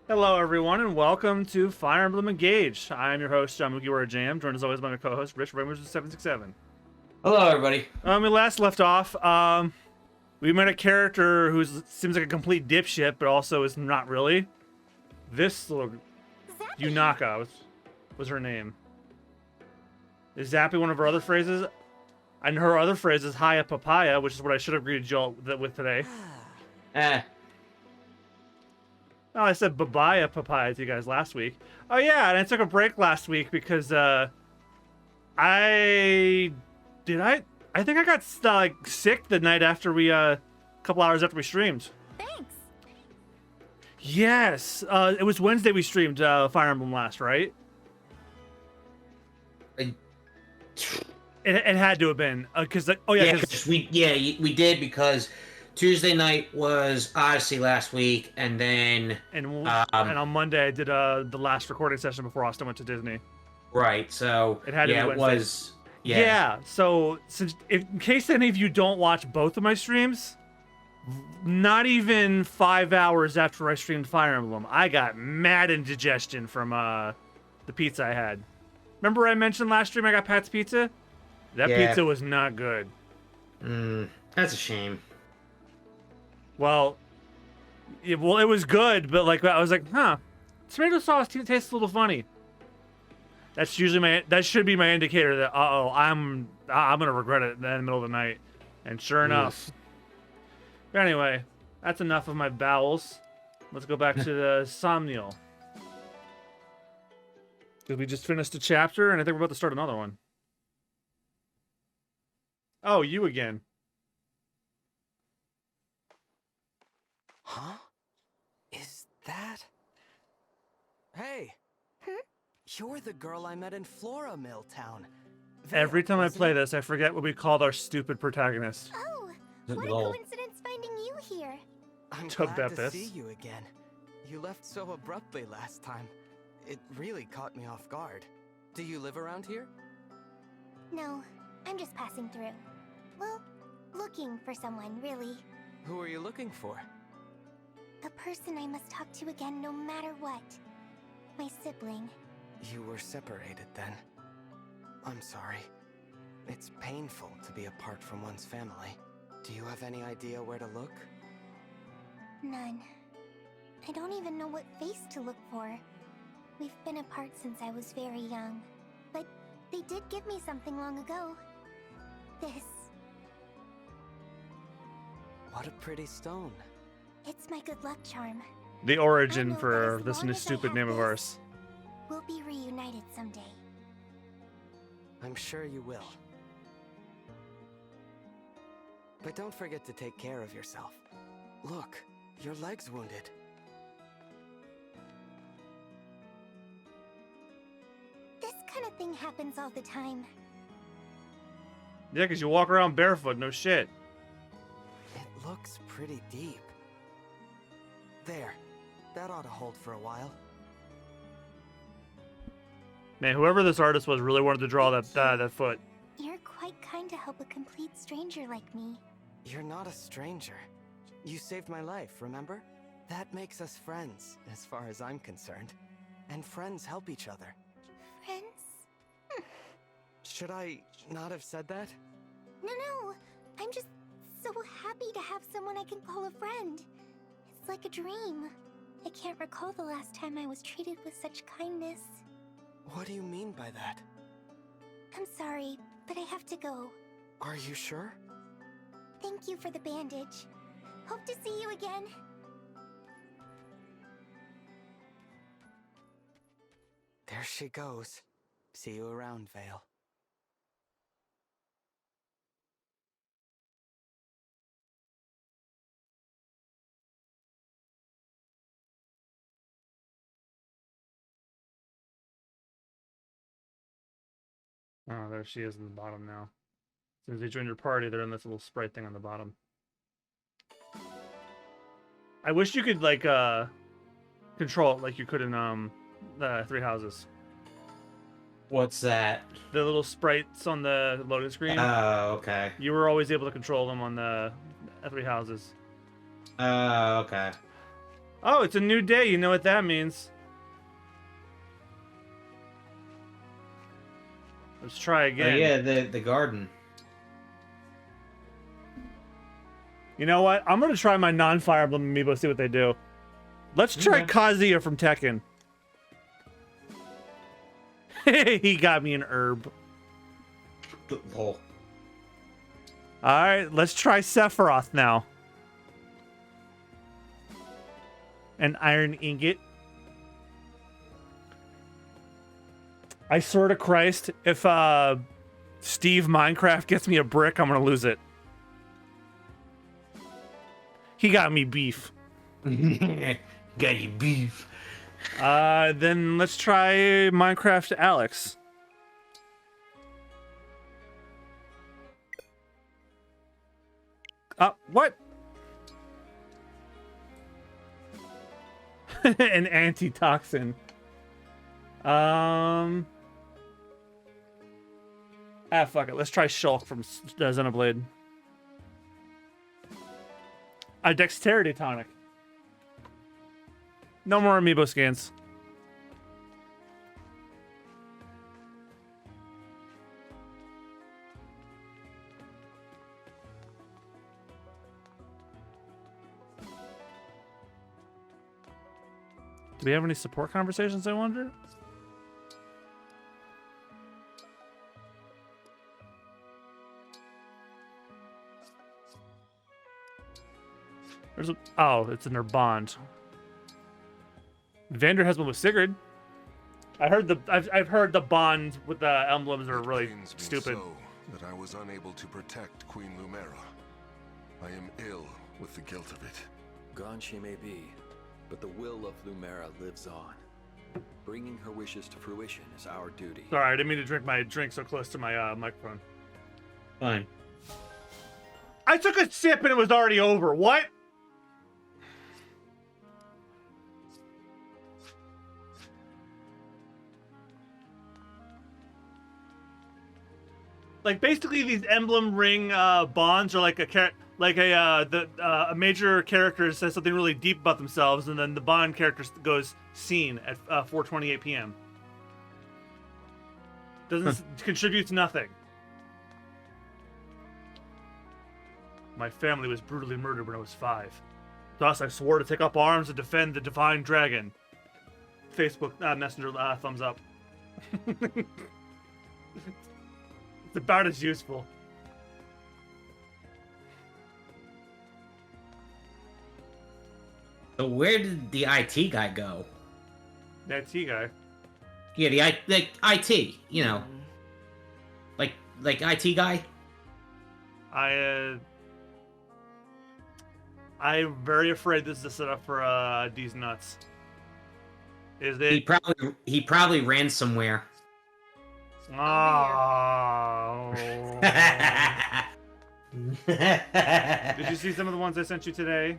Hello, everyone, and welcome to Fire Emblem Engage. I am your host, MugiwaraJM, joined as always by my co-host, Rich Raymond767. Hello, everybody. We last left off. We met a character who seems like a complete dipshit, but also is not really. This little Yunaka was her name. Is Zappy one of her other phrases? And her other phrase is Hiya Papaya, which is what I should have greeted y'all with today. Oh, I said Babaya Papaya to you guys last week. Oh yeah, and I took a break last week because I think I got sick the night after we a couple hours after we streamed. Thanks. Yes, it was Wednesday we streamed Fire Emblem last, right? It had to have been because we did because Tuesday night was Odyssey last week, and then and on Monday I did the last recording session before Austin went to Disney. Right, so it had to be Wednesday. Yeah. So in case any of you don't watch both of my streams, not even 5 hours after I streamed Fire Emblem, I got mad indigestion from the pizza I had. Remember I mentioned last stream I got Pat's Pizza? That pizza was not good. That's a shame. Well, it was good, but I was like, tomato sauce tastes a little funny. That's usually that should be my indicator that I'm gonna regret it in the middle of the night. And sure enough. But anyway, that's enough of my bowels. Let's go back to the Somnial. Because we just finished a chapter, and I think we're about to start another one. Oh, you again. Huh? Is that... Hey! You're the girl I met in Flora Mill Town. Every time I play this, I forget what we called our stupid protagonist. Oh, what a coincidence finding you here. I'm glad to see you again. You left so abruptly last time. It really caught me off guard. Do you live around here? No, I'm just passing through. Well, looking for someone, really. Who are you looking for? A person I must talk to again no matter what. My sibling. You were separated then. I'm sorry. It's painful to be apart from one's family. Do you have any idea where to look? None. I don't even know what face to look for. We've been apart since I was very young. But they did give me something long ago. This. What a pretty stone. It's my good luck charm. The origin for this new stupid name of ours. We'll be reunited someday. I'm sure you will. But don't forget to take care of yourself. Look, your leg's wounded. This kind of thing happens all the time. Yeah, because you walk around barefoot, no shit. It looks pretty deep. There. That ought to hold for a while. Man, whoever this artist was really wanted to draw that foot. You're quite kind to help a complete stranger like me. You're not a stranger. You saved my life, remember? That makes us friends, as far as I'm concerned. And friends help each other. Friends? Should I not have said that? No. I'm just so happy to have someone I can call a friend. It's like a dream. I can't recall the last time I was treated with such kindness. What do you mean by that? I'm sorry, but I have to go. Are you sure? Thank you for the bandage. Hope to see you again. There she goes. See you around, Vale. Oh, there she is in the bottom now. As soon as they join your party, they're in this little sprite thing on the bottom. I wish you could control it like you could in the Three Houses. What's that? The little sprites on the loading screen. Oh, okay. You were always able to control them on the Three Houses. Oh, okay. Oh, it's a new day. You know what that means. Let's try Oh again. yeah, the garden. You know what? I'm gonna try my non-Fire Emblem amiibo, see what they do. Let's try Okay. Kazuya from Tekken. He got me an herb. Lol. Alright, let's try Sephiroth now. An iron ingot. I swear to Christ, if Steve Minecraft gets me a brick, I'm gonna lose it. He got me beef. Got you beef. Then let's try Minecraft Alex. What? An antitoxin. Fuck it. Let's try Shulk from Xenoblade. A dexterity tonic. No more amiibo scans. Do we have any support conversations, I wonder? There's a, oh, it's in their bond. Vander has one with Sigurd. I've heard the bond with the emblems are really Pains me stupid. so that I was unable to protect Queen Lumera. I am ill with the guilt of it. Gone she may be, but the will of Lumera lives on. Bringing her wishes to fruition is our duty. Sorry, I didn't mean to drink my drink so close to my microphone. Fine. I took a sip and it was already over. What? Like basically, these emblem ring bonds are like a major character says something really deep about themselves, and then the bond character goes seen at 4:28 p.m. Doesn't contribute to nothing. My family was brutally murdered when I was 5. Thus, I swore to take up arms and defend the divine dragon. Facebook Messenger thumbs up. It's about as useful. So where did the IT guy go? That T guy. Yeah, the IT. You know, like IT guy. I'm very afraid this is a setup for these nuts. Is it? He probably ran somewhere. Oh. Did you see some of the ones I sent you today?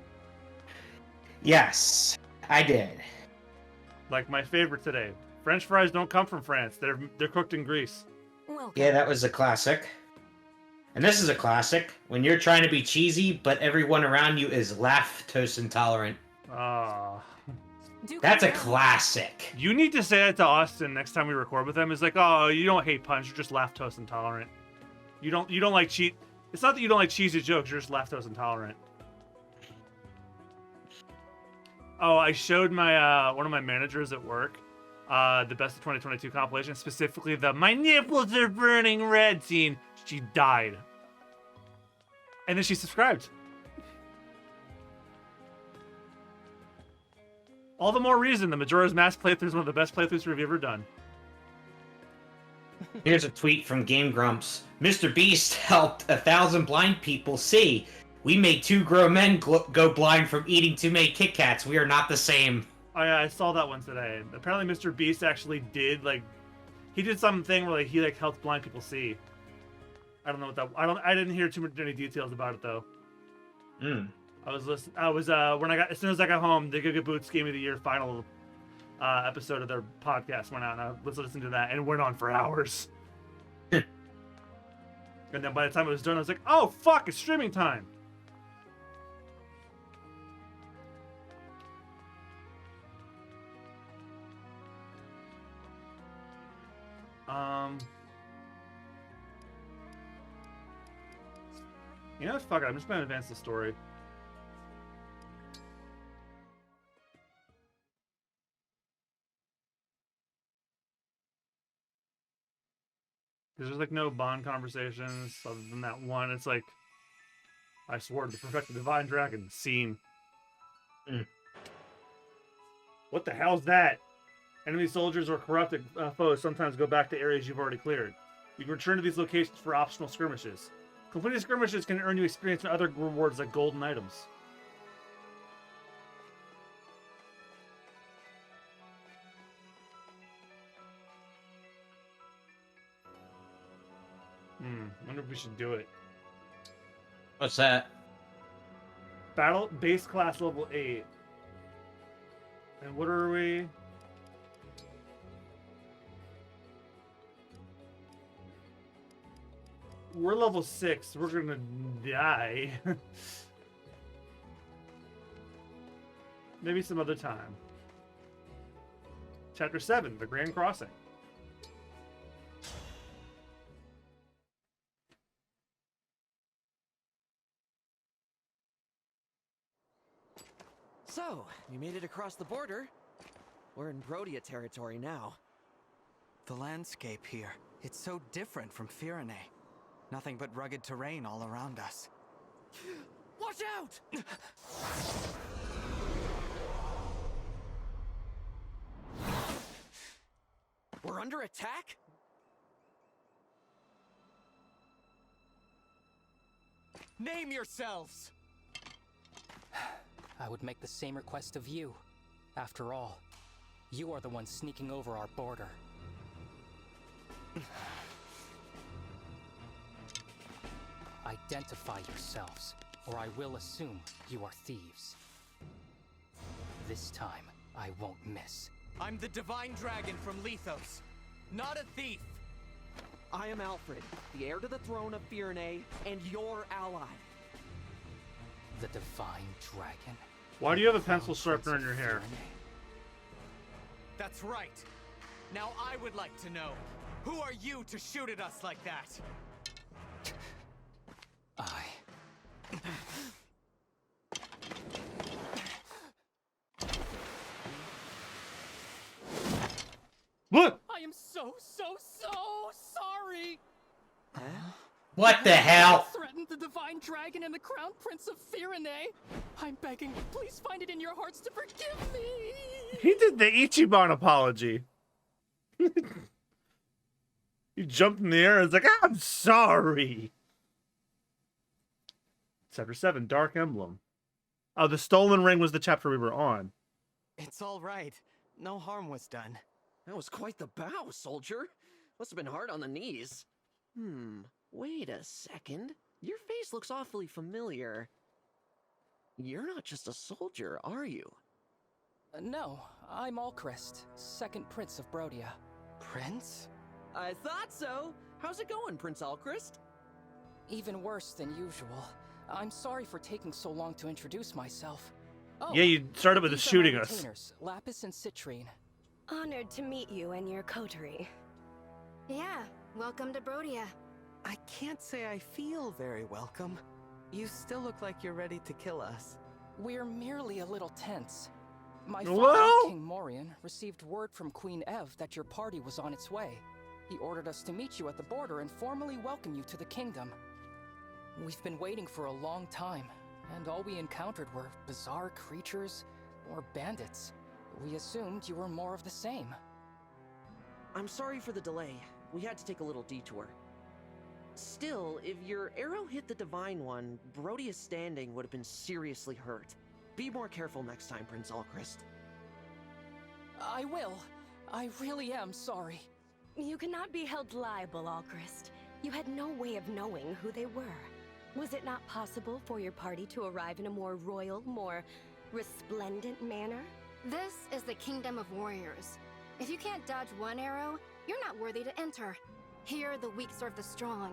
Yes, I did. Like my favorite today. French fries don't come from France. They're cooked in Greece. Welcome. Yeah, that was a classic. And this is a classic. When you're trying to be cheesy, but everyone around you is lactose intolerant. Ah. That's a classic. You need to say that to Austin next time we record with him. It's like, oh, you don't hate punch, you're just lactose intolerant. You don't like cheat. It's not that you don't like cheesy jokes, you're just lactose intolerant. Oh, I showed my one of my managers at work the best of 2022 compilation, specifically the "My nipples are burning red" scene. She died, and then she subscribed. All the more reason the Majora's Mask playthrough is one of the best playthroughs we've ever done. Here's a tweet from Game Grumps. Mr. Beast helped 1,000 blind people see. We made 2 grown men go blind from eating too many Kit Kats. We are not the same. I saw that one today. Apparently, Mr. Beast actually did he did something where he helped blind people see. I don't know what that. I didn't hear too many details about it though. I was listening. As soon as I got home, the Giga Boots Game of the Year final episode of their podcast went out, and I was listening to that, and it went on for hours. And then by the time it was done, I was like, "Oh fuck, it's streaming time." You know what? Fuck it. I'm just gonna advance the story. Because there's like no bond conversations other than that one. It's like, I swore to perfect the divine dragon scene. What the hell's that? Enemy soldiers or corrupted foes sometimes go back to areas you've already cleared. You can return to these locations for optional skirmishes. Completing skirmishes can earn you experience and other rewards like golden items. Wonder if we should do it. What's that? Battle base class level 8. And what are we? We're level 6. We're gonna die. Maybe some other time. Chapter 7, The Grand Crossing. So, you made it across the border. We're in Brodia territory now. The landscape here, it's so different from Firene. Nothing but rugged terrain all around us. Watch out! We're under attack? Name yourselves! I would make the same request of you. After all, you are the one sneaking over our border. Identify yourselves, or I will assume you are thieves. This time, I won't miss. I'm the Divine Dragon from Lethos, not a thief! I am Alfred, the heir to the throne of Firene, and your ally. The Divine Dragon? Why do you have a pencil sharpener in your hair? That's right. Now I would like to know, who are you to shoot at us like that? What? I am so sorry! What the hell? Threatened the Divine Dragon and the Crown Prince of Firene. I'm begging you, please find it in your hearts to forgive me! He did the Ichiban apology. He jumped in the air and was like, I'm sorry. Chapter 7, Dark Emblem. Oh, the stolen ring was the chapter we were on. It's all right. No harm was done. That was quite the bow, soldier. Must have been hard on the knees. Wait a second. Your face looks awfully familiar. You're not just a soldier, are you? No, I'm Alchrist, second Prince of Brodia. Prince? I thought so. How's it going, Prince Alchrist? Even worse than usual. I'm sorry for taking so long to introduce myself. Oh, Yeah, you started with the these are shooting my us. retainers, Lapis and Citrine. Honored to meet you and your coterie. Yeah, welcome to Brodia. I can't say I feel very welcome. You still look like you're ready to kill us. We're merely a little tense. My Well? father, King Morian, received word from Queen Ev that your party was on its way. He ordered us to meet you at the border and formally welcome you to the kingdom. We've been waiting for a long time, and all we encountered were bizarre creatures or bandits. We assumed you were more of the same. I'm sorry for the delay. We had to take a little detour. Still, if your arrow hit the Divine One, Brodia's standing would have been seriously hurt. Be more careful next time, Prince Alchrist. I will. I really am sorry. You cannot be held liable, Alchrist. You had no way of knowing who they were. Was it not possible for your party to arrive in a more royal, more resplendent manner? This is the Kingdom of Warriors. If you can't dodge one arrow, you're not worthy to enter. Here, the weak serve the strong.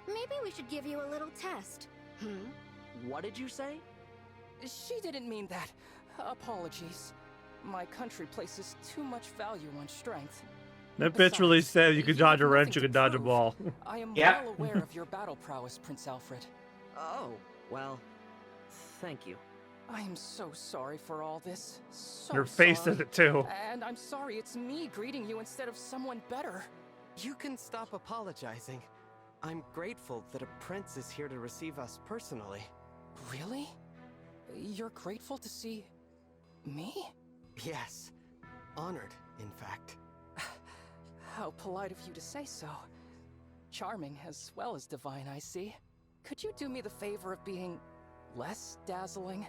Maybe we should give you a little test. What did you say? She didn't mean that. Apologies. My country places too much value on strength. That bitch really Besides, said you could if dodge a have wrench, nothing you could to dodge a prove, ball. I am Yeah. well aware of your battle prowess, Prince Alfred. Oh, well, thank you. I am so sorry for all this. So Your face sorry. says it too. And I'm sorry it's me greeting you instead of someone better. You can stop apologizing. I'm grateful that a prince is here to receive us personally. Really? You're grateful to see me? Yes. Honored, in fact. How polite of you to say so. Charming as well as divine, I see. Could you do me the favor of being less dazzling?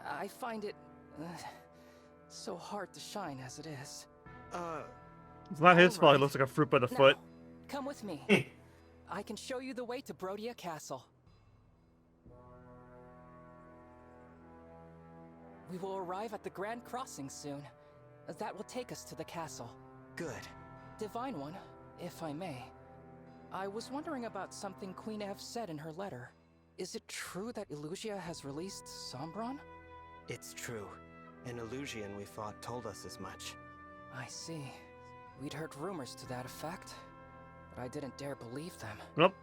I find it so hard to shine as it is. It's not his fault. He Alright. looks like a fruit by the Now, foot. come with me. I can show you the way to Brodia Castle. We will arrive at the Grand Crossing soon. That will take us to the castle. Good. Divine One, if I may. I was wondering about something Queen Ev said in her letter. Is it true that Illusia has released Sombron? It's true. An Illusian we fought told us as much. I see. We'd heard rumors to that effect, but I didn't dare believe them. Nope.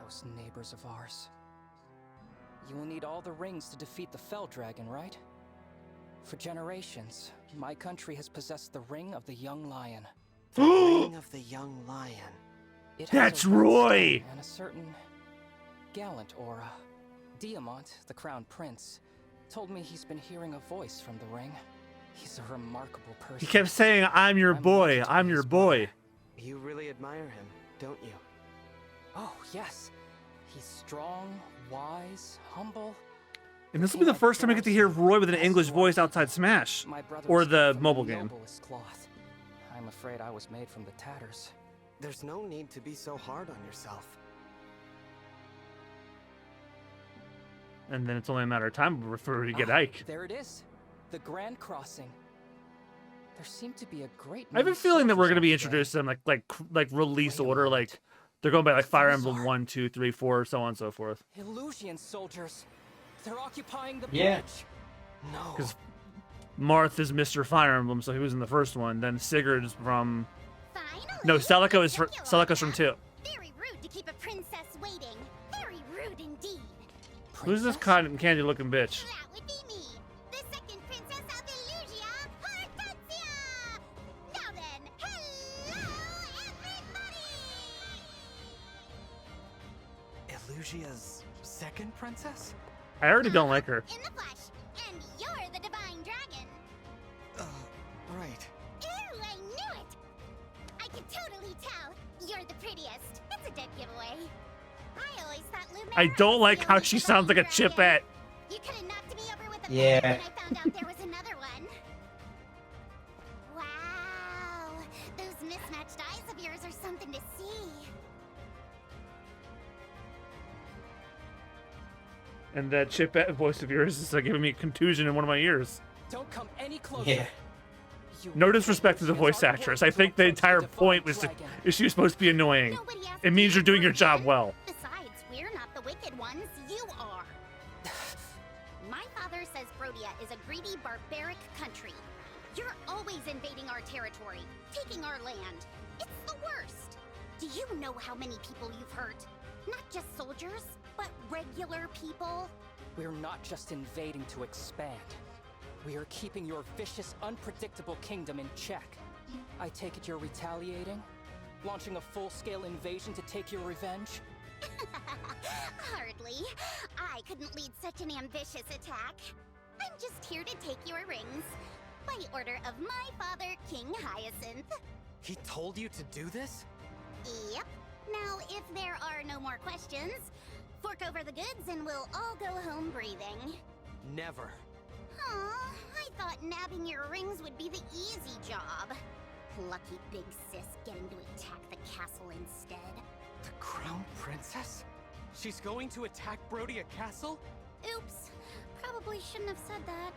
Those neighbors of ours. You will need all the rings to defeat the Fell Dragon, right? For generations, my country has possessed the Ring of the Young Lion. The Ring of the Young Lion. It has That's a red Roy! stone and a certain gallant aura. Diamant, the Crown Prince, told me he's been hearing a voice from the ring. He's a remarkable person. He kept saying, I'm your I'm boy, lucky to I'm be your his boy. brother. You really admire him, don't you? Oh, yes. He's strong, wise, humble. And this will be the first time I get to hear Roy with an English voice outside Smash. My brother Or was the cut from mobile game. noblest cloth. I'm afraid I was made from the tatters. There's no need to be so hard on yourself. And then it's only a matter of time before we get Ah, Ike. There it is. The Grand Crossing. There seemed to be a great I have a many feeling that we're soldiers going to be out there. introduced to them like release Wait a order, moment. like they're going by like Fire Those Emblem are- 1, 2, 3, 4, so on and so forth. Illusion soldiers. They're occupying the Yeah. bridge. No. Because Marth is Mr. Fire Emblem, so he was in the first one. Then Sigurd's from no, Celica is Celica's from 2. Very rude to keep a princess waiting. Very rude indeed. Who's this Princess? cotton candy looking bitch? That would be me, the second princess of Illusia, Hortensia! Now then, hello everybody! Illusia's second princess? I already don't like her. In the flesh, and you're the divine dragon. Right. Ooh, I knew it! I could totally tell. You're the prettiest. That's a dead giveaway. I always thought Lumera I don't was like the how only she divine sounds like a dragon. chipette. You could have knocked me over with a Yeah. pen when I found out there was another one. Wow, those mismatched eyes of yours are something to see. And that chipette voice of yours is giving me a contusion in one of my ears. Don't come any closer. Yeah. You No will disrespect to the chance voice our actress. work I to think the approach entire divine point was dragon. is she was supposed to be annoying. Nobody asked It means you you're doing for your a job pen. well. Besides, we're not the wicked ones. You are. My father says Brodia is a greedy, barbaric country. You're always invading our territory, taking our land. It's the worst. Do you know how many people you've hurt? Not just soldiers, but regular people. We're not just invading to expand. We are keeping your vicious, unpredictable kingdom in check. I take it you're retaliating? Launching a full-scale invasion to take your revenge? Hardly. I couldn't lead such an ambitious attack. I'm just here to take your rings. By order of my father, King Hyacinth. He told you to do this? Yep. Now, if there are no more questions, fork over the goods and we'll all go home breathing. Never. Aw, I thought nabbing your rings would be the easy job. Lucky big sis getting to attack the castle instead. The Crown Princess? She's going to attack Brodia Castle? Oops, probably shouldn't have said that.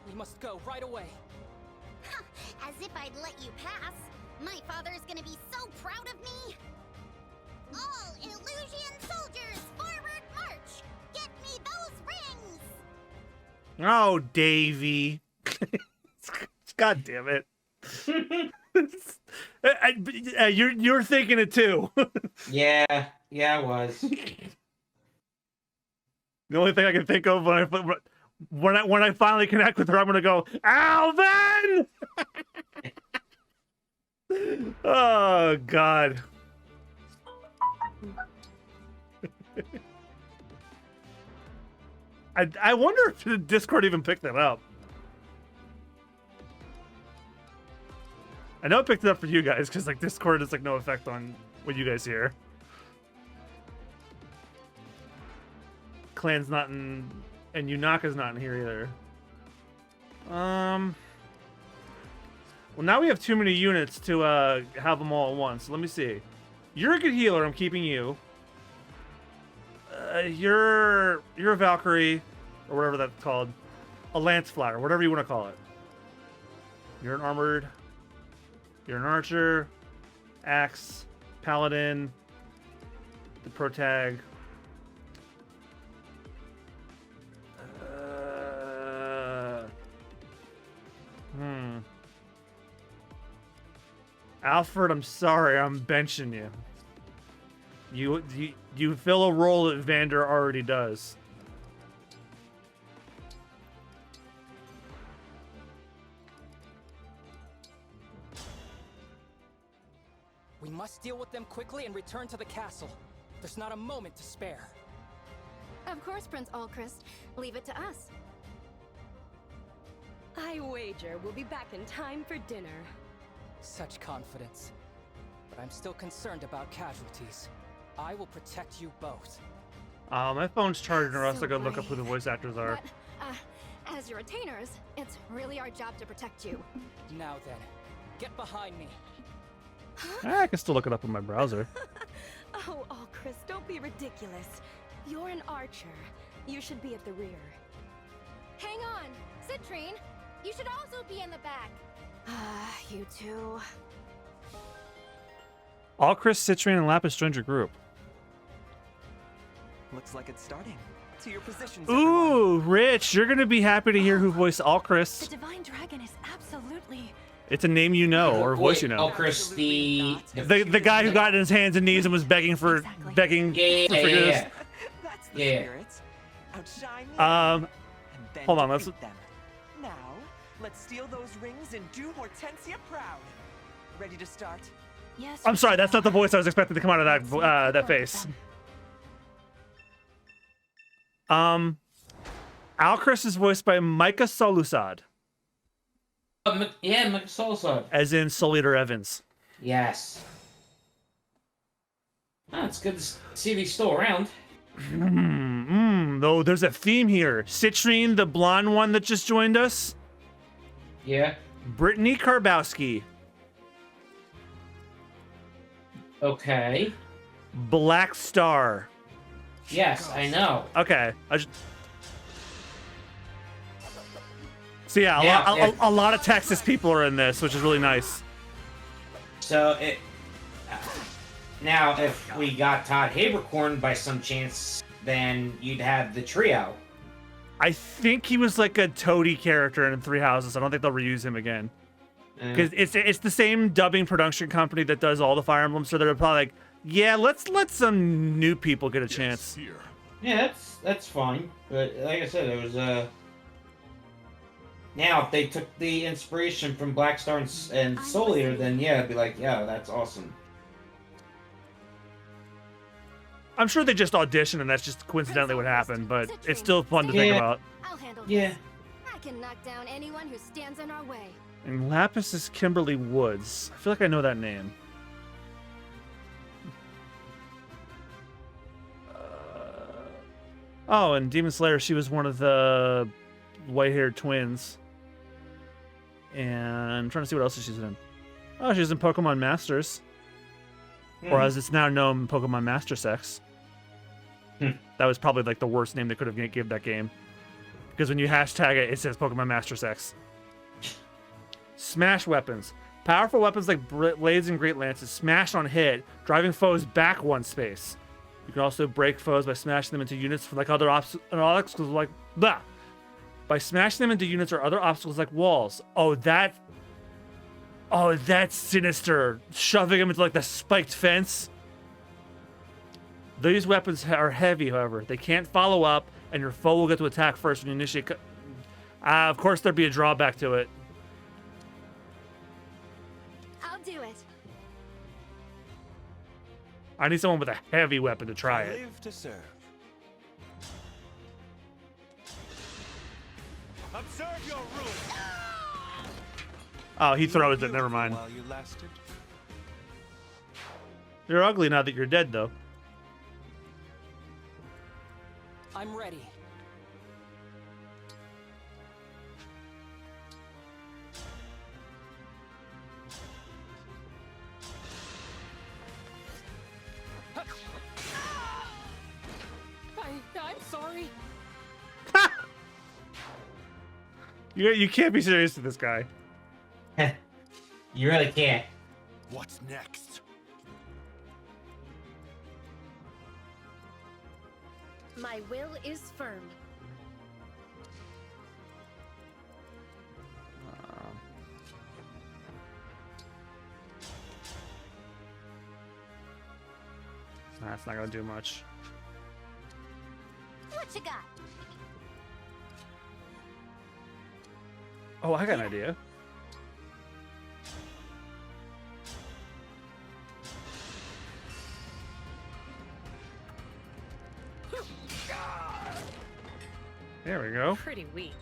We must go right away. Ha, as if I'd let you pass. My father's gonna be so proud of me. All Illusion soldiers, forward march! Get me those rings! Oh, Davy. God damn it. You're thinking it too. Yeah, I was. The only thing I can think of when I finally connect with her, I'm gonna go, Alvin! Oh God. I wonder if the Discord even picked that up. I know it picked it up for you guys because like Discord is like no effect on what you guys hear. Clan's not in, and Yunaka's not in here either. Well, now we have too many units to have them all at once. Let me see. You're a good healer. I'm keeping you. You're a Valkyrie, or whatever that's called. A Lance Flyer, whatever you want to call it. You're an armored. You're an archer. Axe. Paladin. The protag. Alfred, I'm sorry, I'm benching you. You fill a role that Vander already does. We must deal with them quickly and return to the castle. There's not a moment to spare. Of course, Prince Alchrist. Leave it to us. I wager we'll be back in time for dinner. Such confidence. But I'm still concerned about casualties. I will protect you both. My phone's charging, or else I So gotta look up who the brave. voice actors are. But, as your retainers, it's really our job to protect you. Now then, get behind me. I can still look it up in my browser. Oh, Chris, don't be ridiculous. You're an archer. You should be at the rear. Hang on, Citrine. You should also be in the back. You two. All Chris, Citrine, and Lapis joined your group. Looks like it's starting. To your positions, Ooh, Rich, you're gonna be happy to hear who voiced All The Chris. Divine Dragon is absolutely... It's a name you know, or a voice you know. Alchrist, the The guy who got on his hands and knees and was begging for Yeah. That's the Yeah. spirit. Outshine the enemy, and then Hold on, let's- defeat them. Now, let's steal those rings and do Hortensia proud. Ready to start? Yes. I'm sorry, that's not the voice I was expecting to come out of that face. Alchrist is voiced by Micah Solusad, Yeah, Soulsword. as in Soul Eater Evans. Yes. Oh, it's good to see these still around. Though there's a theme here. Citrine, the blonde one that just joined us. Yeah. Brittany Karbowski. Okay. Black Star. Yes, I know. Okay. So yeah, Yeah, a lot of Texas people are in this, which is really nice. So now, if we got Todd Habercorn by some chance, then you'd have the trio. I think he was like a toady character in Three Houses. I don't think they'll reuse him again. Because it's the same dubbing production company that does all the Fire Emblems, so they're probably like, yeah, let's let some new people get a chance. Here. Yeah, that's fine. But like I said, it was now if they took the inspiration from Black Star and Soul Eater, then yeah, it'd be like, yeah, that's awesome. I'm sure they just auditioned and that's just coincidentally what happened, but it's still fun to think Yeah. about. I'll handle Yeah. this. I can knock down anyone who stands in our way. And Lapis is Kimberly Woods. I feel like I know that name. Oh, and Demon Slayer, she was one of the white-haired twins. And I'm trying to see what else she's in. Oh, she's in Pokemon Masters. Or as it's now known, Pokemon Master Sex. That was probably like the worst name they could have given that game. Because when you hashtag it, it says Pokemon Master Sex. Smash weapons. Powerful weapons like blades and great lances smash on hit, driving foes back one space. You can also break foes by smashing them into units from like other obstacles like blah. By smashing them into units or other obstacles like walls. Oh, that Oh, that's sinister. Shoving him into like the spiked fence. These weapons are heavy, however. They can't follow up, and your foe will get to attack first when you initiate. Of course, there'd be a drawback to it. I'll do it. I need someone with a heavy weapon to try it. Live to serve. Observe your ruin. Oh, he throws it. Never mind. While you lasted. You're ugly now that you're dead, though. I'm ready. I'm sorry. You can't be serious with this guy. You really can't. What's next? My will is firm. That's not gonna do much. What you got? Oh, I got an idea. There we go. Pretty weak.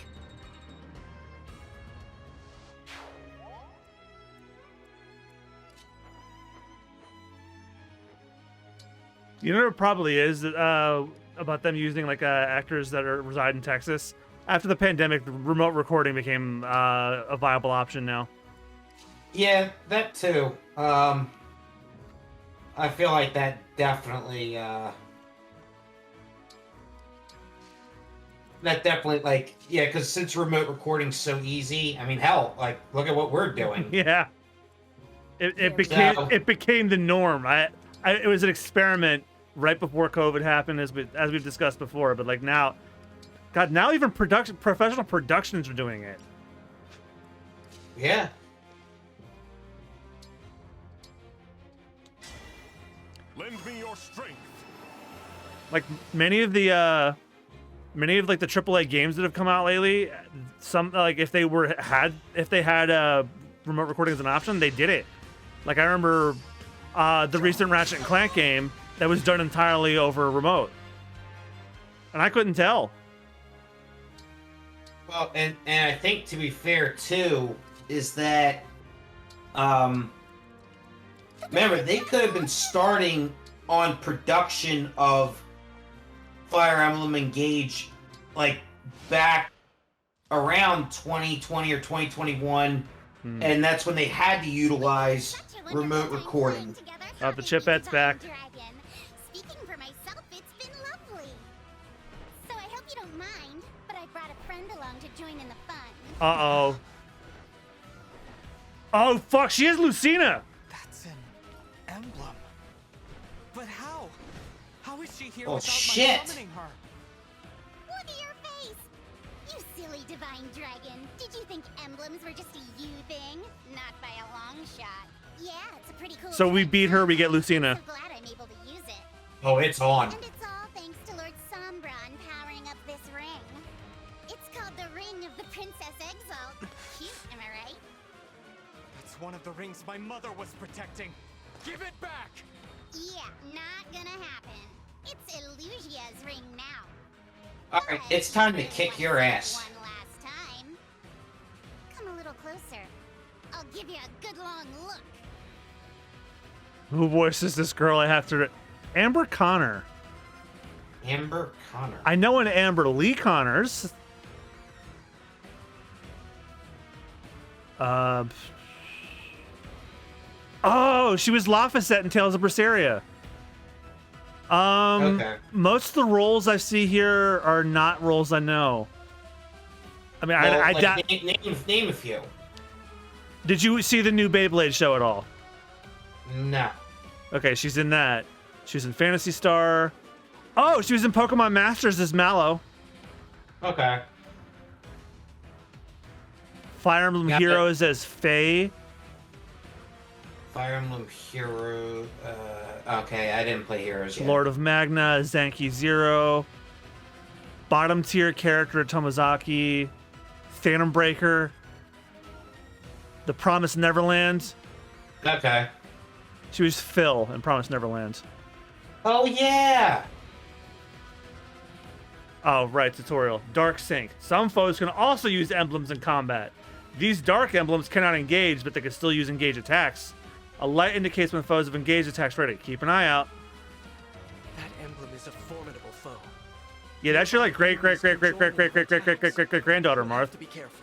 You know what it probably is about them using like actors that reside in Texas. After the pandemic, the remote recording became a viable option now. Yeah, that too. I feel like that definitely like, yeah, because since remote recording's so easy, I mean, hell, like, look at what we're doing. Yeah. It became the norm. It was an experiment right before COVID happened, as we've discussed before. But like now, God, now even professional productions are doing it. Yeah. Lend me your strength. Like many of the like the AAA games that have come out lately, some like if they had remote recording as an option, they did it. Like I remember the recent Ratchet and Clank game that was done entirely over remote, and I couldn't tell. Well, and I think to be fair too is that remember they could have been starting on production of Fire Emblem Engage like back around 2020 or 2021, and that's when they had to utilize remote recording. Oh, the Chipette's back. Speaking for myself, it's been lovely. So I hope you don't mind, but I brought a friend along to join in the fun. Uh-oh. Oh, fuck, she is Lucina! That's an emblem. But how? How is she here Oh, without shit. my summoning her? Look at your face! You silly divine dragon. Did you think emblems were just a you thing? Not by a long shot. Yeah, it's a pretty cool So we trick. beat her, we get Lucina. I'm so glad I'm able to use it. Oh, it's on. And it's all thanks to Lord Sombron powering up this ring. It's called the Ring of the Princess Exalt. Cute, am I right? That's one of the rings my mother was protecting. Give it back! Yeah, not gonna happen. It's Illusia's ring now. Alright, it's time to kick your ass. One last time. Come a little closer. I'll give you a good long look. Who voices this girl? I have to... Amber Connor. Amber Connor. I know an Amber Lee Connors. Oh, she was Laphicet in Tales of Berseria. Okay. Most of the roles I see here are not roles I know. I mean, Well, I like, name a few. Did you see the new Beyblade show at all? No. Okay, she's in that. She's in Phantasy Star. Oh, she was in Pokemon Masters as Mallow. Okay. Fire Emblem Got it. Heroes as Faye. Fire Emblem Hero. Okay, I didn't play Heroes yet. Lord of Magna, Zanki Zero. Bottom tier character Tomozaki. Phantom Breaker. The Promised Neverland. Okay. She was Phil in Promised Neverland. Oh yeah. Oh, right, tutorial. Dark Sync. Some foes can also use emblems in combat. These dark emblems cannot engage, but they can still use engage attacks. A light indicates when foes have engaged attacks ready. Keep an eye out. That emblem is a formidable foe. Yeah, that's your like great granddaughter, Marth. To be careful.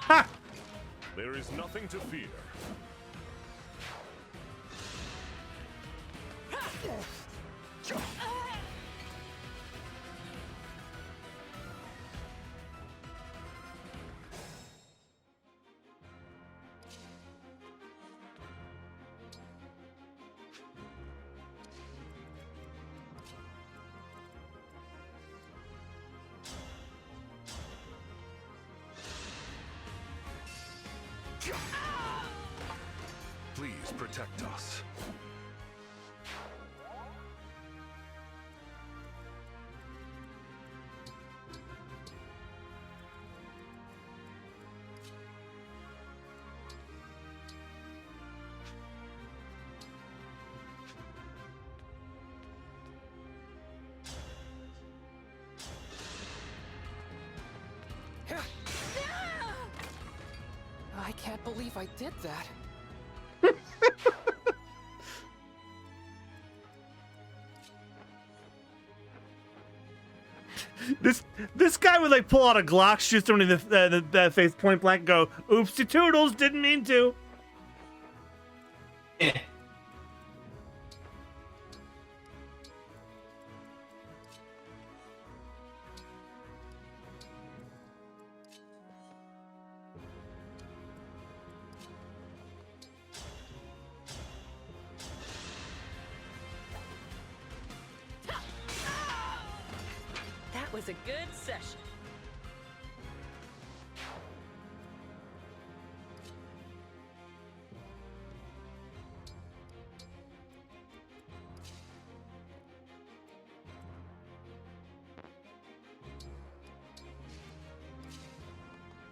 Ha! There is nothing to fear. Please protect us. I can't believe I did that. This guy would like pull out a Glock, shoot someone in the face point blank, go, "Oopsie toodles, didn't mean to." Yeah. That was a good session.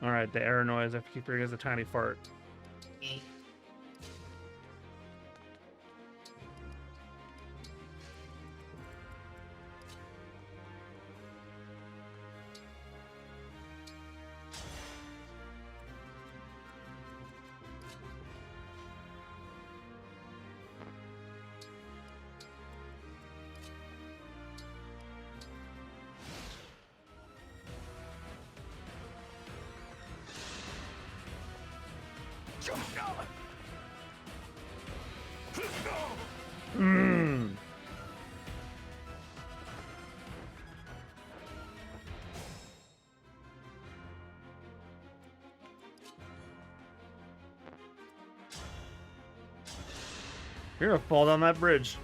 All right, the error noise. I keep hearing is a tiny fart. Mmm. You're gonna fall down that bridge.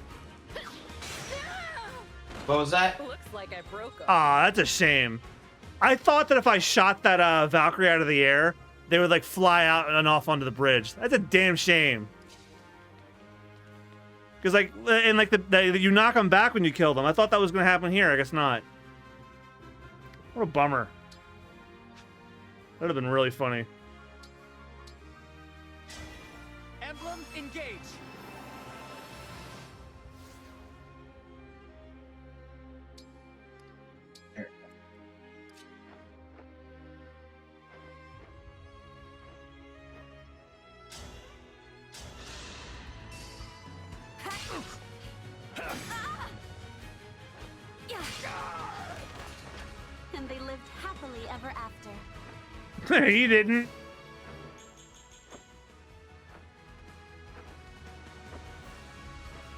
What was that? Looks like I broke off. Ah, that's a shame. I thought that if I shot that Valkyrie out of the air, they would like fly out and off onto the bridge. That's a damn shame. Because like, and like you knock them back when you kill them. I thought that was gonna happen here. I guess not. What a bummer. That'd have been really funny. Emblem, engage. And they lived happily ever after. He didn't.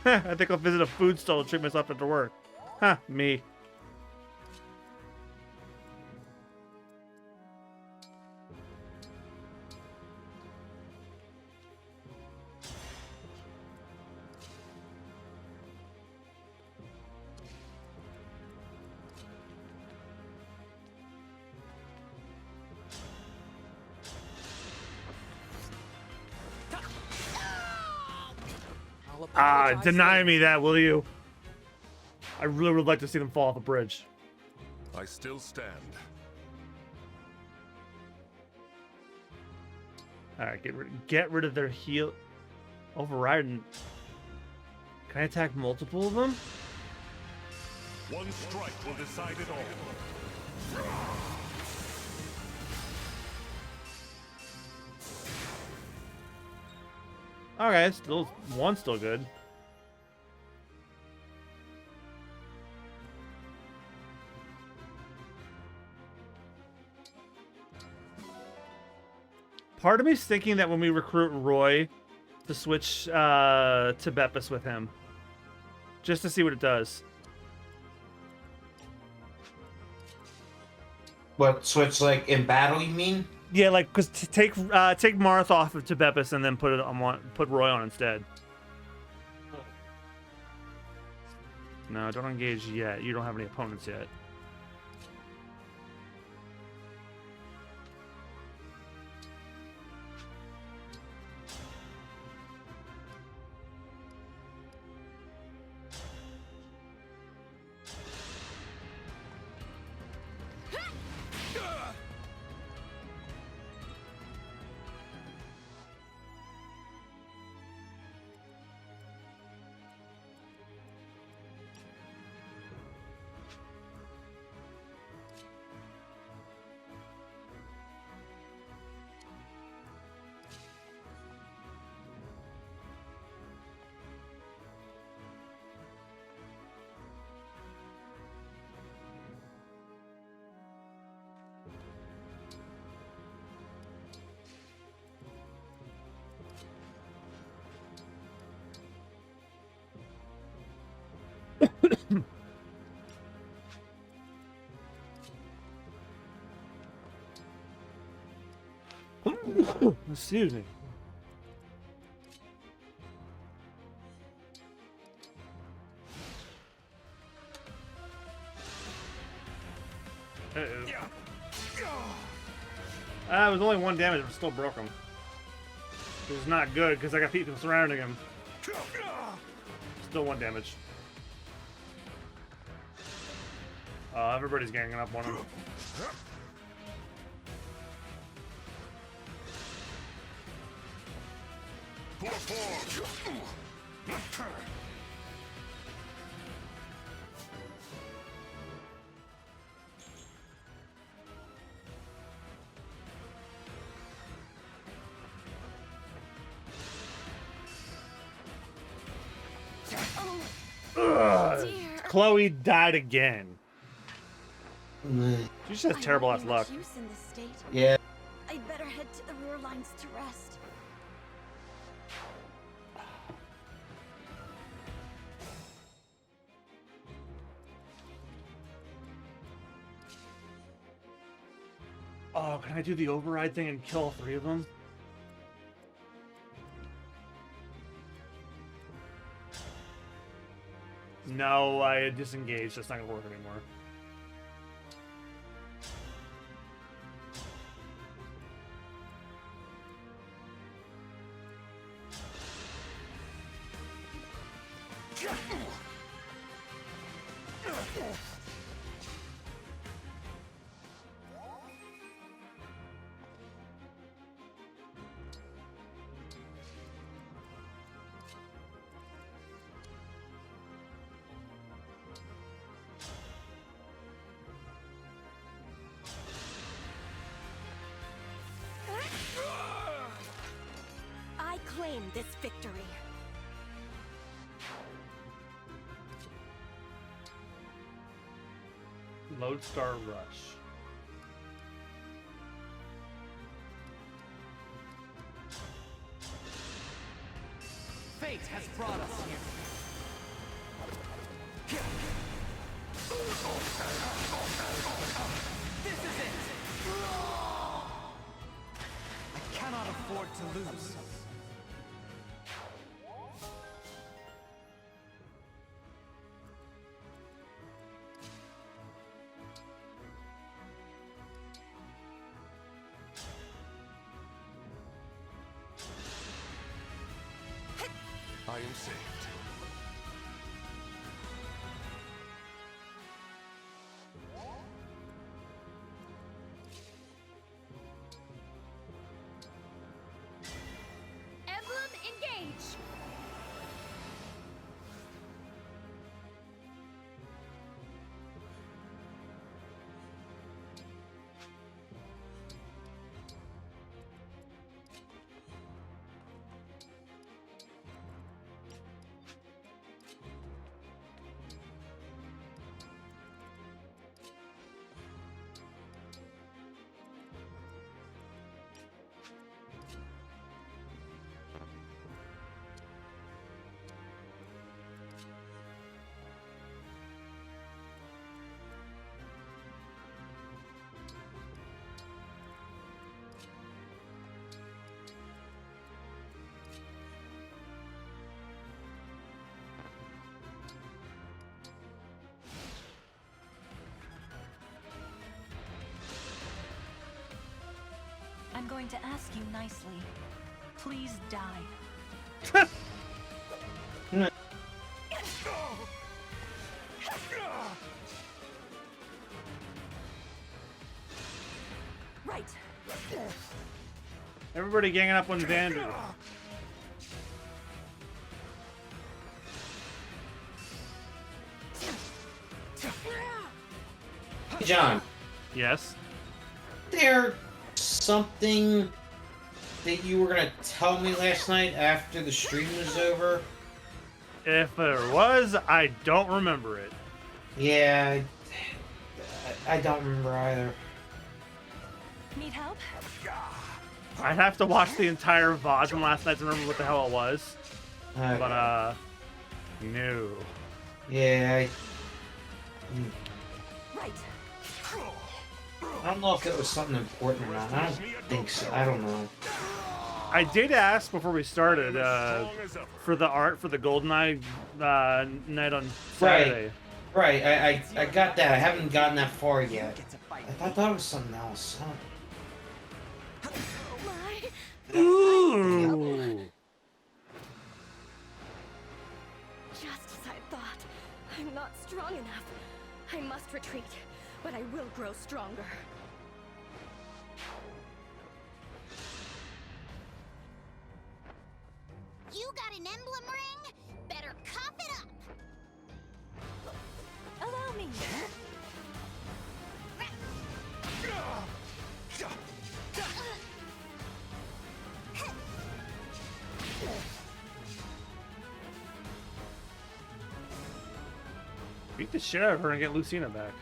I think I'll visit a food stall and treat myself after work. Huh, me. apologize deny for me that, will you? I really would like to see them fall off a bridge. I still stand. All right, get rid of their heal. Overriding. Can I attack multiple of them? One strike will decide it all. Okay, one's still good. Part of me's thinking that when we recruit Roy to switch to Beppis with him. Just to see what it does. What, switch like in battle, you mean? Yeah, like, cause take Marth off of Beppis and then put Roy on instead. No, don't engage yet. You don't have any opponents yet. Excuse me. Uh-oh. It was only 1 damage, but still broke him. Which is not good, because I got people surrounding him. Still 1 damage. Everybody's ganging up on him. Chloe died again. She just has terrible ass luck. Use in this state. Yeah. I'd better head to the rear lines to rest. Oh, can I do the override thing and kill all 3 of them? No, I disengaged. That's not gonna work anymore. I claim this victory. Lodestar Rush. Fate has brought us here. This is it! I cannot afford to lose. I am saved. Emblem engage! I'm going to ask you nicely. Please die. Right. Everybody ganging up on Xander. Hey, John. Yes. There something that you were gonna tell me last night after the stream was over? If there was, I don't remember it. Yeah, I don't remember either. Need help? I'd have to watch the entire VOD from last night to remember what the hell it was. Okay. But, no. Yeah, Right. I don't know if it was something important or not. I don't think so. I don't know. I did ask before we started for the art for the GoldenEye night on Saturday. Right. I got that. I haven't gotten that far yet. I thought it was something else. Ooh. Just as I thought. I'm not strong enough. I must retreat, but I will grow stronger. You got an emblem ring? Better cough it up! Allow me. Beat the shit out of her and get Lucina back.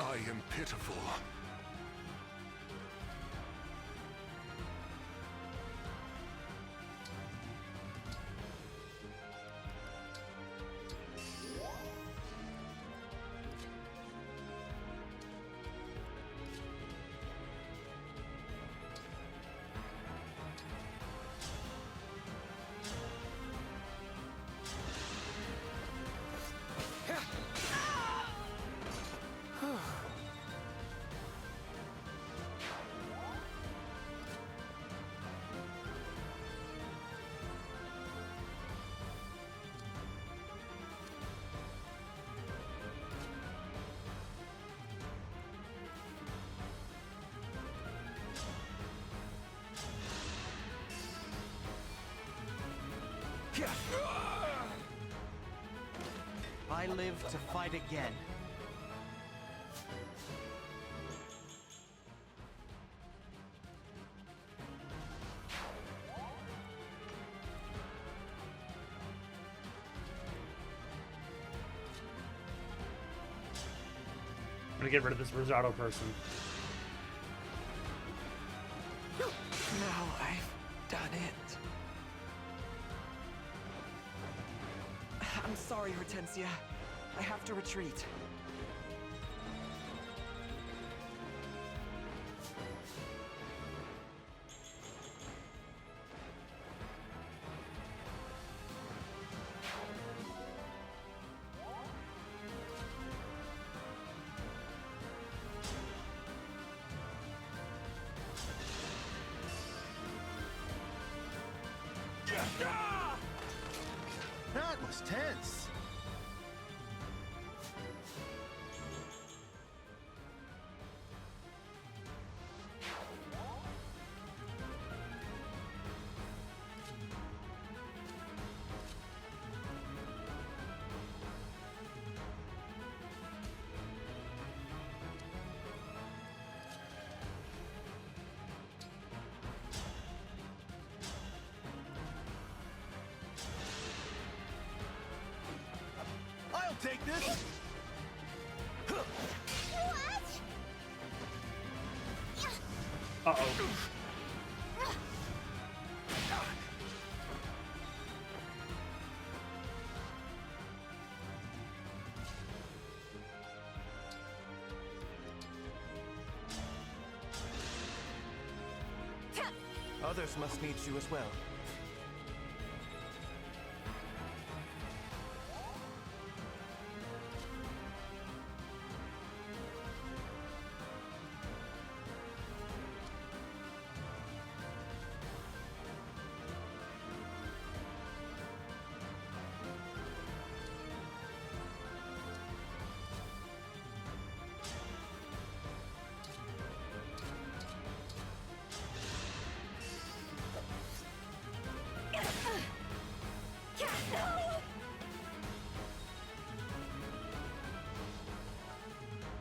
I am pitiful. I live to fight again. I'm gonna get rid of this Rosado person. Now I've done it. I'm sorry, Hortensia. I have to retreat. That was tense. I'll take this. Uh-oh. Others must need you as well.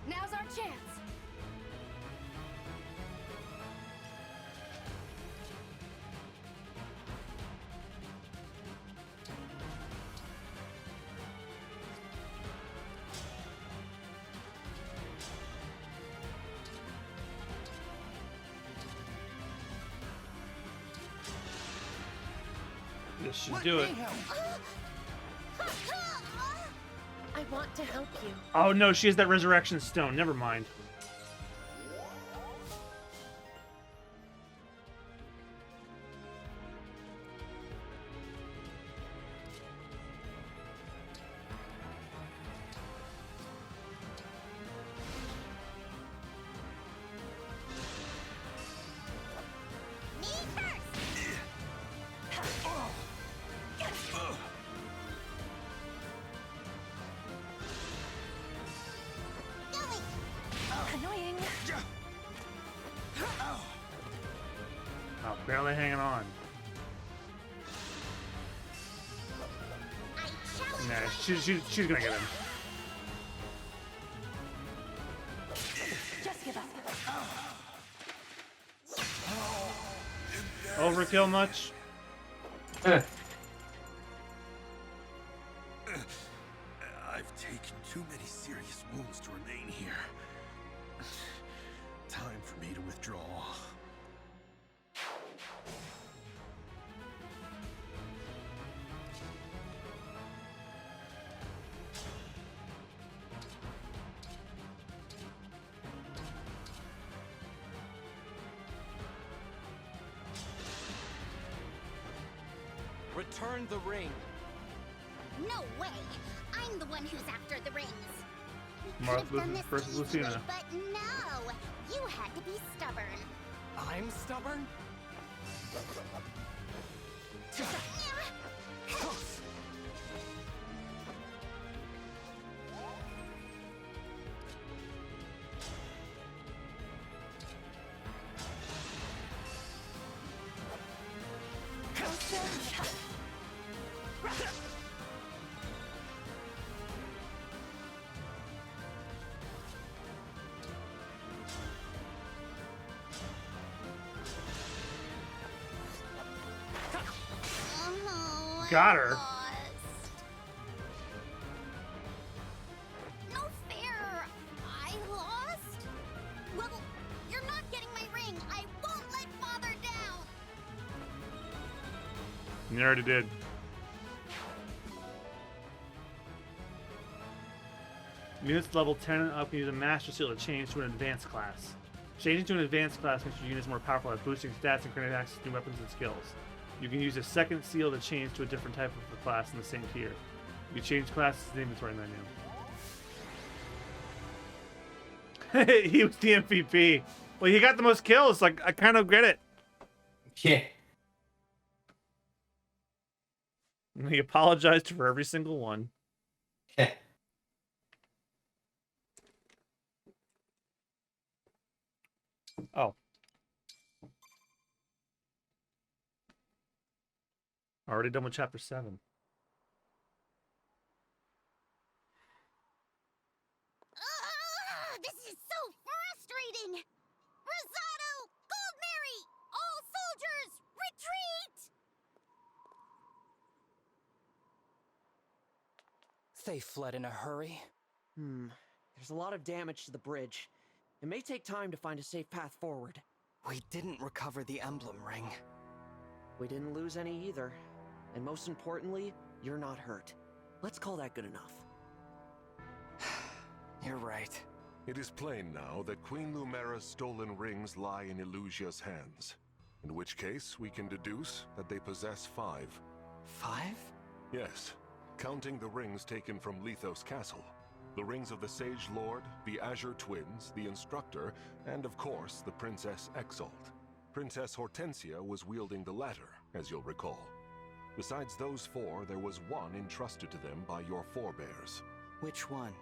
Now's our chance. This should do it. I want to help you. Oh no, she has that resurrection stone. Never mind. Annoying. Oh, barely hanging on. Nah, she's gonna get him. Just give up. Overkill much? I've taken too many serious wounds to remain here. Time for me to withdraw. Return the ring. No way! I'm the one who's after the rings. We Marth could have done this versus easily, Lucina. but no! You had to be stubborn. I'm stubborn? Got her. No fair! I lost? Well, you're not getting my ring. I won't let Father down. You already did. Units level 10 and up can use a Master Seal to change to an advanced class. Changing to an advanced class makes your units more powerful at boosting stats and granting access to new weapons and skills. You can use a second seal to change to a different type of a class in the same tier. You can change classes in the inventory menu. He was the MVP. Well, he got the most kills. Like, I kind of get it. Yeah. And he apologized for every single one. Oh. Already done with chapter 7. This is so frustrating! Rosado! Goldberry! All soldiers, retreat! They fled in a hurry. There's a lot of damage to the bridge. It may take time to find a safe path forward. We didn't recover the emblem ring. We didn't lose any either. And most importantly, you're not hurt. Let's call that good enough. You're right. It is plain now that Queen Lumera's stolen rings lie in Illusia's hands. In which case, we can deduce that they possess 5. 5? Yes, counting the rings taken from Lethos Castle. The rings of the Sage Lord, the Azure Twins, the Instructor, and of course, the Princess Exalt. Princess Hortensia was wielding the latter, as you'll recall. Besides those 4, there was one entrusted to them by your forebears. Which one?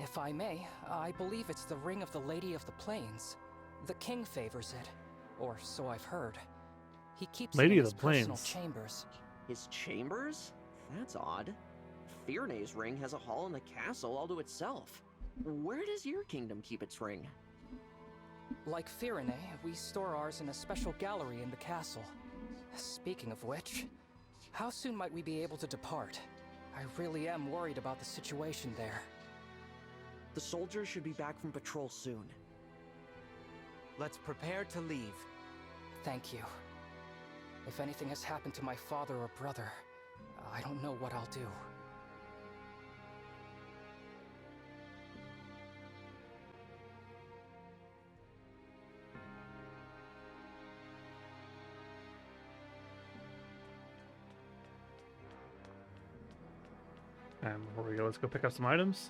If I may, I believe it's the Ring of the Lady of the Plains. The king favors it, or so I've heard. He keeps Lady it in of his the personal Plains. chambers. His chambers? That's odd. Firne's ring has a hall in the castle all to itself. Where does your kingdom keep its ring? Like Firene, we store ours in a special gallery in the castle. Speaking of which, how soon might we be able to depart? I really am worried about the situation there. The soldiers should be back from patrol soon. Let's prepare to leave. Thank you. If anything has happened to my father or brother, I don't know what I'll do. And before we go, let's go pick up some items.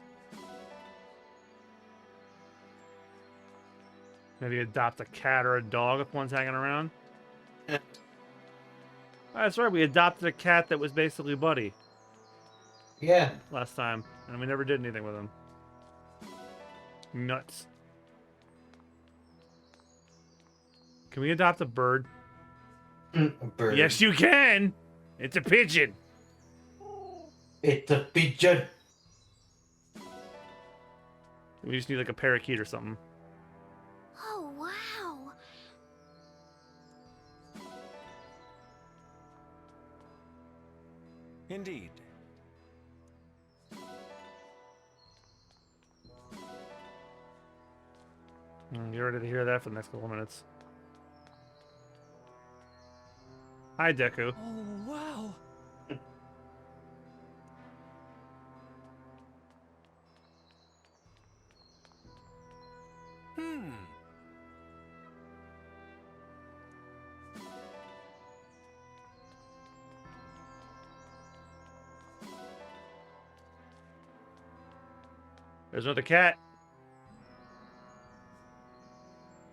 Maybe adopt a cat or a dog if one's hanging around. Oh, that's right, we adopted a cat that was basically Buddy. Yeah. Last time, and we never did anything with him. Nuts. Can we adopt a bird? A bird. Yes, you can! It's a pigeon! It's a pigeon. We just need like a parakeet or something. Oh, wow. Indeed. Get ready to hear that for the next couple of minutes. Hi, Deku. Oh, wow. There's another cat.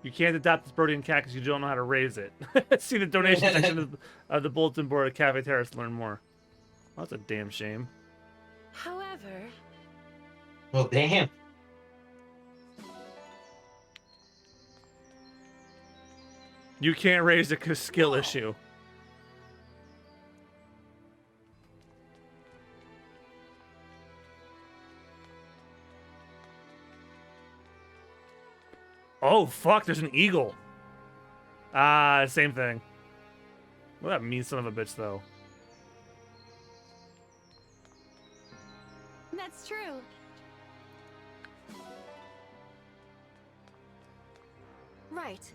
You can't adopt this Brodian cat because you don't know how to raise it. See the donation section of the bulletin board at Cafe Terrace to learn more. Well, that's a damn shame. However... Well, damn. You can't raise a skill issue. Oh, fuck, there's an eagle. Ah, same thing. Well, that mean son of a bitch, though. That's true. Right.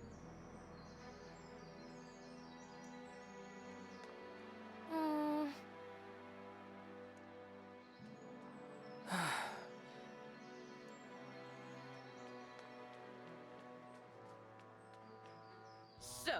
So.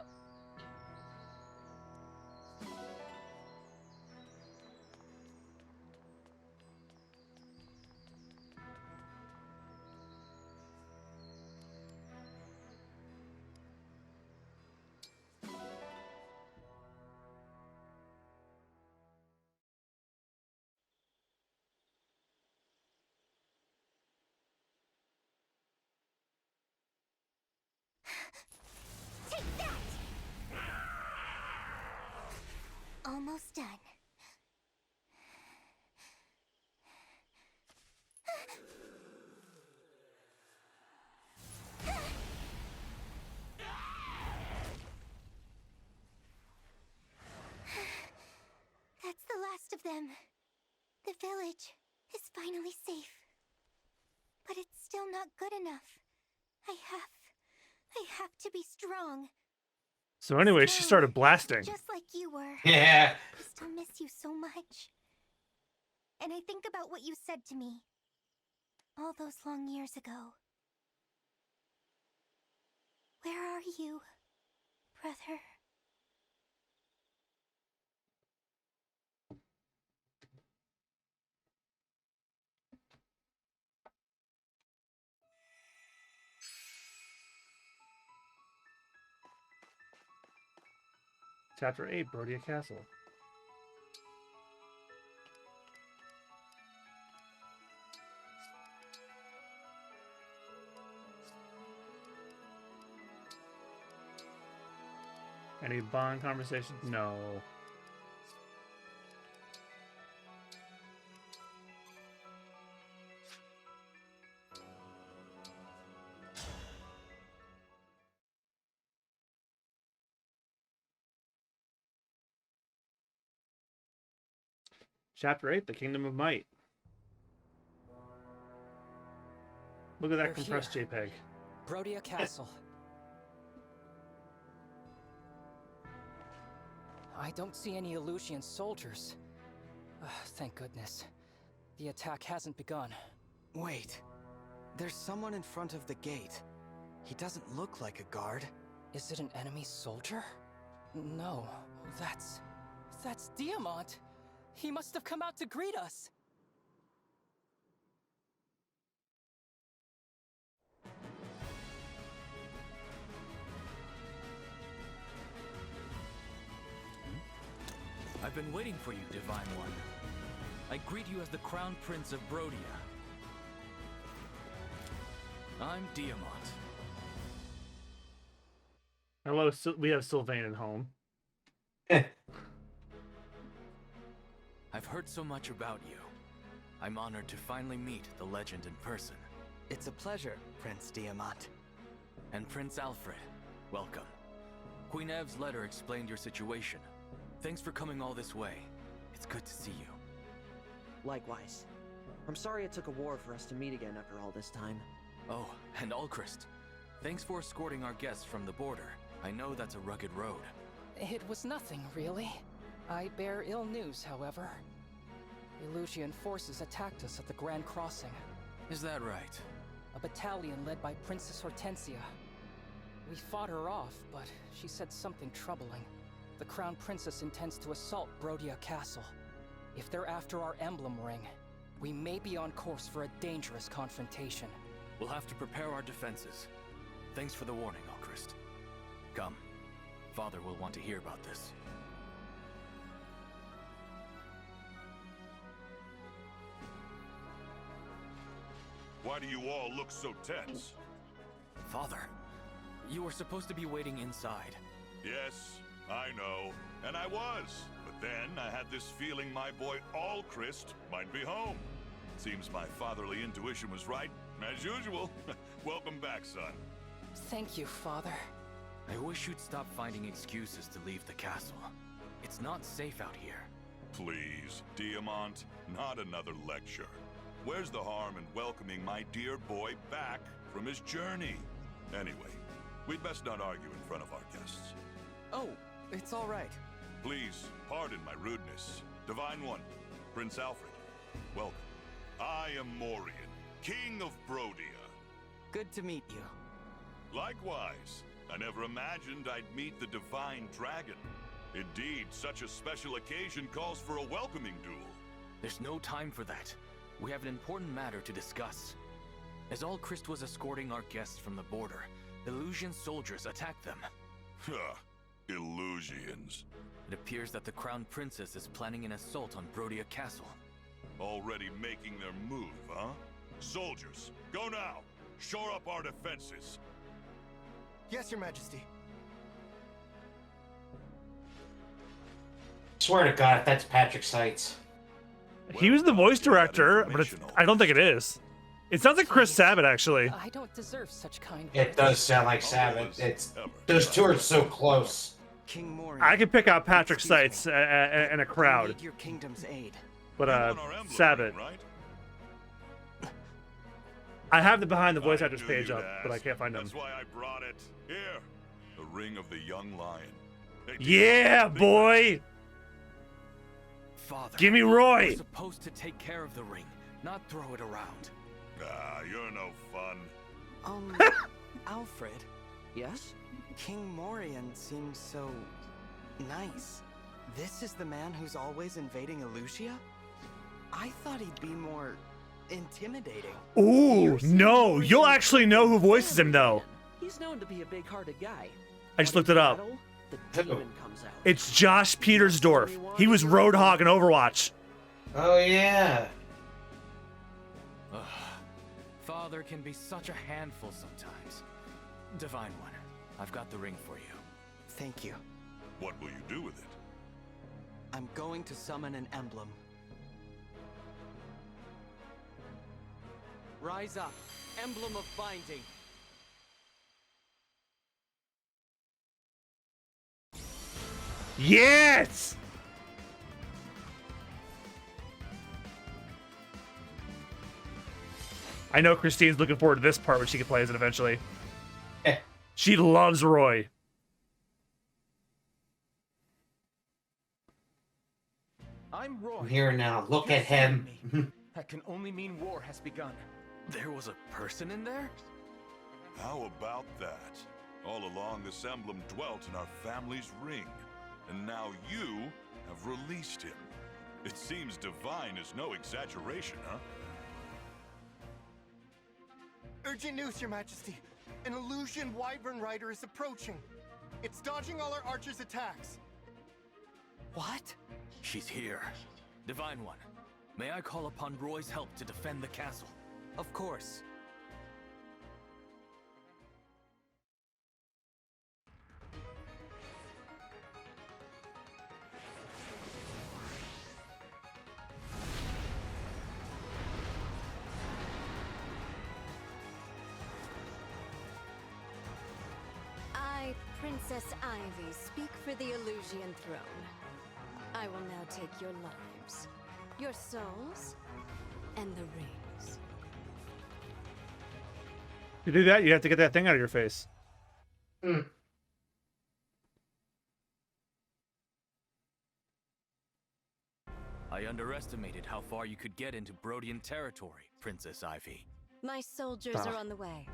Take that! Almost done. That's the last of them. The village is finally safe. But it's still not good enough. I have to be strong. So anyway, she started blasting. Just like you were. Yeah. I still miss you so much. And I think about what you said to me all those long years ago. Where are you, brother? Chapter 8, Brodia Castle. Any bond conversations? No. Chapter 8, The Kingdom of Might. Look at that We're compressed here. JPEG. Brodia Castle. I don't see any Illusian soldiers. Thank goodness. The attack hasn't begun. Wait. There's someone in front of the gate. He doesn't look like a guard. Is it an enemy soldier? No, that's Diamant. He must have come out to greet us. I've been waiting for you, Divine One. I greet you as the Crown Prince of Brodia. I'm Diamant. Hello, we have Sylvain at home. I've heard so much about you. I'm honored to finally meet the legend in person. It's a pleasure, Prince Diamant. And Prince Alfred, welcome. Queen Ev's letter explained your situation. Thanks for coming all this way. It's good to see you. Likewise. I'm sorry it took a war for us to meet again after all this time. Oh, and Alchrist. Thanks for escorting our guests from the border. I know that's a rugged road. It was nothing, really. I bear ill news, however. Illusian forces attacked us at the Grand Crossing. Is that right? A battalion led by Princess Hortensia. We fought her off, but she said something troubling. The Crown Princess intends to assault Brodia Castle. If they're after our emblem ring, we may be on course for a dangerous confrontation. We'll have to prepare our defenses. Thanks for the warning, Alchrist. Come. Father will want to hear about this. Why do you all look so tense? Father, you were supposed to be waiting inside. Yes, I know, and I was. But then I had this feeling my boy Alchrist might be home. Seems my fatherly intuition was right, as usual. Welcome back, son. Thank you, Father. I wish you'd stop finding excuses to leave the castle. It's not safe out here. Please, Diamant, not another lecture. Where's the harm in welcoming my dear boy back from his journey? Anyway, we'd best not argue in front of our guests. Oh, it's all right. Please, pardon my rudeness. Divine One, Prince Alfred, welcome. I am Morian, King of Brodia. Good to meet you. Likewise, I never imagined I'd meet the Divine Dragon. Indeed, such a special occasion calls for a welcoming duel. There's no time for that. We have an important matter to discuss. As Alchrist was escorting our guests from the border, Illusian soldiers attacked them. Huh. Illusions. It appears that the Crown Princess is planning an assault on Brodia Castle. Already making their move, huh? Soldiers, go now! Shore up our defenses! Yes, Your Majesty. Swear to God, if that's Patrick Seitz. He was the voice director, but I don't think it is. It sounds like Chris Sabat, actually. I don't deserve such kind It does sound like Sabat. Those two are so close. King Morian, I could pick out Patrick Seitz in a I crowd, need your kingdom's aid. but Sabat. I have the behind the voice actors page up, but I can't find them. That's why I brought it. Here, the ring of the young lion. Yeah, boy. Father, Give me Roy. You're supposed to take care of the ring, not throw it around. Ah, you're no fun. Alfred. Yes? King Morian seems so nice. This is the man who's always invading Elusia? I thought he'd be more intimidating. Ooh, no. You'll actually know who voices him, though. He's known to be a big-hearted guy. I just looked it up. Battle, the demon comes out. It's Josh Petersdorf. He was Roadhog in Overwatch. Oh, yeah. Ugh. Father can be such a handful sometimes. Divine One, I've got the ring for you. Thank you. What will you do with it? I'm going to summon an emblem. Rise up, emblem of binding. Yes! I know Christine's looking forward to this part when she can play as it eventually. She loves Roy. I'm Roy. Here now, look at him. That can only mean war has begun. There was a person in there? How about that? All along, this emblem dwelt in our family's ring, and now you have released him. It seems divine is no exaggeration, huh? Urgent news, Your Majesty. An illusion wyvern rider is approaching. It's dodging all our archers' attacks. What? She's here. Divine One, may I call upon Roy's help to defend the castle? Of course. I, Princess Ivy, speak for the Illusian throne. I will now take your lives, your souls, and the rings. To do that, you have to get that thing out of your face. I underestimated how far you could get into Brodian territory, Princess Ivy. My soldiers are on the way.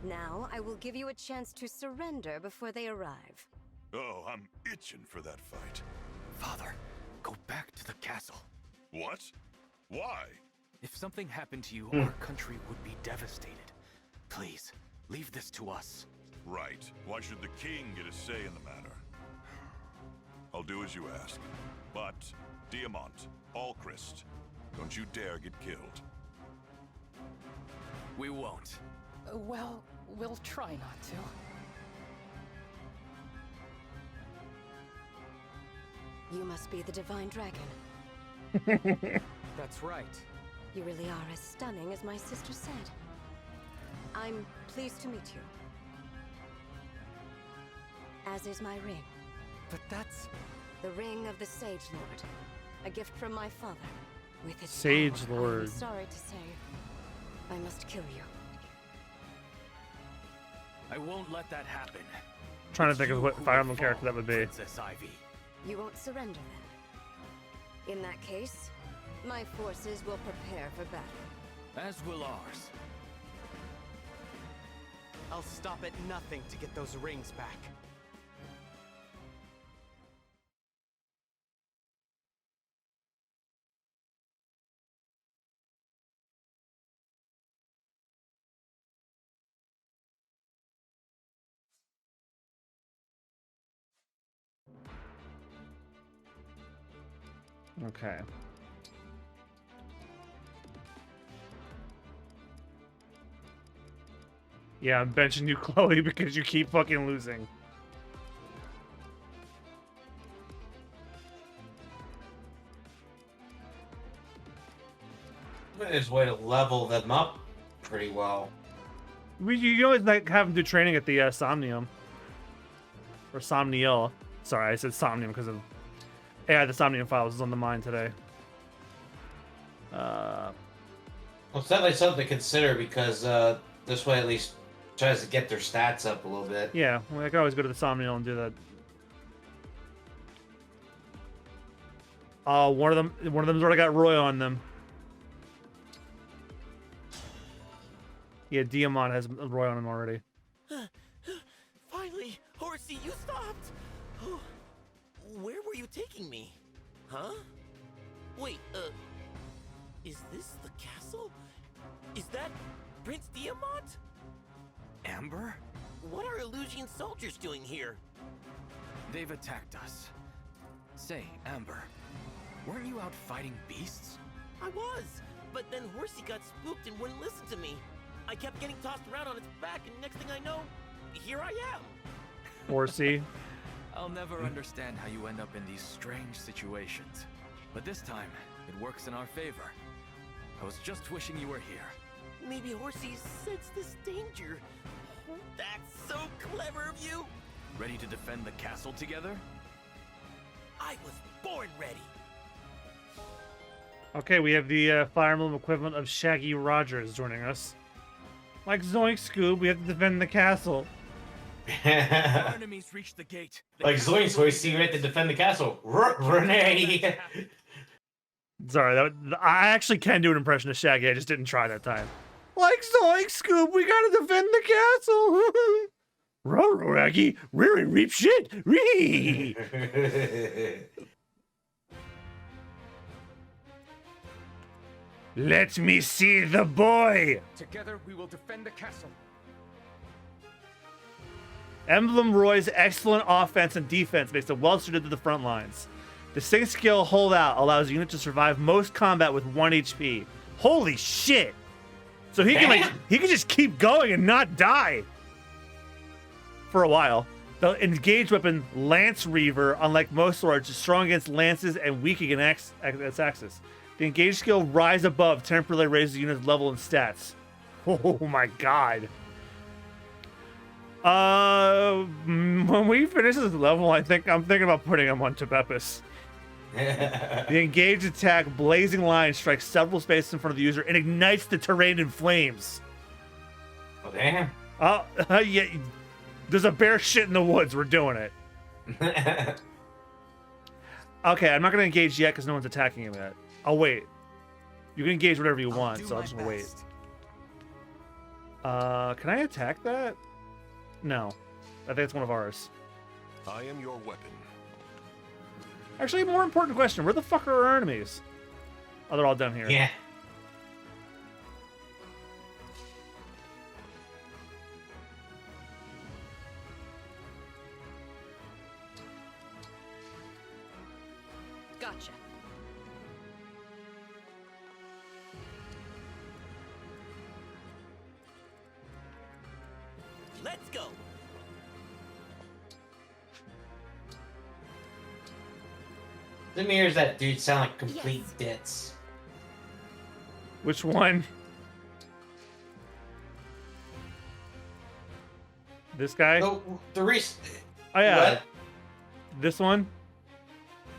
Now, I will give you a chance to surrender before they arrive. Oh, I'm itching for that fight. Father, go back to the castle. What? Why? If something happened to you, our country would be devastated. Please, leave this to us. Right. Why should the king get a say in the matter? I'll do as you ask. But, Diamant, Alchrist, don't you dare get killed. We won't. Well, we'll try not to. You must be the Divine Dragon. That's right. You really are as stunning as my sister said. I'm pleased to meet you. As is my ring. But that's... The ring of the Sage Lord. A gift from my father. With its Sage power, Lord. I'm sorry to say, I must kill you. I won't let that happen. Trying to think of what Fire Emblem character that would be. Princess Ivy. You won't surrender then. In that case, my forces will prepare for battle. As will ours. I'll stop at nothing to get those rings back. Okay. Yeah, I'm benching you, Chloe, because you keep fucking losing. There's a way to level them up pretty well. You always like have them do training at the Somnium. Or Somniel. Sorry, I said Somnium because of... Yeah, the Somnium Files was on the mind today. Well, it's definitely something to consider because this way at least tries to get their stats up a little bit. Yeah, well, I can always go to the Somniel and do that. One of them's already got Roy on them. Yeah, Diamond has Roy on him already. Finally, Horsey, you stopped. Where were you taking me? Huh? Wait, is this the castle? Is that Prince Diamond? Amber? What are Illusion soldiers doing here? They've attacked us. Say, Amber, weren't you out fighting beasts? I was, but then Horsey got spooked and wouldn't listen to me. I kept getting tossed around on its back, and next thing I know, here I am. Horsey. I'll never understand how you end up in these strange situations. But this time, it works in our favor. I was just wishing you were here. Maybe Horsey sensed this danger. That's so clever of you. Ready to defend the castle together? I was born ready. Okay, we have the Fire Emblem equivalent of Shaggy Rogers joining us. Like Zoink Scoob, we have to defend the castle. Our enemies reached the gate. Like Zoinks, we see we have to defend the castle. Renee. Sorry, I actually can do an impression of Shaggy. I just didn't try that time. Like Zoink Scoob, we gotta defend the castle. Raggy, really reap shit. Ree. Let me see the boy. Together we will defend the castle. Emblem Roy's excellent offense and defense makes it well suited to the front lines. Distinct skill Holdout allows the unit to survive most combat with 1 HP. Holy shit! So he can he can just keep going and not die for a while. The engaged weapon Lance Reaver, unlike most swords, is strong against lances and weak against axes. The engaged skill Rise Above temporarily raises the unit's level and stats. Oh my god. When we finish this level, I'm thinking about putting him on Tebepis. The engaged attack Blazing Line strikes several spaces in front of the user and ignites the terrain in flames. Oh damn. Yeah. There's a bear shit in the woods. We're doing it. Okay, I'm not gonna engage yet because no one's attacking him yet. I'll wait. You can engage whatever you want, so I'll just wait. Can I attack that? No. I think it's one of ours. I am your weapon. Actually, a more important question. Where the fuck are our enemies? Oh, they're all down here. Yeah. Gotcha. Let's go. The mirrors that dude sound like complete dits. Which one? This guy? Oh, Oh yeah. What? This one?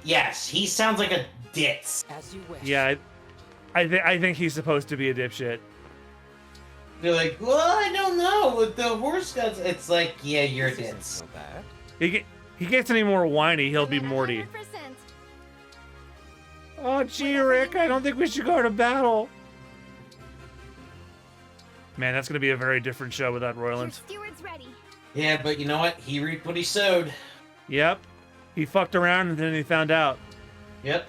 Yes, he sounds like a ditz. As you wish. Yeah, I think he's supposed to be a dipshit. They're like, well, I don't know. With the horse guts, it's like, yeah, you're a ditz. So bad. He gets any more whiny, he'll be Morty. 100%. Oh, gee, Rick, I don't think we should go to battle. Man, that's gonna be a very different show without Royland. Steward's ready. Yeah, but you know what? He reaped what he sowed. Yep. He fucked around and then he found out. Yep.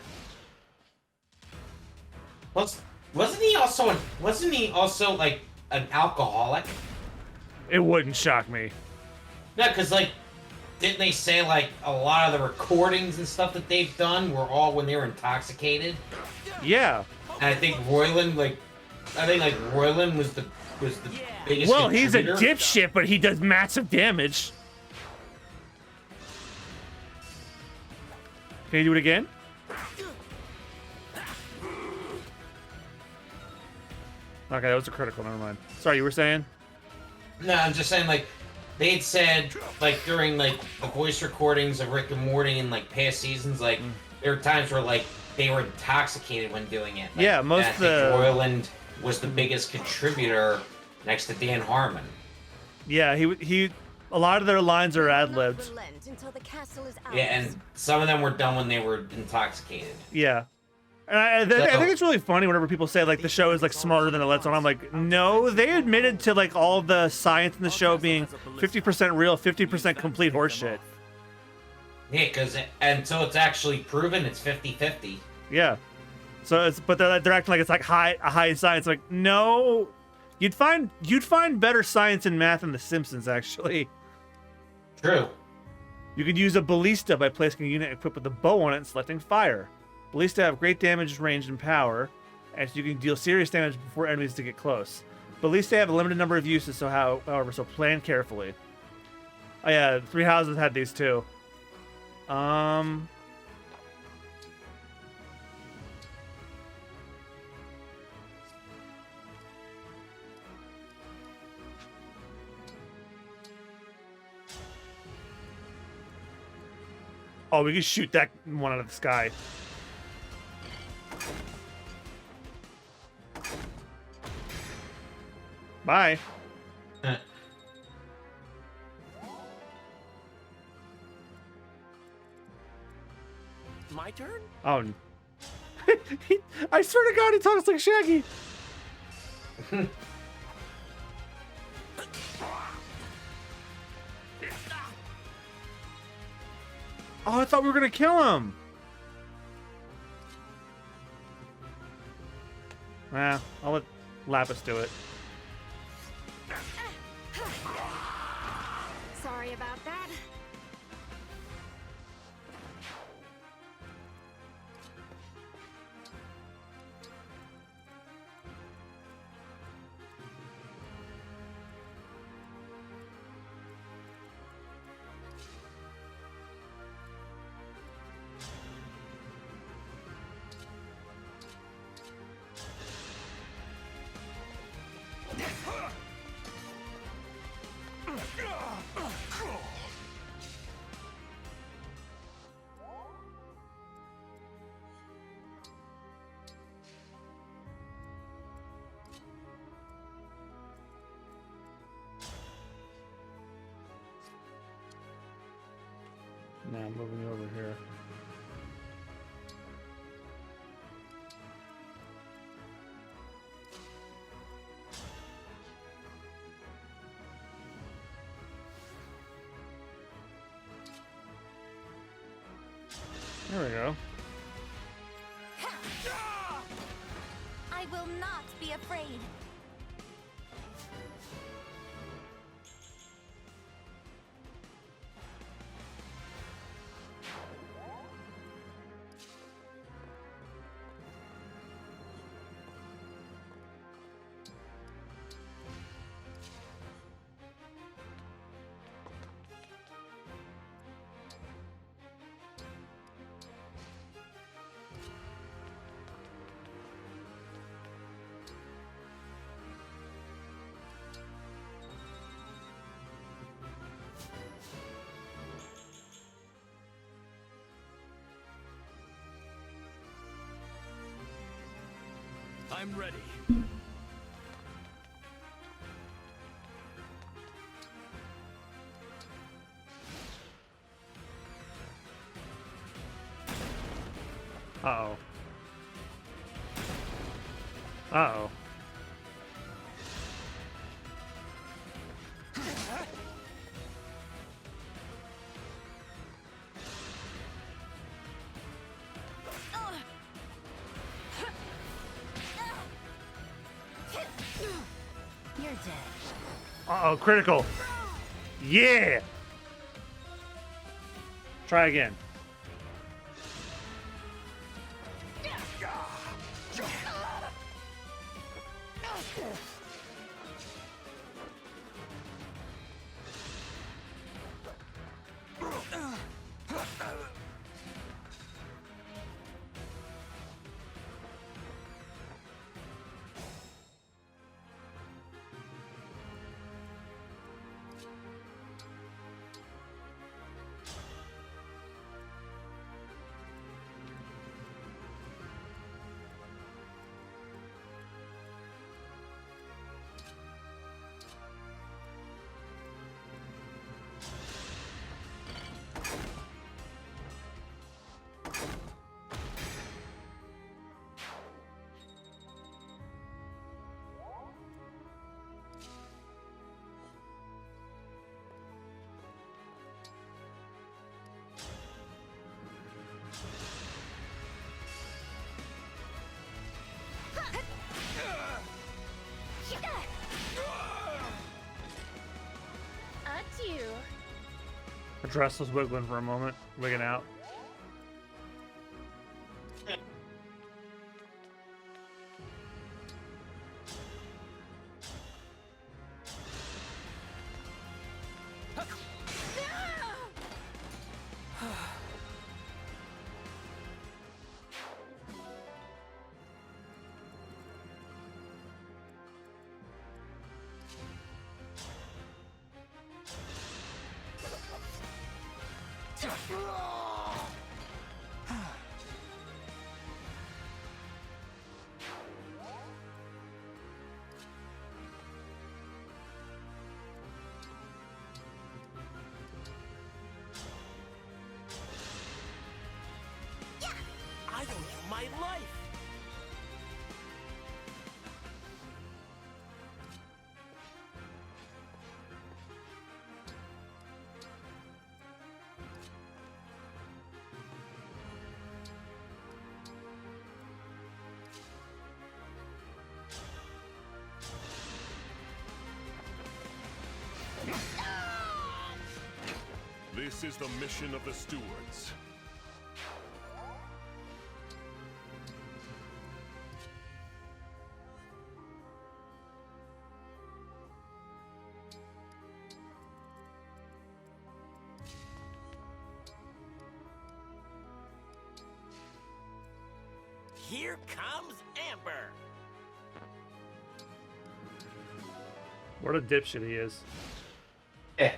Wasn't he also like an alcoholic? It wouldn't shock me. No, because like, didn't they say like a lot of the recordings and stuff that they've done were all when they were intoxicated? Yeah. And I think Royland was was the biggest. Well, he's a contributor. dipshit, but he does massive damage. Can you do it again? Okay, that was a critical. Never mind. Sorry, you were saying? No, I'm just saying, like, they had said, like, during, like, the voice recordings of Rick and Morty in, like, past seasons, like, there were times where, like, they were intoxicated when doing it. Like, Yeah, most I think Royland was the biggest contributor next to Dan Harmon. Yeah, he. A lot of their lines are ad-libbed. Yeah, and some of them were done when they were intoxicated. Yeah. And I think it's really funny whenever people say, like, the show is, like, smarter than it lets on. I'm like, no, they admitted to, like, all the science in the show being 50% real, 50% complete horseshit. Yeah, because until it's actually proven, it's 50-50. Yeah. So it's, but they're acting like it's like high science. Like, no, you'd find better science in math in The Simpsons, actually. True. You could use a ballista by placing a unit equipped with a bow on it and selecting fire. Ballista have great damage, range, and power, and you can deal serious damage before enemies to get close. Ballista have a limited number of uses, so however, so plan carefully. Oh yeah, Three Houses had these too. Oh, we can shoot that one out of the sky. Bye. My turn? Oh. I swear to God, he talks like Shaggy. Oh, I thought we were gonna kill him. I'll let Lapis do it. Sorry about that. Now I'm moving you over here. There we go. I will not be afraid. I'm ready. Uh-oh. Uh-oh. You're dead. Uh-oh, critical. Yeah! Try again. The dress was wiggling for a moment, wigging out. I owe you my life! This is the mission of the stewards. Here comes Amber! What a dipshit he is. Yeah.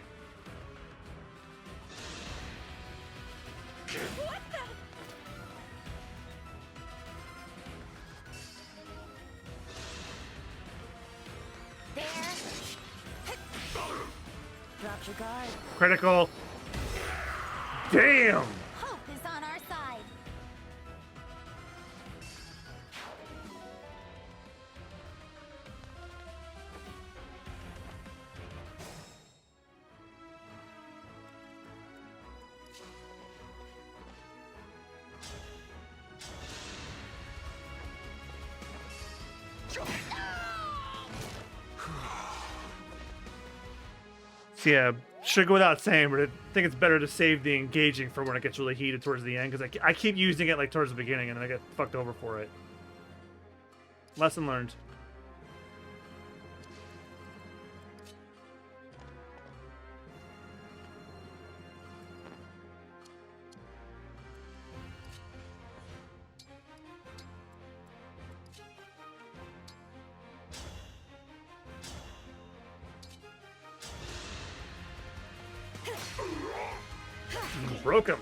What the? There. Dropped your guard. Critical. Damn! Hope is on our side. So yeah, should go without saying, but I think it's better to save the engaging for when it gets really heated towards the end, because I keep using it like towards the beginning and then I get fucked over for it. Lesson learned. Broke him.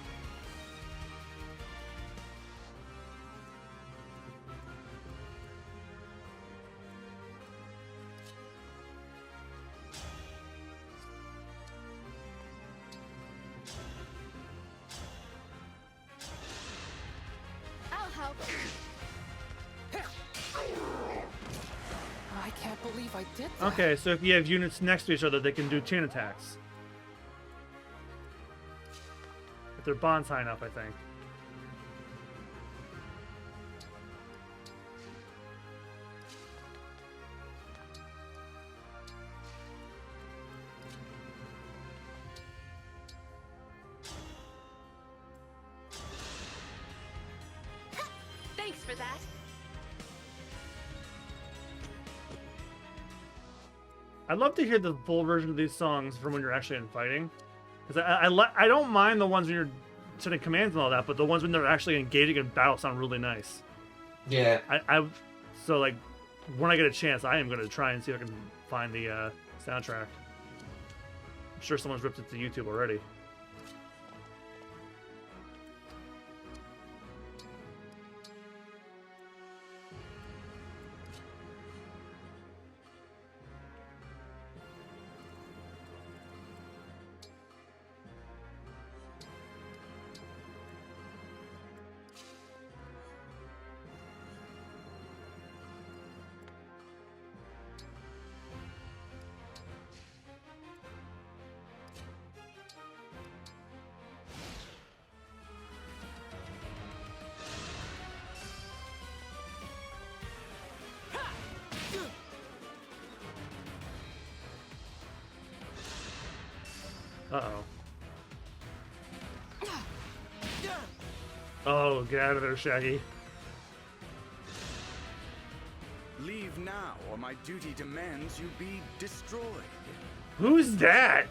I'll help. I can't believe I did that. Okay, so if you have units next to each other, they can do chain attacks. If they're bonds high enough, I think. Thanks for that. I'd love to hear the full version of these songs from when you're actually in fighting. Because I don't mind the ones when you're setting commands and all that, but the ones when they're actually engaging in battle sound really nice. Yeah. So like, when I get a chance, I am going to try and see if I can find the soundtrack. I'm sure someone's ripped it to YouTube already. Uh-oh. Oh, get out of there, Shaggy. Leave now, or my duty demands you be destroyed. Who's that?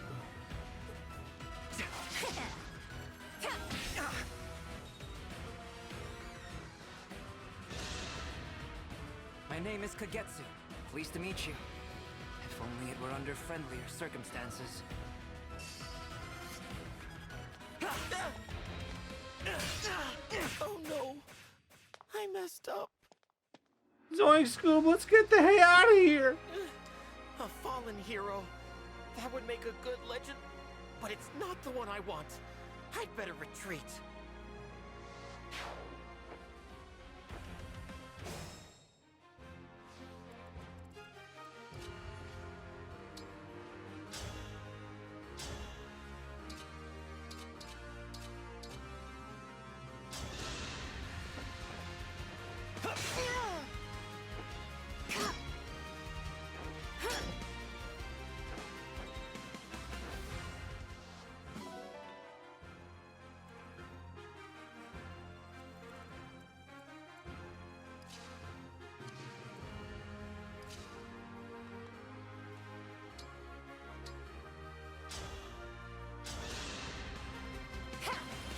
My name is Kagetsu. Pleased to meet you. If only it were under friendlier circumstances. Oh no! I messed up. Zoink, Scoob, let's get the hey out of here. A fallen hero. That would make a good legend, but it's not the one I want. I'd better retreat.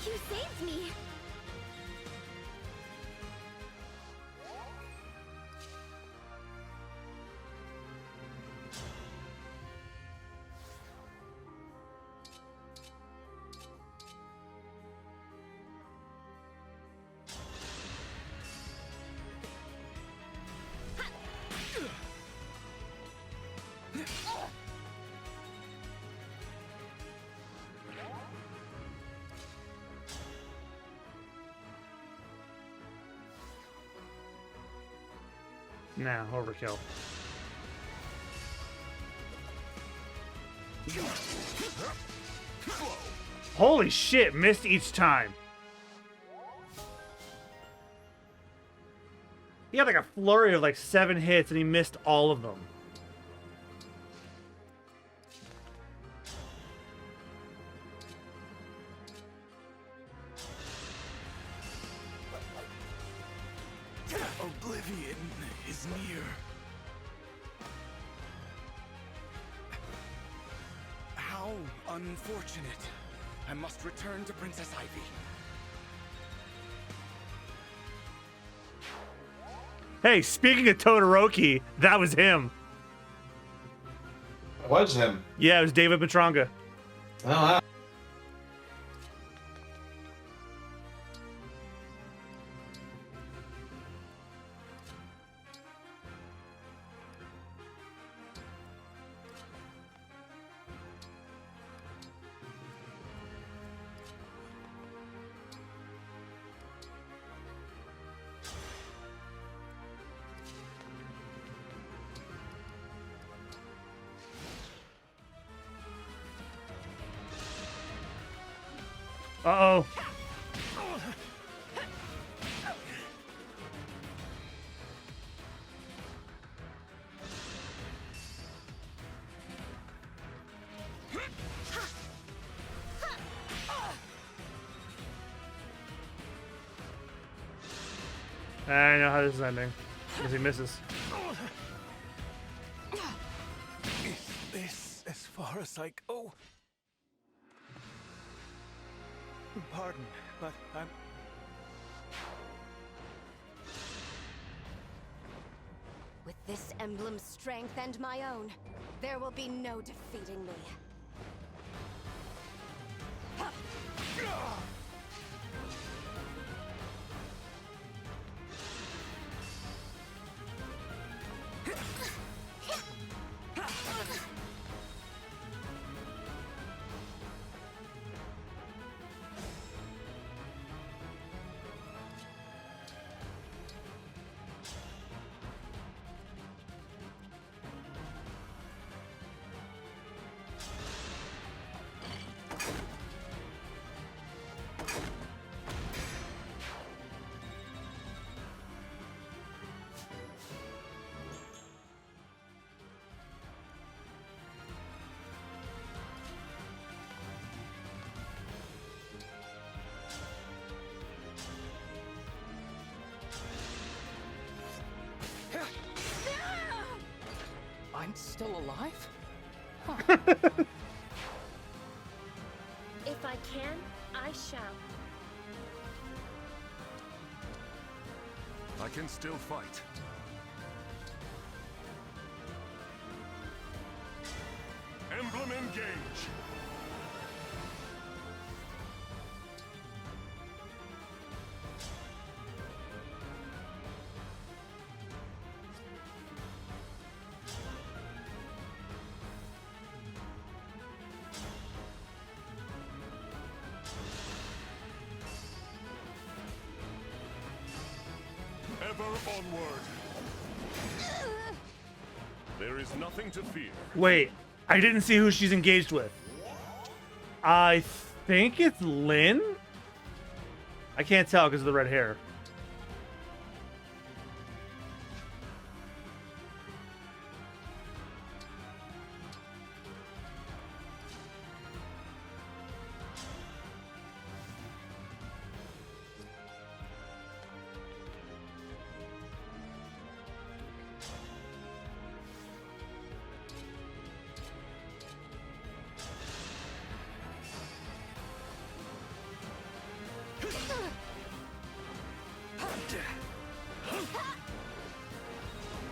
You saved me! Nah, overkill. Holy shit, missed each time. He had like a flurry of like 7 hits and he missed all of them. Oblivion is near. How unfortunate. I must return to Princess Ivy. Hey, speaking of Todoroki, that was him. It was him. Yeah, it was David Matranga. Oh, wow. Uh-oh. I know how this is ending. Because he misses. Is this as far as I go? Pardon, but I'm... With this emblem's strength and my own, there will be no defeating me. Brent's still alive? If I can, I shall. I can still fight. Emblem engage! Ever onward. There is nothing to fear. Wait, I didn't see who she's engaged with. I think it's Lynn? I can't tell because of the red hair.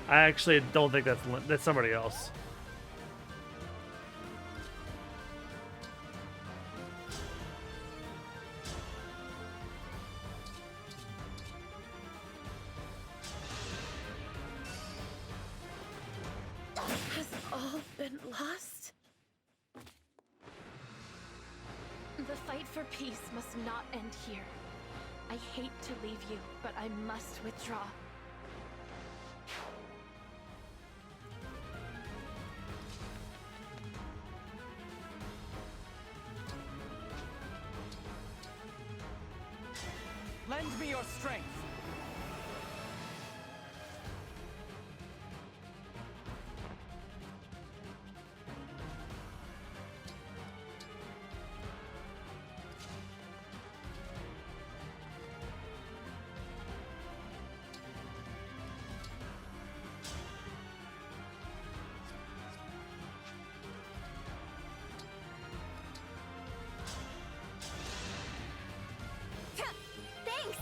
I actually don't think that's somebody else. Has all been lost? The fight for peace must not end here. I hate to leave you, but I must withdraw. Lend me your strength. Thanks!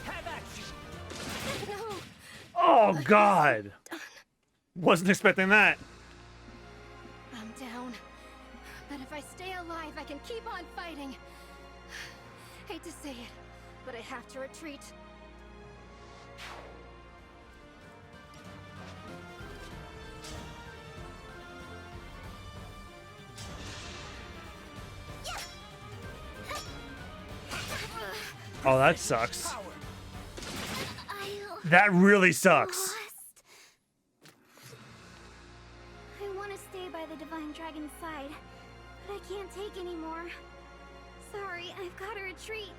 Have action. No! Oh, God! Wasn't expecting that. I'm down. But if I stay alive, I can keep on fighting. Hate to say it, but I have to retreat. Oh, that sucks. That really sucks. I want to stay by the Divine Dragon's side, but I can't take anymore. Sorry, I've got to retreat.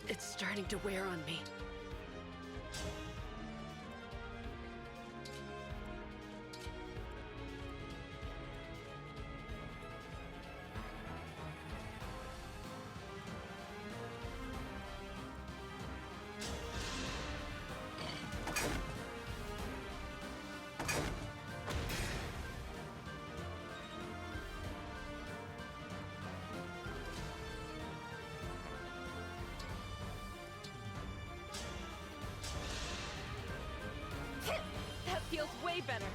It's starting to wear on me. That feels way better.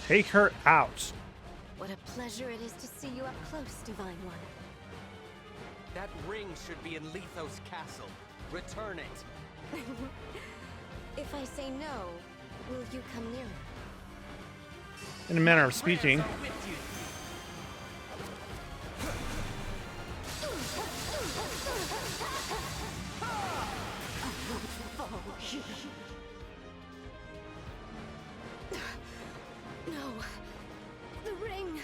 Take her out. What a pleasure it is to see you up close, Divine One. That ring should be in Lithos Castle. Return it. If I say no, will you come nearer? In a manner of speaking. No. The ring.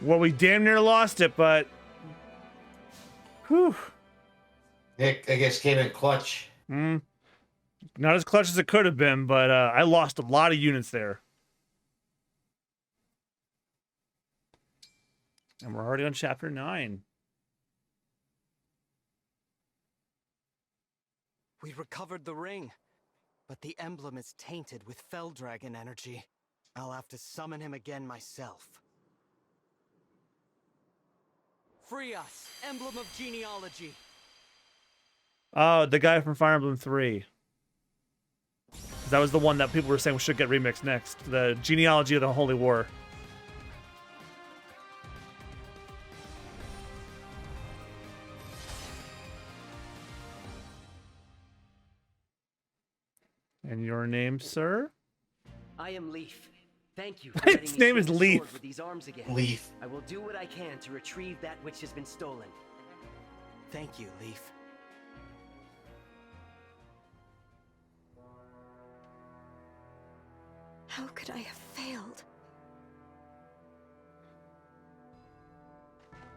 Well, we damn near lost it, but whew. It, I guess, came in clutch. Not as clutch as it could have been, but I lost a lot of units there. And we're already on chapter 9. We recovered the ring, but the emblem is tainted with Fell Dragon energy. I'll have to summon him again myself. Free us, Emblem of Genealogy. Oh, the guy from Fire Emblem 3. That was the one that people were saying should get remixed next. The Genealogy of the Holy War. And your name, sir? I am Leif. Thank you for letting His me name is swing the sword Leif. with these arms again. Leif. I will do what I can to retrieve that which has been stolen. Thank you, Leif. How could I have failed?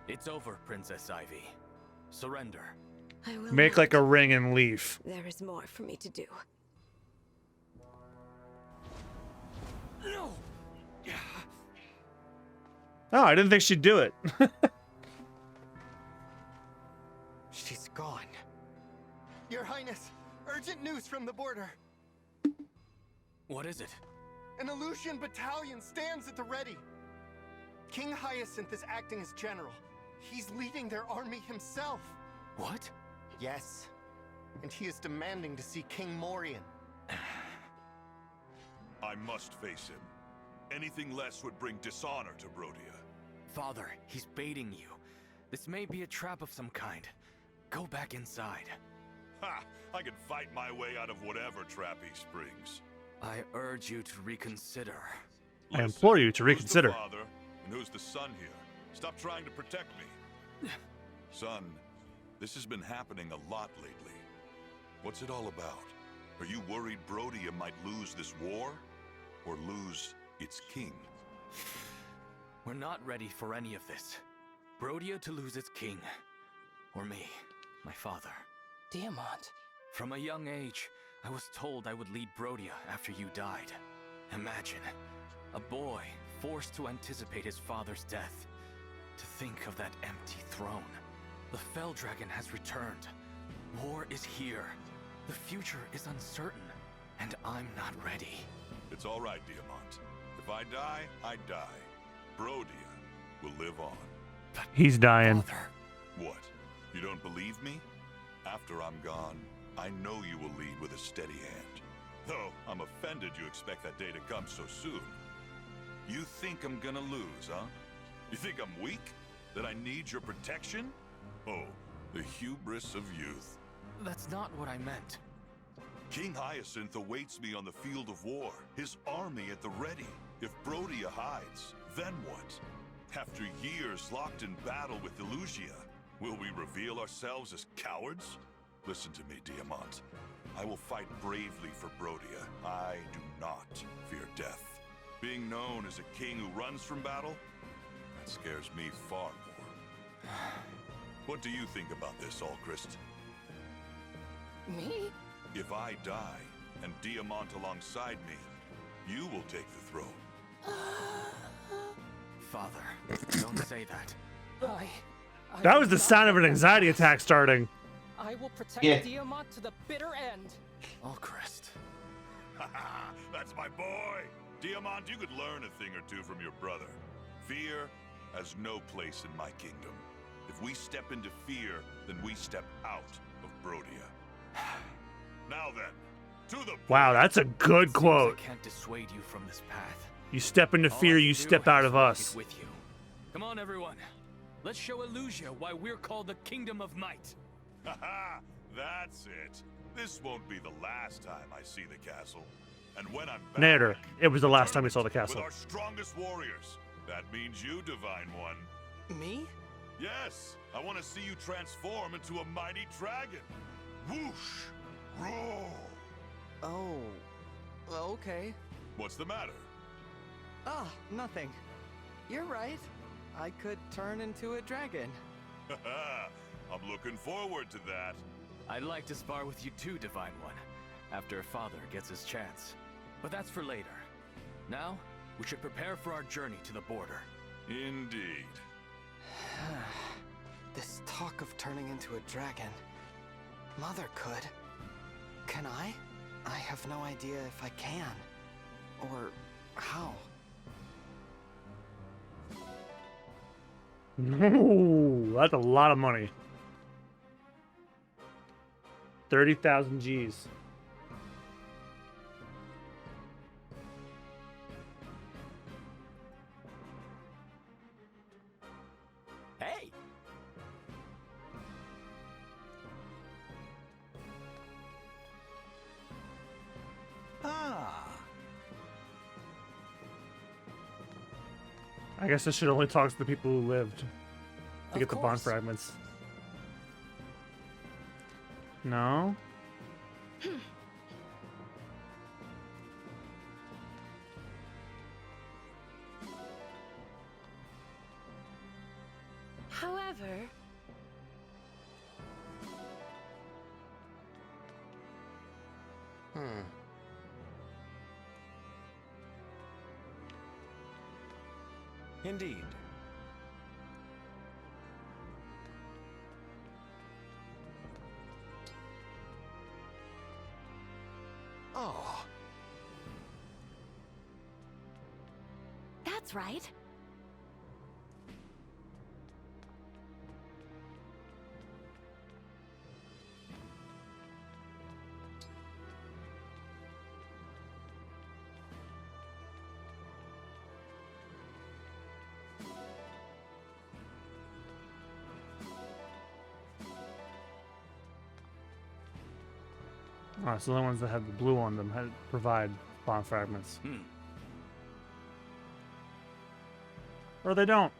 It's over, Princess Ivy. Surrender. I will Make not. like a ring and leaf. There is more for me to do. No! Oh, I didn't think she'd do it. She's gone. Your Highness, urgent news from the border. What is it? An Aleutian battalion stands at the ready. King Hyacinth is acting as general. He's leading their army himself. What? Yes. And he is demanding to see King Morian. I must face him. Anything less would bring dishonor to Brodia. Father, he's baiting you. This may be a trap of some kind. Go back inside. Ha! I can fight my way out of whatever trap he springs. I urge you to reconsider. I implore you to reconsider. Who's the father and who's the son here? Stop trying to protect me. Son, this has been happening a lot lately. What's it all about? Are you worried Brodia might lose this war? Or lose its king? We're not ready for any of this. Brodia to lose its king. Or me, my father. Diamant. From a young age, I was told I would lead Brodia after you died. Imagine, a boy forced to anticipate his father's death. To think of that empty throne. The Fell Dragon has returned. War is here. The future is uncertain, and I'm not ready. It's all right, Diamant. If I die, I die. Brodia will live on. He's dying. Father. What? You don't believe me? After I'm gone, I know you will lead with a steady hand. Though I'm offended you expect that day to come so soon. You think I'm gonna lose, huh? You think I'm weak? That I need your protection? Oh, the hubris of youth. That's not what I meant. King Hyacinth awaits me on the field of war, his army at the ready. If Brodia hides, then what? After years locked in battle with Elusia, will we reveal ourselves as cowards? Listen to me, Diamant. I will fight bravely for Brodia. I do not fear death. Being known as a king who runs from battle, that scares me far more. What do you think about this, Alchrist? Me? If I die, and Diamant alongside me, you will take the throne. Father, don't say that. That was the sound of an anxiety attack starting. I will protect Diamant to the bitter end. Alchrist. That's my boy! Diamant, you could learn a thing or two from your brother. Fear has no place in my kingdom. If we step into fear, then we step out of Brodia. Now then, to the Wow, that's a good quote. I can't dissuade you from this path. You step into fear, you step out of us. With you. Come on, everyone. Let's show Illusia why we're called the Kingdom of Might. Haha, that's it. This won't be the last time I see the castle. And when I'm back, Nader, it was the last time we saw the with castle. our strongest warriors. That means you, Divine One. Me? Yes, I want to see you transform into a mighty dragon. Whoosh! Roar! Oh, okay. What's the matter? Ah, nothing. You're right. I could turn into a dragon. I'm looking forward to that. I'd like to spar with you too, Divine One, after Father gets his chance. But that's for later. Now, we should prepare for our journey to the border. Indeed. This talk of turning into a dragon. Mother could. Can I? I have no idea if I can. Or how. Ooh, that's a lot of money. 30,000 G's. Hey! Ah. I guess this should only talk to the people who lived to get the bond course. fragments. No? However, Indeed. Oh. that's right. Oh, so the ones that have the blue on them had provide bond fragments. Or they don't.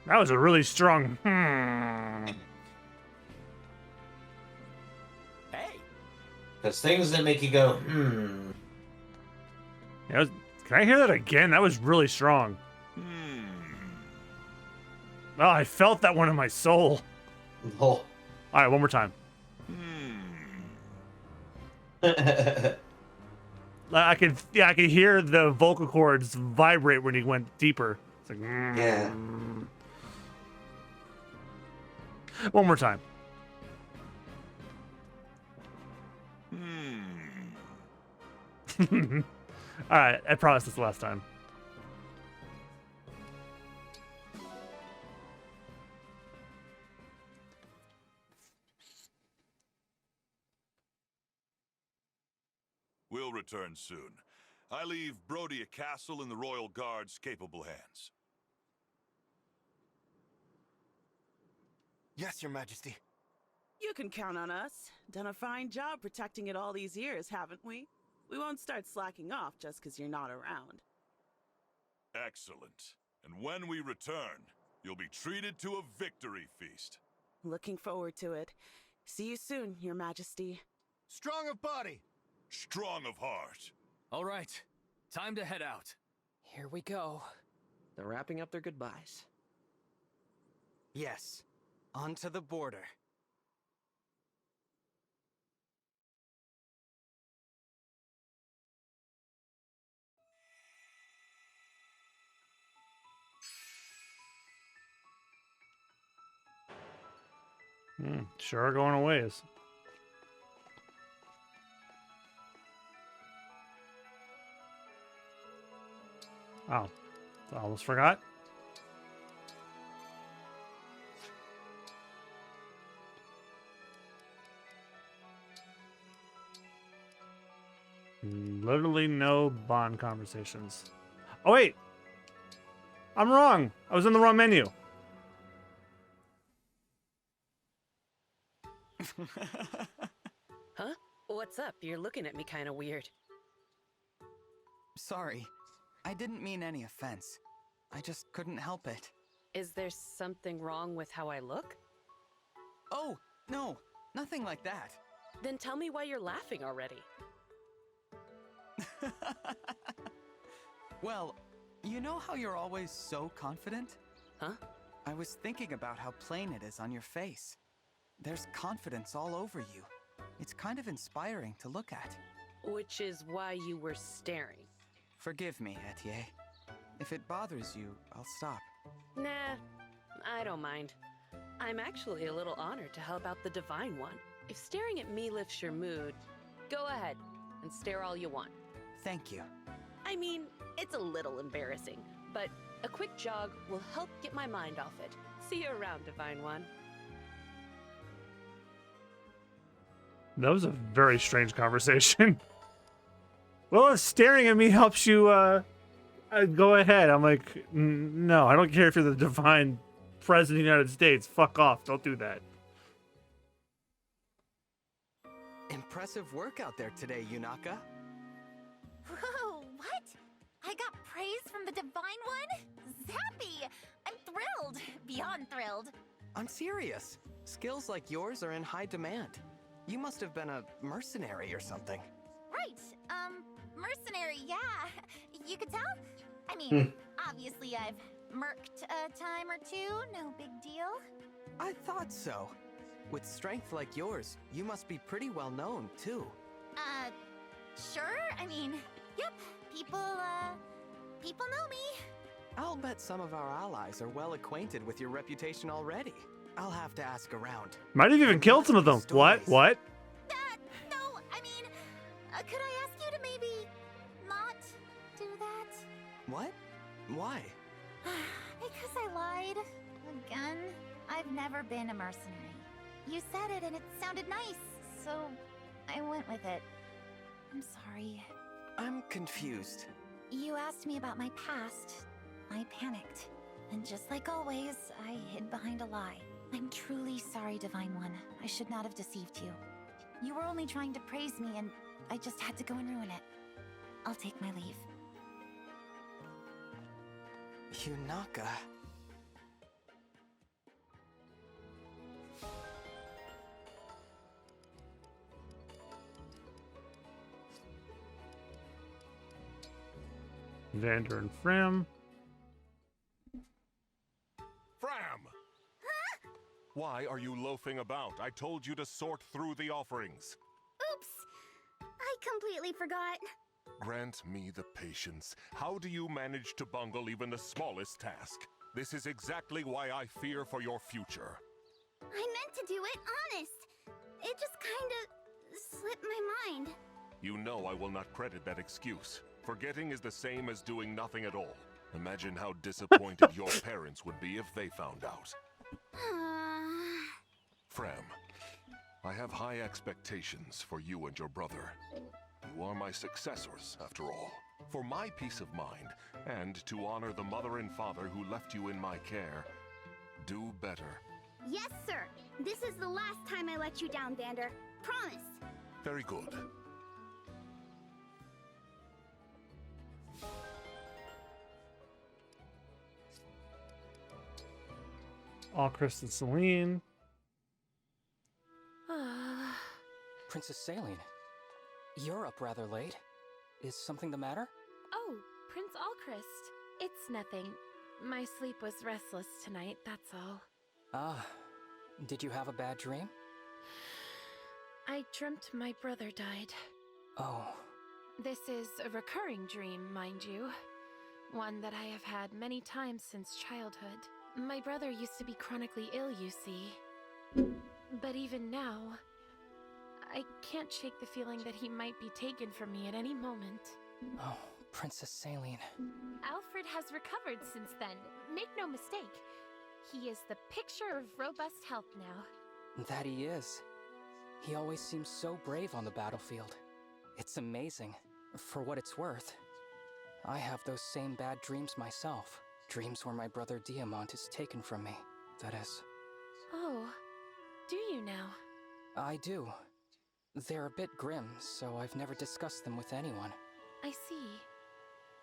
That was a really strong Hey! Because things that make you go, Yeah, can I hear that again? That was really strong. Oh, I felt that one in my soul. Oh. All right, one more time. I could hear the vocal cords vibrate when he went deeper. It's like, Yeah. One more time. All right, I promise it's the last time. We'll return soon. I leave Brodia Castle in the Royal Guard's capable hands. Yes, Your Majesty. You can count on us. Done a fine job protecting it all these years, haven't we? We won't start slacking off just because you're not around. Excellent. And when we return, you'll be treated to a victory feast. Looking forward to it. See you soon, Your Majesty. Strong of body. Strong of heart. All right, time to head out. Here we go. They're wrapping up their goodbyes. Yes. Onto the border. Sure, going a ways. Oh, I almost forgot. Literally no bond conversations. Oh, wait. I'm wrong. I was in the wrong menu. Huh? What's up? You're looking at me kind of weird. Sorry. I didn't mean any offense. I just couldn't help it. Is there something wrong with how I look? Oh, no. Nothing like that. Then tell me why you're laughing already. Well, you know how you're always so confident? Huh? I was thinking about how plain it is on your face. There's confidence all over you. It's kind of inspiring to look at. Which is why you were staring. Forgive me, Etienne. If it bothers you, I'll stop. Nah, I don't mind. I'm actually a little honored to help out the Divine One. If staring at me lifts your mood, go ahead and stare all you want. Thank you. I mean, it's a little embarrassing, but a quick jog will help get my mind off it. See you around, Divine One. That was a very strange conversation. Well, if staring at me helps you, go ahead. I'm like, no, I don't care if you're the divine president of the United States. Fuck off. Don't do that. Impressive work out there today, Yunaka. Whoa, what? I got praise from the Divine One? Zappy! I'm thrilled. Beyond thrilled. I'm serious. Skills like yours are in high demand. You must have been a mercenary or something. Right. Mercenary, yeah. You could tell? I mean, obviously I've murked a time or two. No big deal. I thought so. With strength like yours, you must be pretty well known, too. Sure. I mean, yep. People know me. I'll bet some of our allies are well acquainted with your reputation already. I'll have to ask around. Might have even killed some of them. What? What? No, I mean, could I ask you to maybe not do that? What? Why? Because I lied. Again. I've never been a mercenary. You said it and it sounded nice, so I went with it. I'm sorry. I'm confused. You asked me about my past. I panicked. And just like always, I hid behind a lie. I'm truly sorry, Divine One. I should not have deceived you. You were only trying to praise me, and I just had to go and ruin it. I'll take my leave. Yunaka. Vander and Fram. Fram! Huh? Why are you loafing about? I told you to sort through the offerings. Oops! I completely forgot. Grant me the patience. How do you manage to bungle even the smallest task? This is exactly why I fear for your future. I meant to do it, honest. It just kinda slipped my mind. You know I will not credit that excuse. Forgetting is the same as doing nothing at all. Imagine how disappointed your parents would be if they found out. Fram, I have high expectations for you and your brother. You are my successors, after all. For my peace of mind, and to honor the mother and father who left you in my care, do better. Yes, sir. This is the last time I let you down, Vander. Promise. Very good. All Chris and Celine. Princess Saline, you're up rather late. Is something the matter? Oh, Prince Alchrist. It's nothing. My sleep was restless tonight, that's all. Ah, did you have a bad dream? I dreamt my brother died. Oh. This is a recurring dream, mind you. One that I have had many times since childhood. My brother used to be chronically ill, you see. But even now, I can't shake the feeling that he might be taken from me at any moment. Oh, Princess Saline. Alfred has recovered since then. Make no mistake. He is the picture of robust health now. That he is. He always seems so brave on the battlefield. It's amazing. For what it's worth, I have those same bad dreams myself. Dreams where my brother Diamant is taken from me, that is. Oh, do you now? I do. They're a bit grim, so I've never discussed them with anyone. I see.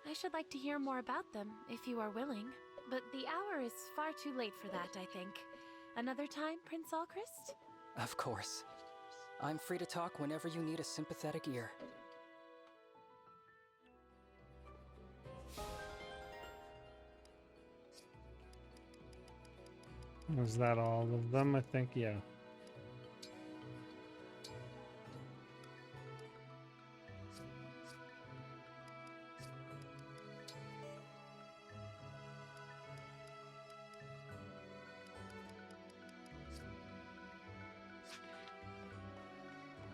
I should like to hear more about them, if you are willing. But the hour is far too late for that, I think. Another time, Prince Alchrist? Of course. I'm free to talk whenever you need a sympathetic ear. Was that all of them? I think, yeah.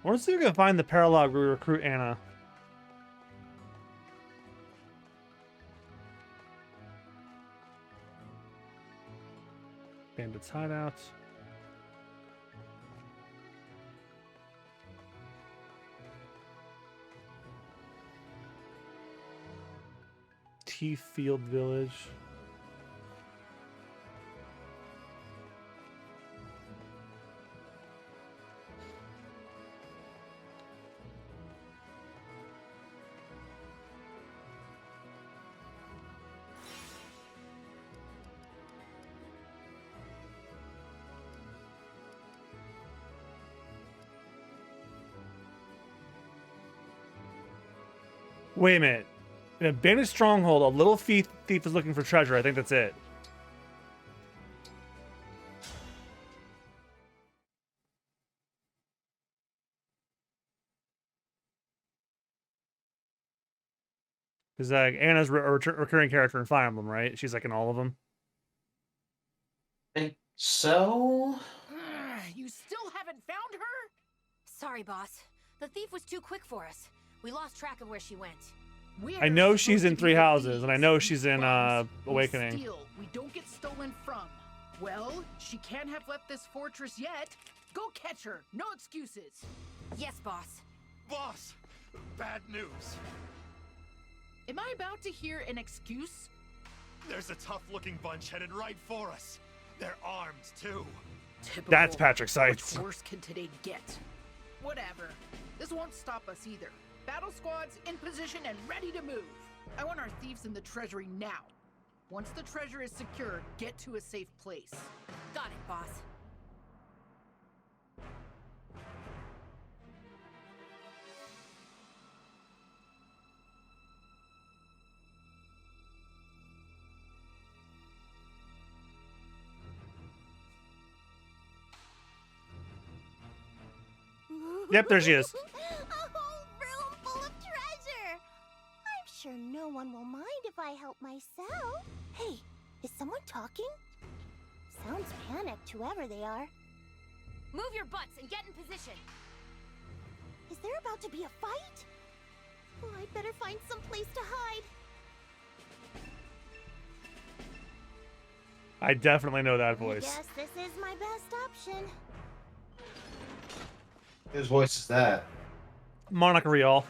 I want to see if we can find the paralogue where we recruit Anna. Bandits hideout. T Field Village. Wait a minute. In a abandoned stronghold, a little thief is looking for treasure. I think that's it. Because Anna's a recurring character in Fire Emblem, right? She's like in all of them. I think so. You still haven't found her? Sorry, boss. The thief was too quick for us. We lost track of where she went. I know she's in Three Houses, and I know she's in Awakening. We don't get stolen from. Well, she can't have left this fortress yet. Go catch her. No excuses. Yes, boss. Boss, bad news. Am I about to hear an excuse? There's a tough-looking bunch headed right for us. They're armed, too. Typical. That's Patrick Seitz. How much worse can today get? Whatever. This won't stop us either. Battle squads in position and ready to move. I want our thieves in the treasury now. Once the treasure is secure, get to a safe place. Got it, boss. Yep, there she is. I'm sure no one will mind if I help myself. Hey, is someone talking? Sounds panicked, whoever they are. Move your butts and get in position. Is there about to be a fight? Oh, I'd better find some place to hide. I definitely know that voice. I guess this is my best option. Whose voice is that? Monica Rial.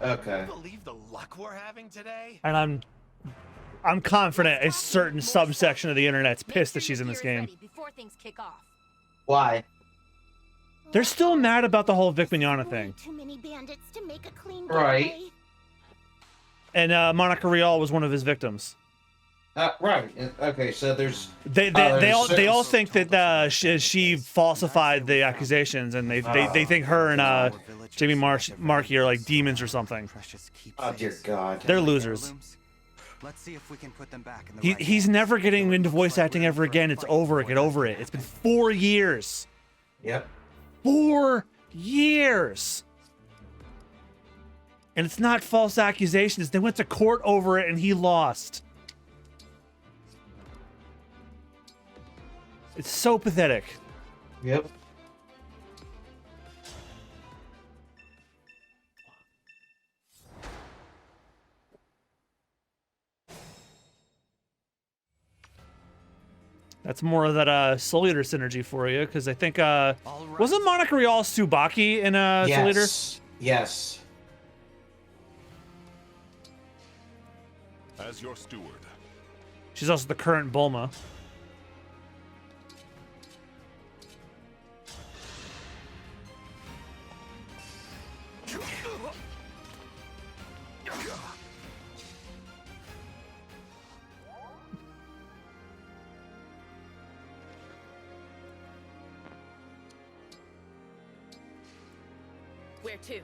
Okay. Believe the luck we're having today? And I'm confident a certain subsection of the internet's pissed that she's in this game. Before things kick off. Why? They're still mad about the whole Vic Mignogna thing. Too many bandits to make a clean Right. getaway. And Monica Rial was one of his victims. Right. Okay, so there's They all think that she falsified the accusations, and they think her and Jamie Markey are like demons or something. Oh dear God. They're losers. Let's see if we can put them back in the right He's never getting into voice acting ever again. It's over. Get over it. It's been 4 years. Yep. 4 years. And it's not false accusations. They went to court over it, and he lost. It's so pathetic. Yep. That's more of that Soul Eater synergy for you, because I think wasn't Monica Rial Tsubaki in Soul Eater? Yes. As your steward. She's also the current Bulma. Where to?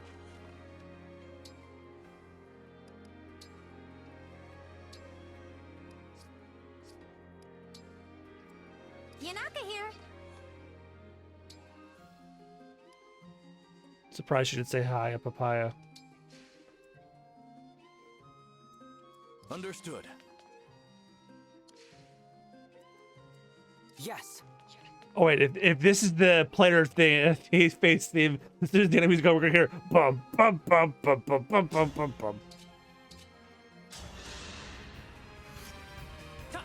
Yanaka here. Surprised you did say hi, a papaya. Understood. Yes. Oh wait, if this is the player thing, face theme, this is the enemy's going here. Bum bum bum bum bum bum bum bum bum. The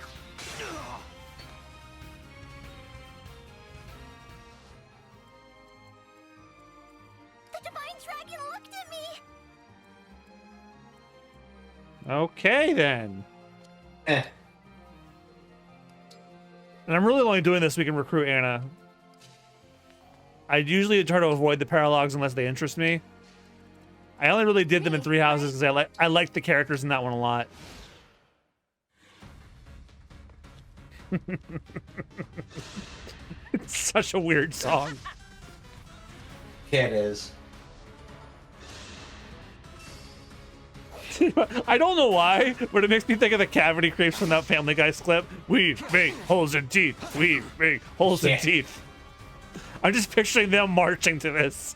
Divine Dragon looked at me. Okay then. And I'm really only doing this so we can recruit Anna. I usually try to avoid the paralogs unless they interest me. I only really did them in 3 houses because I liked the characters in that one a lot. It's such a weird song. Yeah, it is. I don't know why, but it makes me think of the cavity creeps from that Family Guy clip. We make holes in teeth. We make holes in teeth. I'm just picturing them marching to this.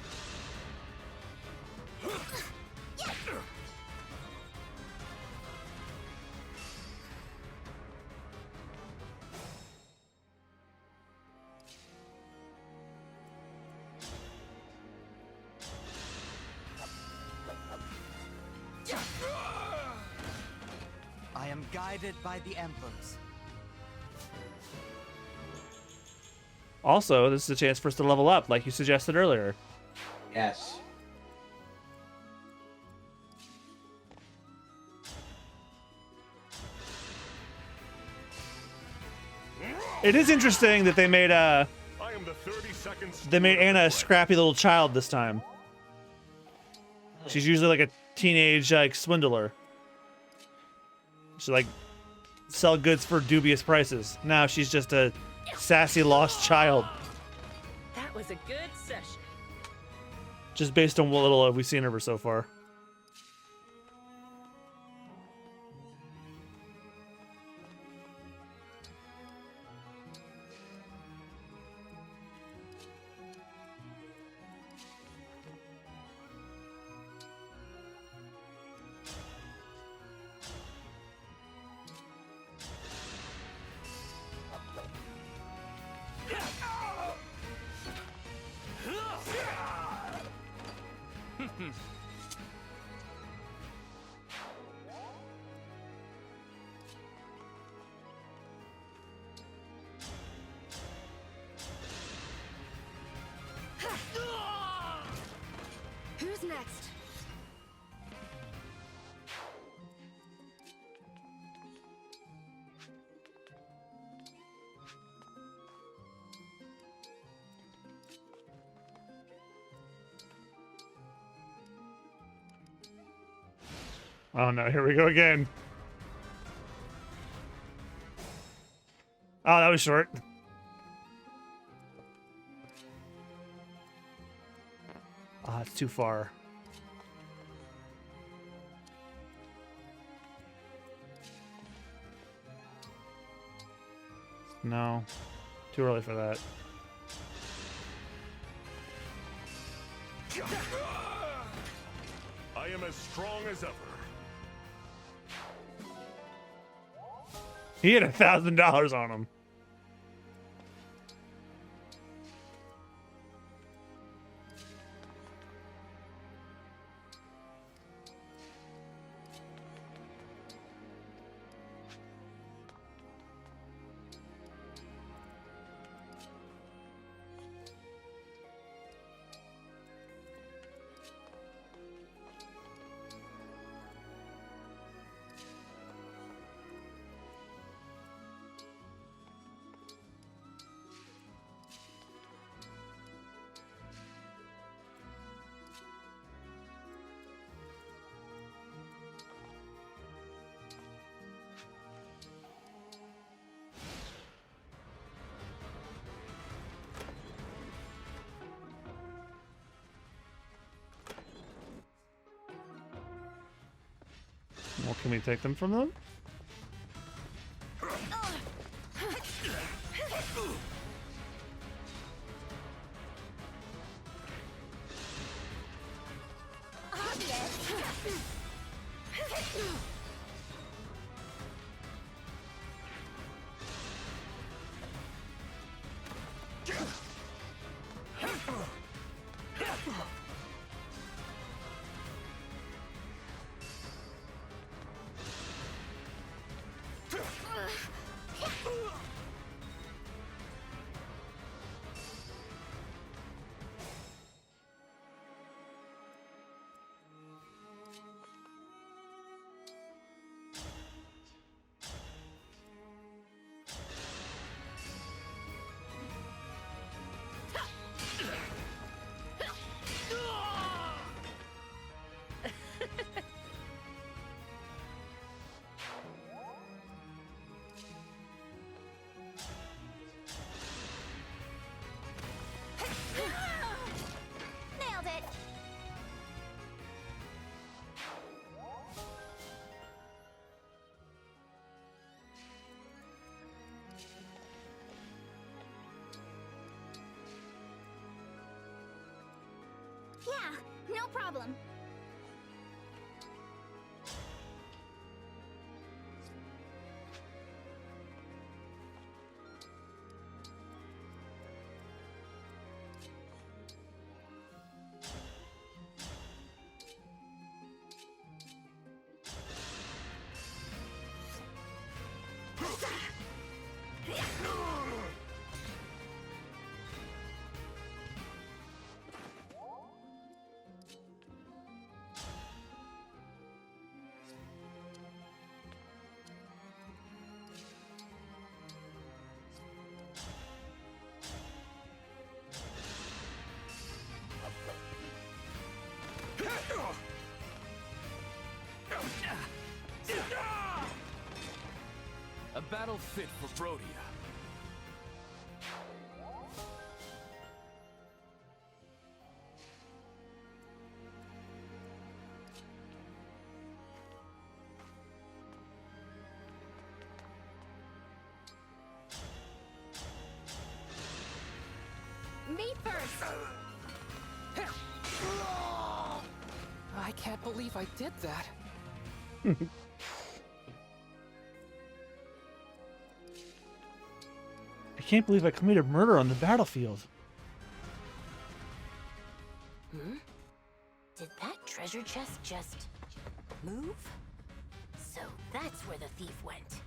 I am guided by the emblems. Also, this is a chance for us to level up, like you suggested earlier. Yes. It is interesting that they made I am the 32nd they made Anna a scrappy little child this time. She's usually like a teenage like swindler. She like sell goods for dubious prices. Now she's just a sassy lost child. That was a good session. Just based on what little we've seen of her so far. Who's next? Oh no, here we go again. Oh, that was short. Ah, it's too far. No. Too early for that. I am as strong as ever. He had $1,000 on him. Well, can we take them from them? Nailed it! Yeah, no problem. A battle fit for Brodia. Me first! I can't believe I did that. I can't believe I committed murder on the battlefield. Hmm? Did that treasure chest just move? So that's where the thief went.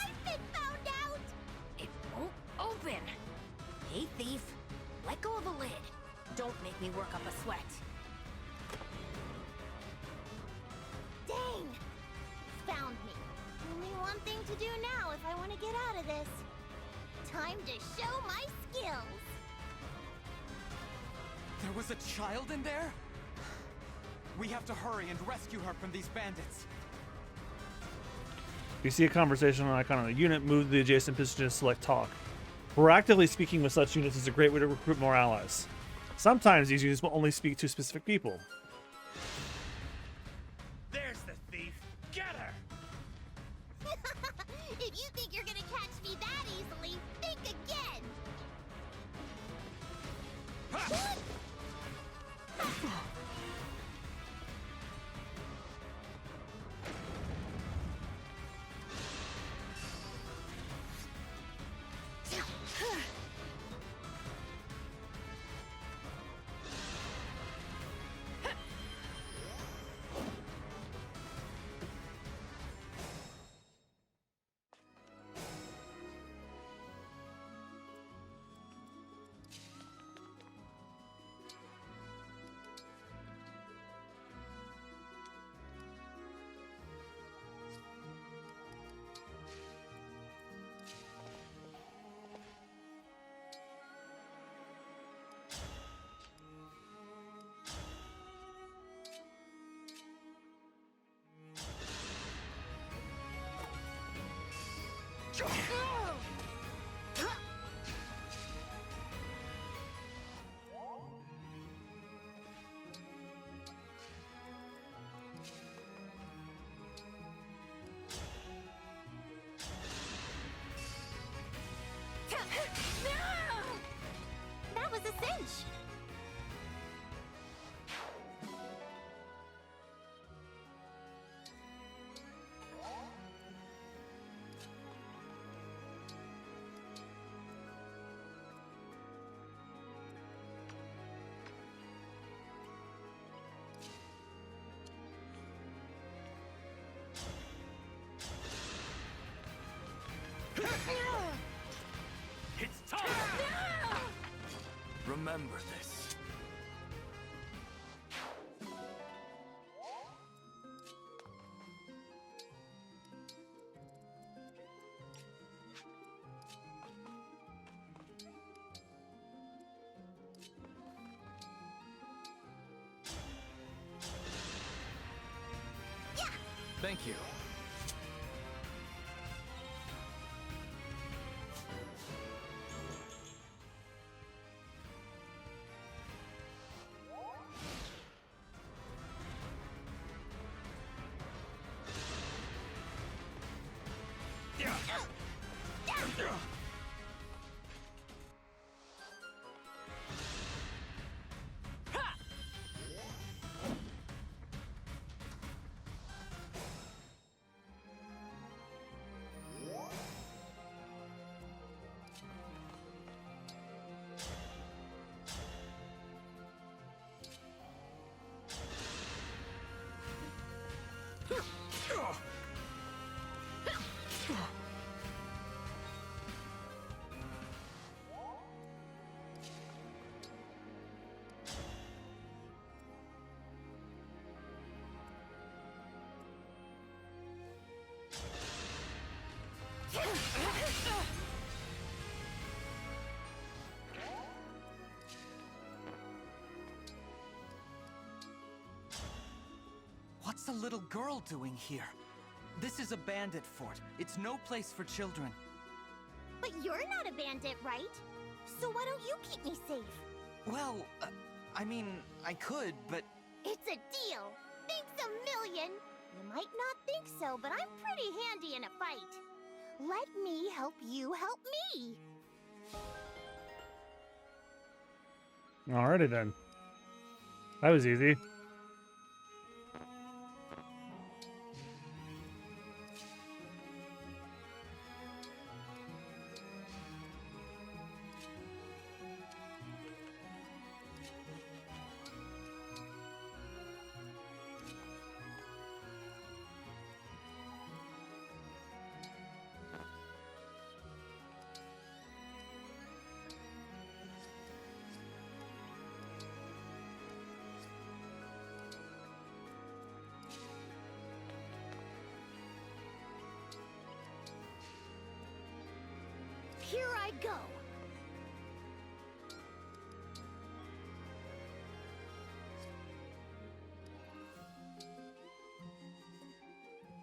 I've been found out! It won't open. Hey, thief. Let go of the lid. Don't make me work up a sweat. Dang! Found me. Only one thing to do now if I want to get out of this. Time to show my skills. There was a child in there? We have to hurry and rescue her from these bandits. If you see a conversation icon on a unit, move to the adjacent position and select talk. Proactively speaking with such units is a great way to recruit more allies. Sometimes these units will only speak to specific people. There's the thief. Get her! If you think you're gonna catch me that easily, think again! Thank you. What's the little girl doing here? This is a bandit fort. It's no place for children. But you're not a bandit, right? So why don't you keep me safe? Well, I mean, I could, but... It's a deal. Thanks a million. You might not think so, but I'm pretty handy in a fight. Let me help you help me. Alrighty then. That was easy. Here I go.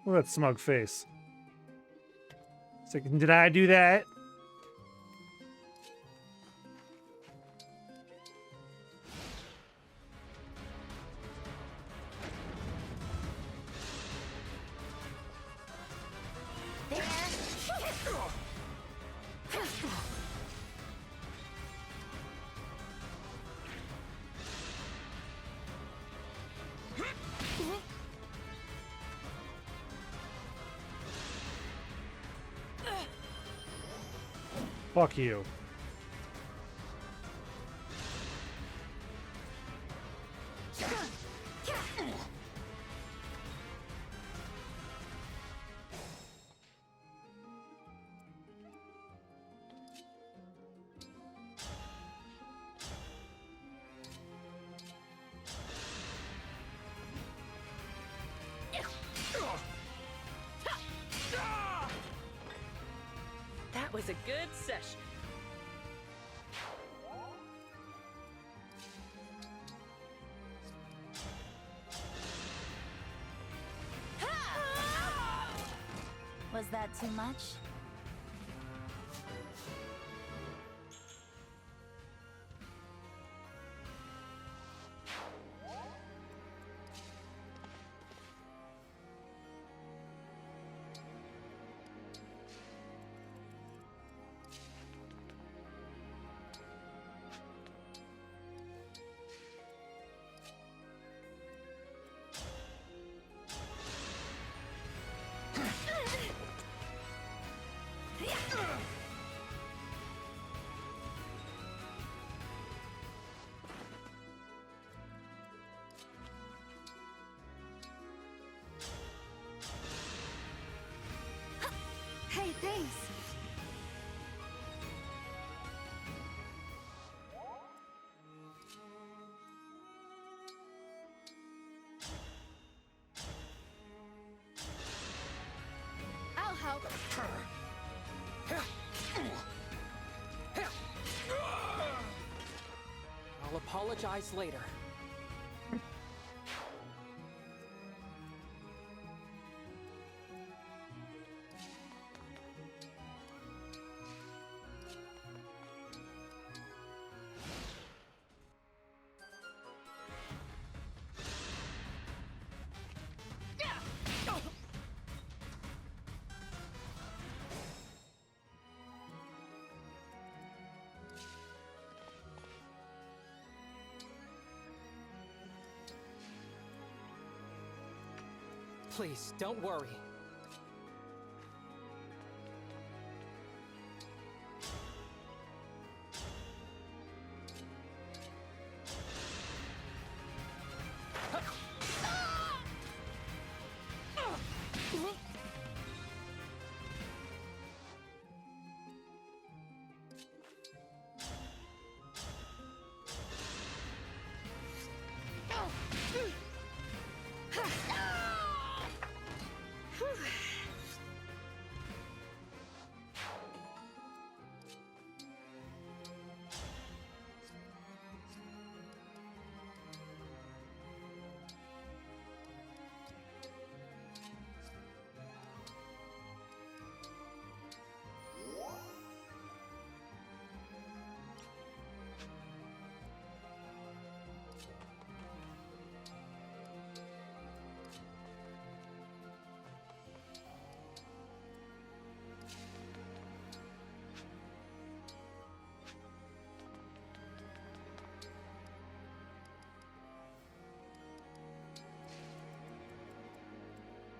Look at that smug face. It's like, did I do that? Fuck you. That was a good session. Was that too much? Hey, thanks. I'll help. I'll apologize later. Please, don't worry.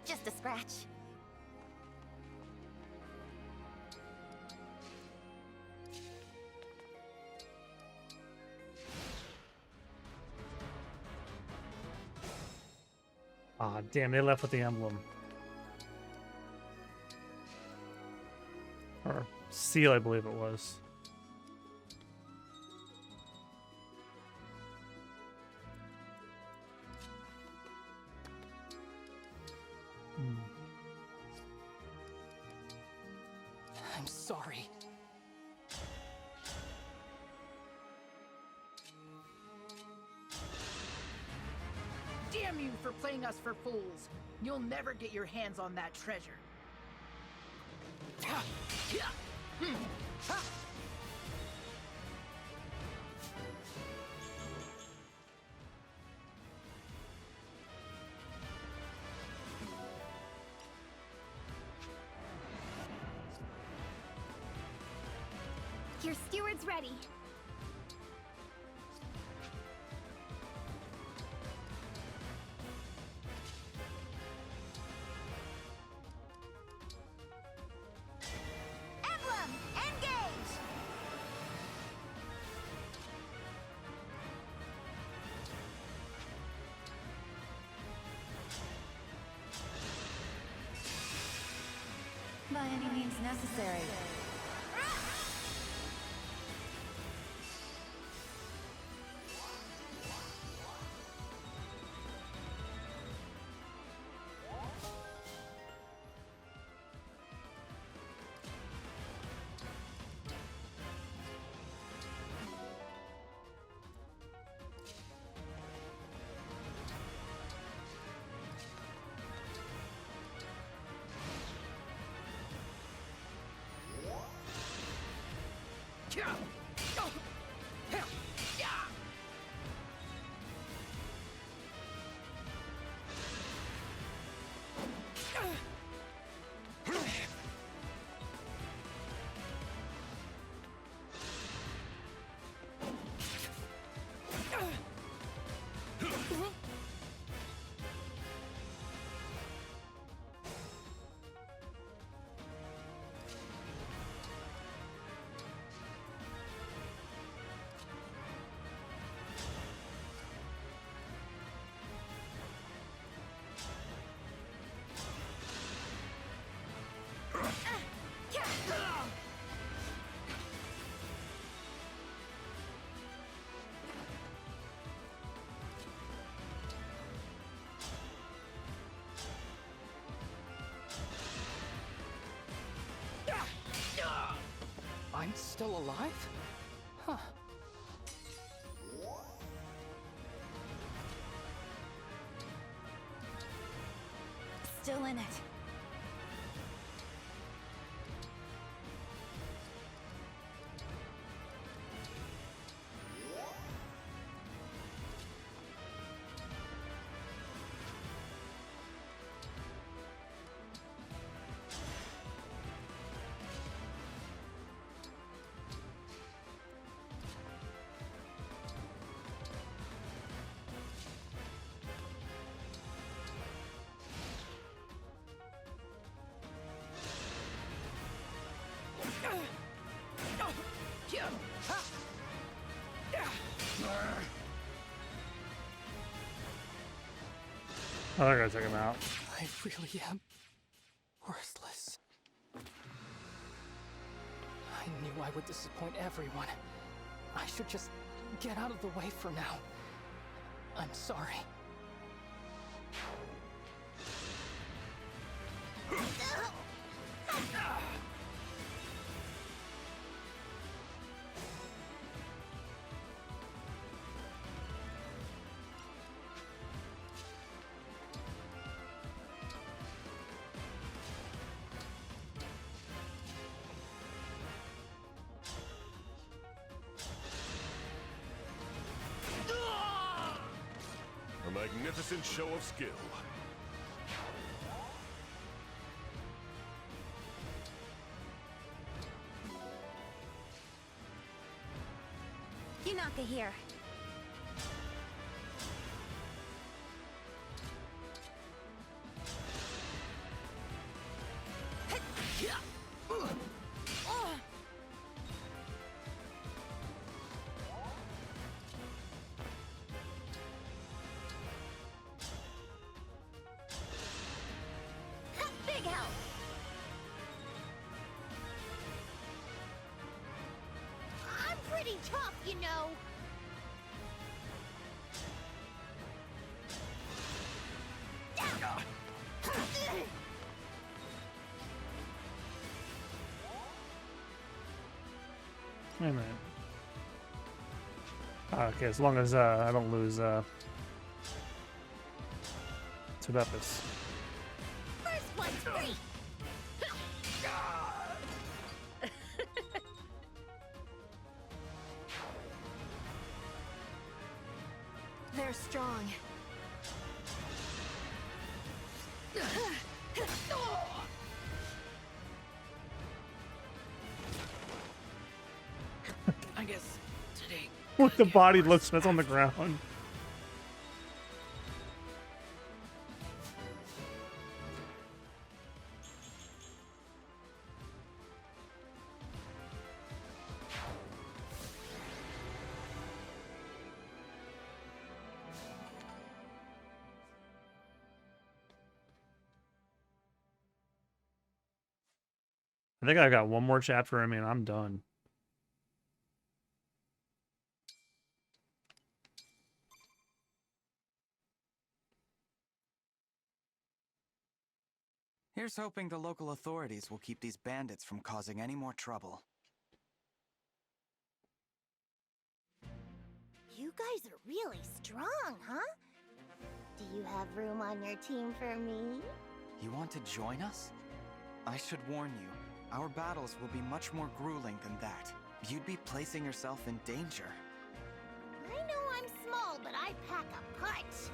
Just a scratch. Aw, damn, they left with the emblem. Or seal, I believe it was. I'm sorry. Damn you for playing us for fools. You'll never get your hands on that treasure. Your steward's ready. Emblem, engage! By any means necessary. I'm still alive? Huh. Still in it. Oh, they're gonna take him out. I really am worthless. I knew I would disappoint everyone. I should just get out of the way for now. I'm sorry. A magnificent show of skill. Hinaka here. Big help. I'm pretty tough, you know. Wait a minute. Okay, as long as I don't lose to Beppis. First one's free. They're strong. I guess today. Look, the body looks that's on the ground. I think I got one more chapter in me and I'm done. Here's hoping the local authorities will keep these bandits from causing any more trouble. You guys are really strong, huh? Do you have room on your team for me? You want to join us? I should warn you, our battles will be much more grueling than that. You'd be placing yourself in danger. I know I'm small, but I pack a punch.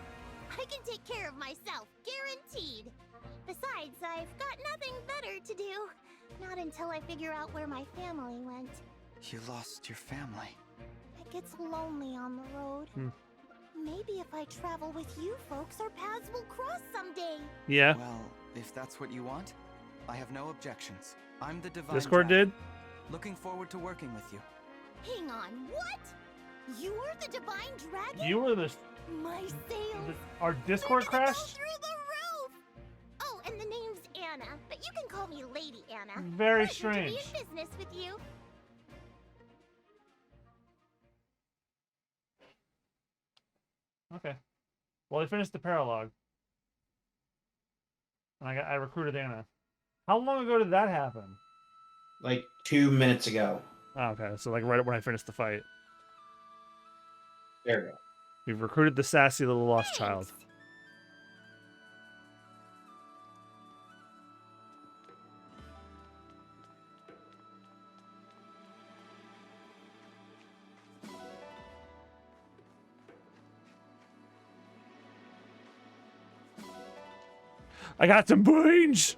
I can take care of myself, guaranteed. Besides, I've got nothing better to do. Not until I figure out where my family went. You lost your family. It gets lonely on the road. Maybe if I travel with you folks, our paths will cross someday. Yeah. Well, if that's what you want, I have no objections. I'm the Divine Discord Dragon. did? Looking forward to working with you. Hang on, what? You are the Divine Dragon? You were the My sails. our Discord crashed? Through the roof! Oh, and the name's Anna, but you can call me Lady Anna. Very Pleasure strange. to be in business with you. Okay. Well, I finished the paralogue. And I recruited Anna. How long ago did that happen? Like 2 minutes ago. Oh, okay, so like right when I finished the fight. There we go. We've recruited the sassy little lost child. I got some brains!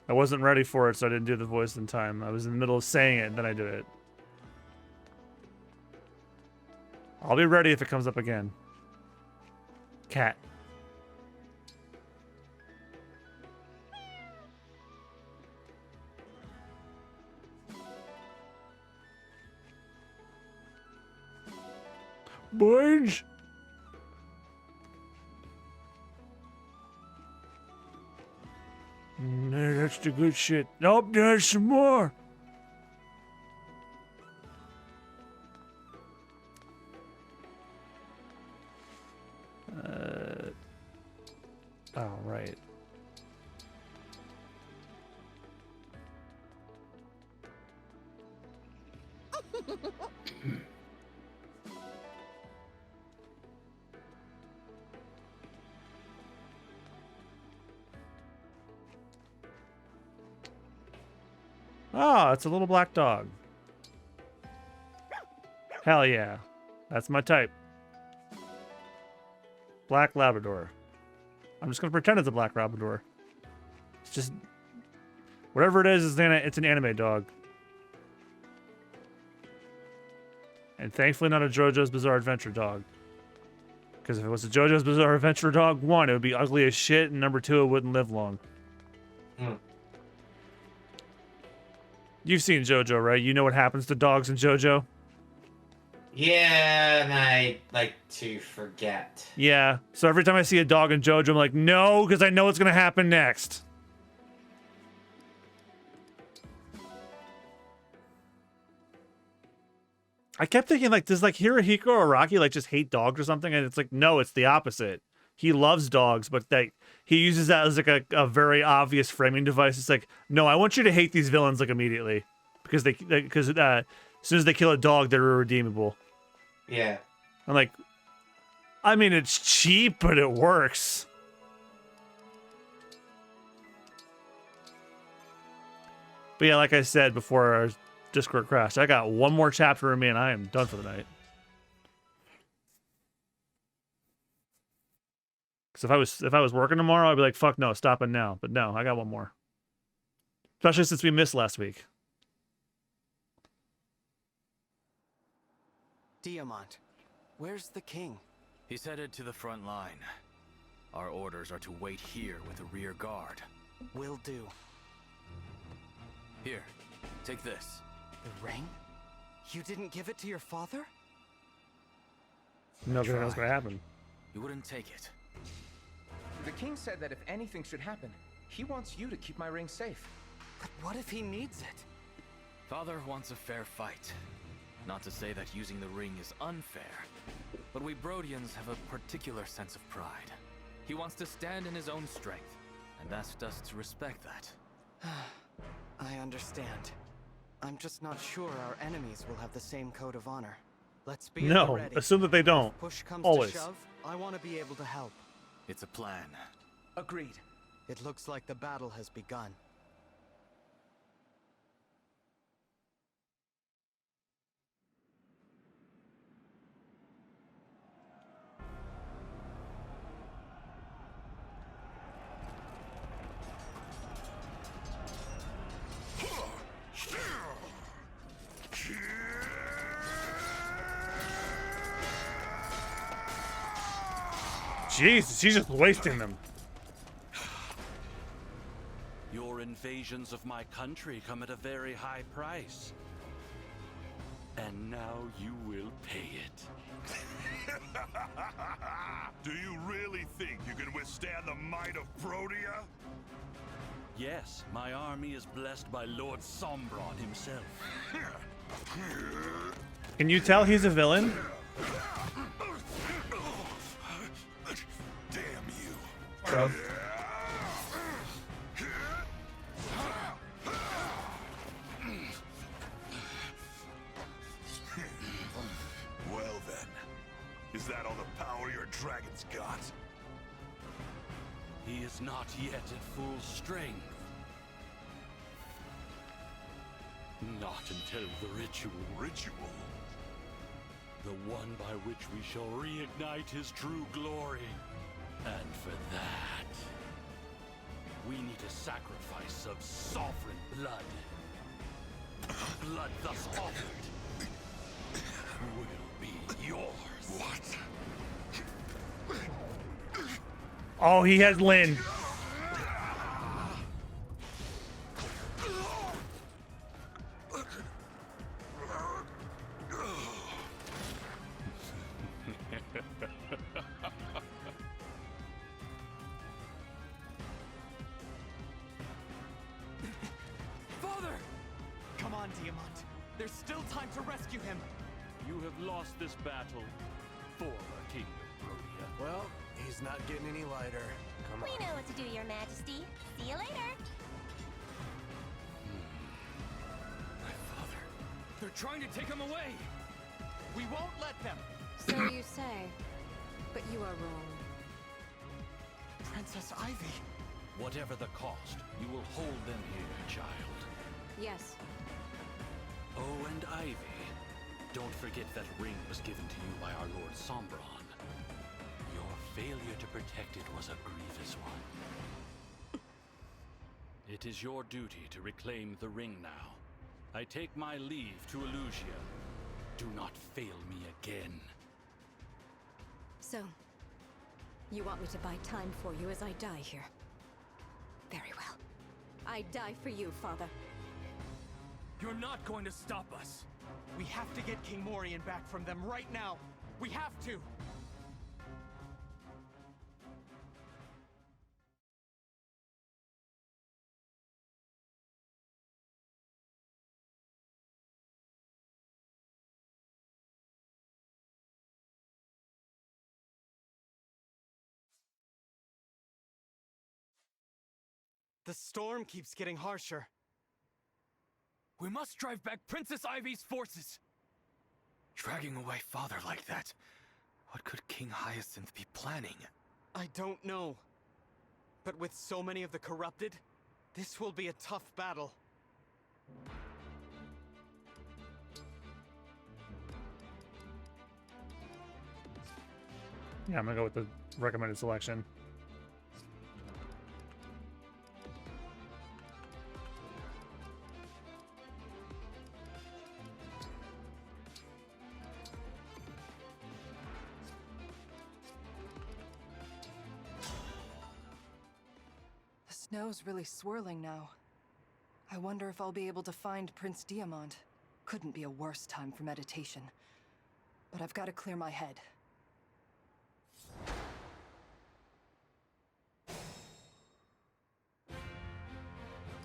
I wasn't ready for it, so I didn't do the voice in time. I was in the middle of saying it, and then I did it. I'll be ready if it comes up again. Cat. boys. No, that's the good shit. Nope, there's some more. All right. Oh, it's a little black dog. Hell yeah. That's my type. Black Labrador. I'm just going to pretend it's a black Labrador. It's just... whatever it is, it's an anime dog. And thankfully not a JoJo's Bizarre Adventure dog. Because if it was a JoJo's Bizarre Adventure dog, 1, it would be ugly as shit, and number 2, it wouldn't live long. You've seen JoJo, right? You know what happens to dogs in JoJo? Yeah, and I like to forget. Yeah. So every time I see a dog in JoJo, I'm like, no, because I know what's going to happen next. I kept thinking, like, does, like, Hirohiko Araki, like, just hate dogs or something? And it's like, no, it's the opposite. He loves dogs, but he uses that as, like, a very obvious framing device. It's like, no, I want you to hate these villains, like, immediately. Because as soon as they kill a dog, they're irredeemable. Yeah. I'm like, I mean, it's cheap, but it works. But yeah, like I said before our Discord crashed, I got one more chapter in me and I am done for the night. Because if I was working tomorrow, I'd be like, fuck no, stopping now. But no, I got one more. Especially since we missed last week. Diamant, where's the king? He's headed to the front line. Our orders are to wait here with a rear guard. Will do. Here, take this. The ring? You didn't give it to your father? Nothing else gonna happen. You wouldn't take it. The king said that if anything should happen, he wants you to keep my ring safe. But what if he needs it? Father wants a fair fight. Not to say that using the ring is unfair, but we Brodians have a particular sense of pride. He wants to stand in his own strength, and asked us to respect that. I understand. I'm just not sure our enemies will have the same code of honor. Let's be at the ready. Assume that they don't. If push comes Always. to shove, I want to be able to help. It's a plan. Agreed. It looks like the battle has begun. Jesus, he's just wasting them. Your invasions of my country come at a very high price. And now you will pay it. Do you really think you can withstand the might of Brodia? Yes, my army is blessed by Lord Sombron himself. Can you tell he's a villain? Damn you. True. Well then, is that all the power your dragon's got? He is not yet at full strength. Not until the ritual. Ritual? The one by which we shall reignite his true glory. And for that, we need a sacrifice of sovereign blood. Blood thus offered will be yours. What? Oh, he has Lynn. There's still time to rescue him. You have lost this battle, former King of Brodia. Well, he's not getting any lighter. Come on. We know what to do, Your Majesty. See you later. They're trying to take him away. We won't let them. So you say, but you are wrong. Princess Ivy. Whatever the cost, you will hold them here, child. Yes. Oh, and Ivy. Don't forget that ring was given to you by our Lord Sombron. Your failure to protect it was a grievous one. It is your duty to reclaim the ring now. I take my leave to Elusia. Do not fail me again. So, you want me to buy time for you as I die here? Very well. I die for you, Father. You're not going to stop us. We have to get King Morian back from them right now. We have to. The storm keeps getting harsher. We must drive back Princess Ivy's forces! Dragging away Father like that, what could King Hyacinth be planning? I don't know. But with so many of the corrupted, this will be a tough battle. Yeah, I'm gonna go with the recommended selection. The snow's really swirling now. I wonder if I'll be able to find Prince Diamond. Couldn't be a worse time for meditation. But I've got to clear my head.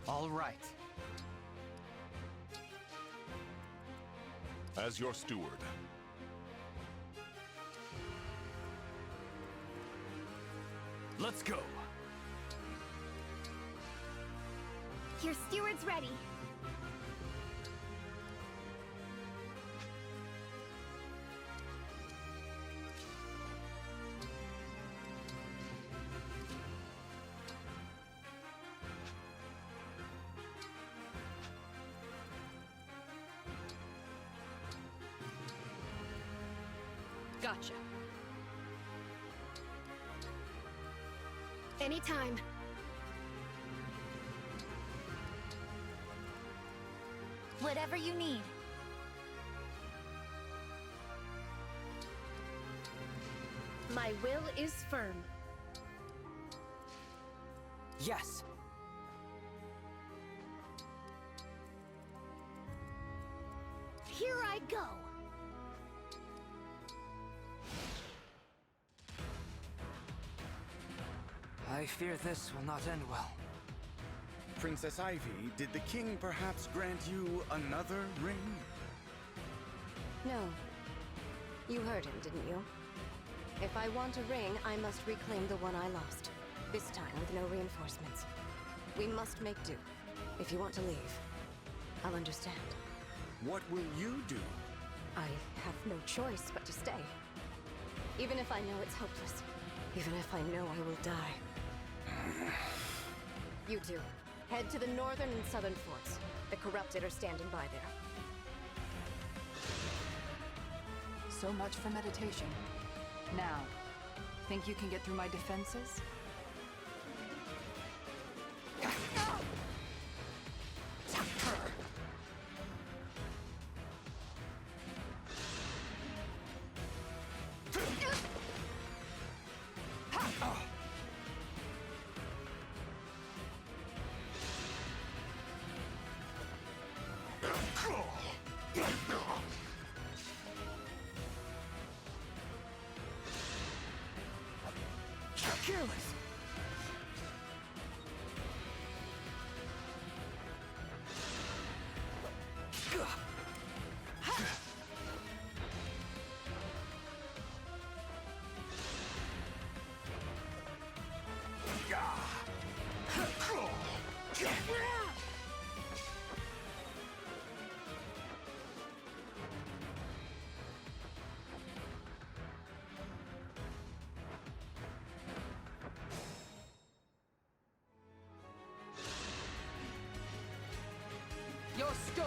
All right. As your steward, let's go. Your steward's ready. Gotcha. Anytime. Whatever you need. My will is firm. Yes. Here I go. I fear this will not end well. Princess Ivy, did the king perhaps grant you another ring? No. You heard him, didn't you? If I want a ring, I must reclaim the one I lost. This time with no reinforcements. We must make do. If you want to leave, I'll understand. What will you do? I have no choice but to stay. Even if I know it's hopeless. Even if I know I will die. You two, head to the northern and southern forts. The corrupted are standing by there. So much for meditation. Now, think you can get through my defenses? Careless.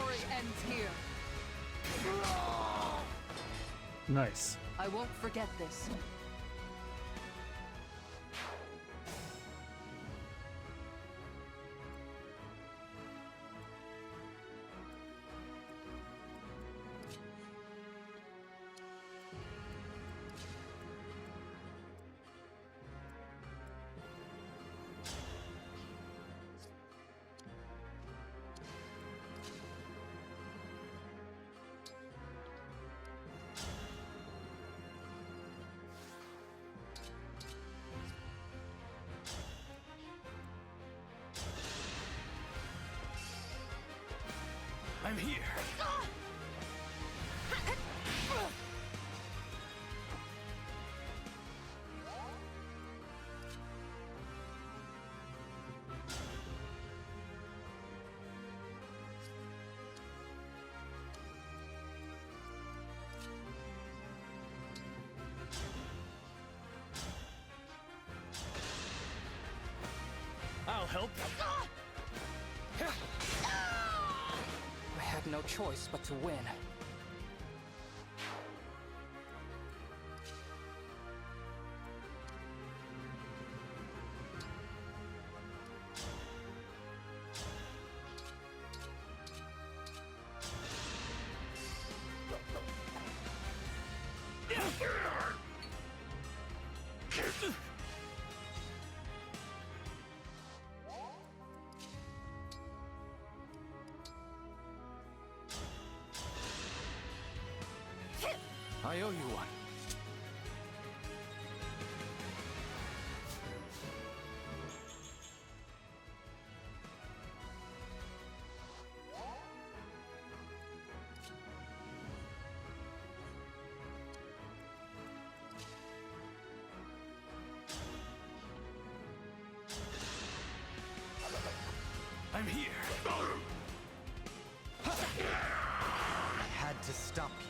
story ends here. Nice. I won't forget this. I'm here. I'll help. I had no choice but to win. I owe you one. I'm here. I had to stop you.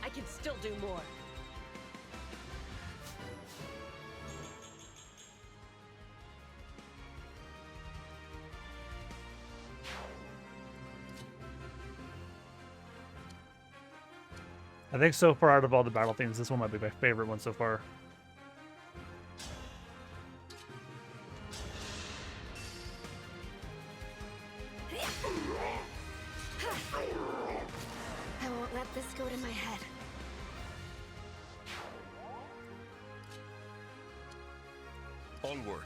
I can still do more. I think so far out of all the battle themes, this one might be my favorite one so far. I won't let this go to my head. Onward.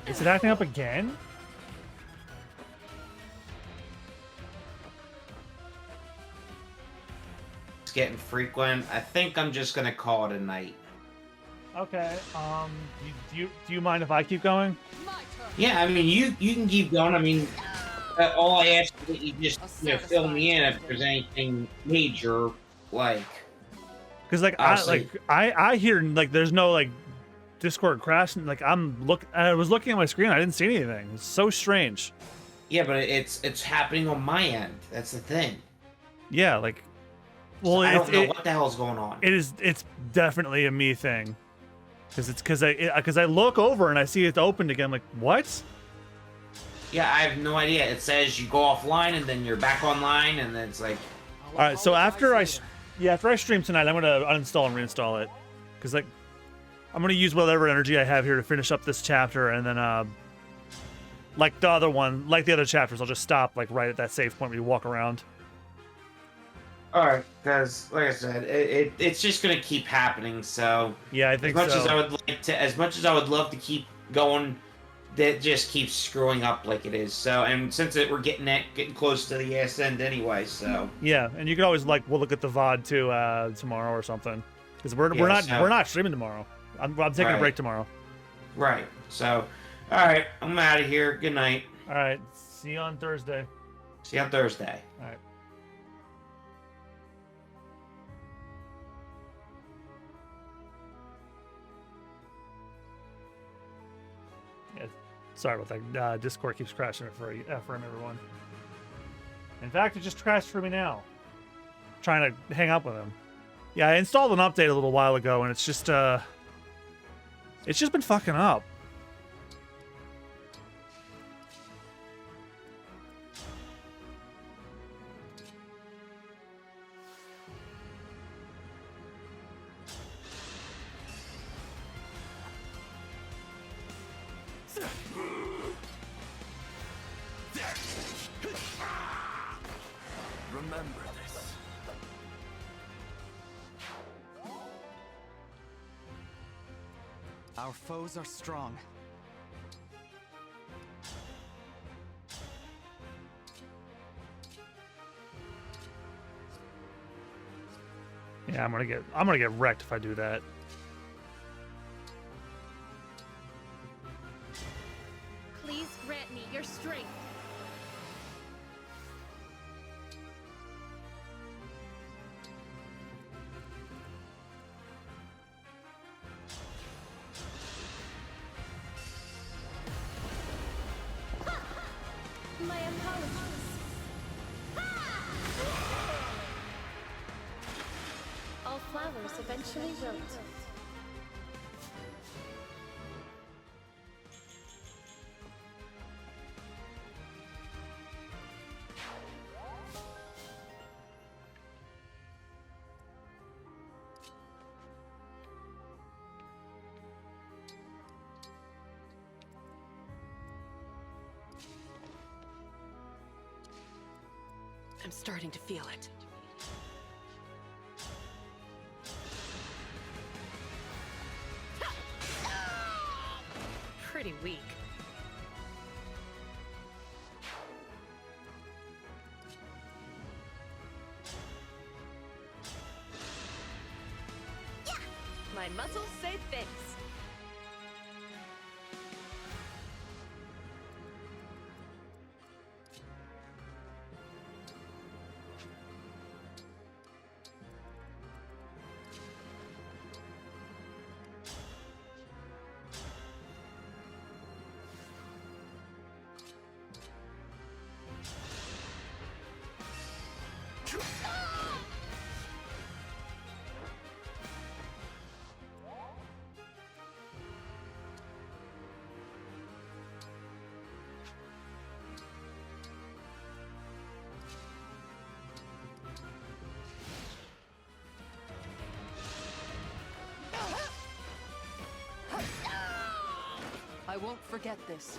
Is it acting up again? It's getting frequent. I think I'm just gonna call it a night. Okay. Do you mind if I keep going? Yeah, I mean you can keep going. I mean, all I ask is that you just fill me in if there's anything major, like. Because like I hear like there's no like Discord crashing. Like I was looking at my screen. I didn't see anything. It's so strange. Yeah, but it's happening on my end. That's the thing. Yeah, like Well, I don't know what the hell's going on. It's definitely a me thing, because I look over and I see it opened again. I'm like, what? Yeah, I have no idea. It says you go offline and then you're back online, and then it's like. All right, so after I stream tonight, I'm gonna uninstall and reinstall it, because like I'm gonna use whatever energy I have here to finish up this chapter, and then like the other chapters, I'll just stop like right at that save point where you walk around. All right, because like I said, it's just gonna keep happening. So yeah, I think as much so. as I would like to, as much as I would love to keep going, that just keeps screwing up like it is. So, and since we're getting close to the ass end anyway, so yeah, and you can always we'll look at the VOD too tomorrow or something, because we're not streaming tomorrow. I'm taking a break tomorrow. Right. So, all right, I'm out of here. Good night. All right, see you on Thursday. See you on Thursday. All right. Yeah, sorry about that. Discord keeps crashing for everyone. In fact, it just crashed for me now. Trying to hang up with him. Yeah, I installed an update a little while ago, and it's just been fucking up. Remember this. Our foes are strong. Yeah, I'm gonna get wrecked if I do that. Please grant me your strength. My apologies. All flowers eventually wilt. I'm starting to feel it. Pretty weak. My muscles say thanks. I won't forget this.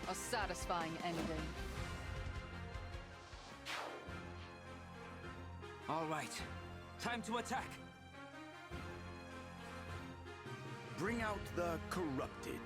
A satisfying ending. All right, time to attack. Bring out the corrupted.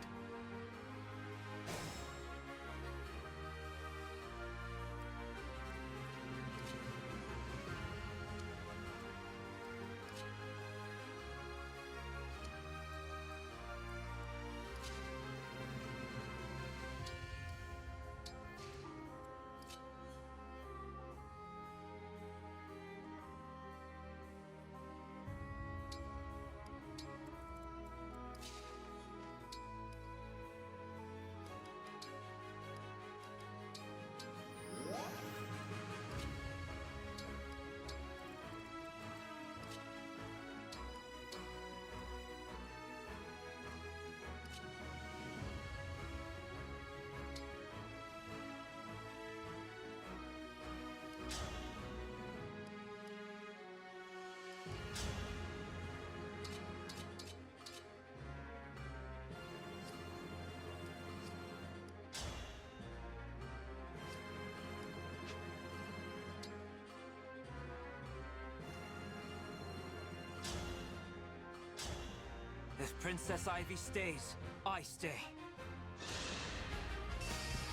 If Princess Ivy stays, I stay.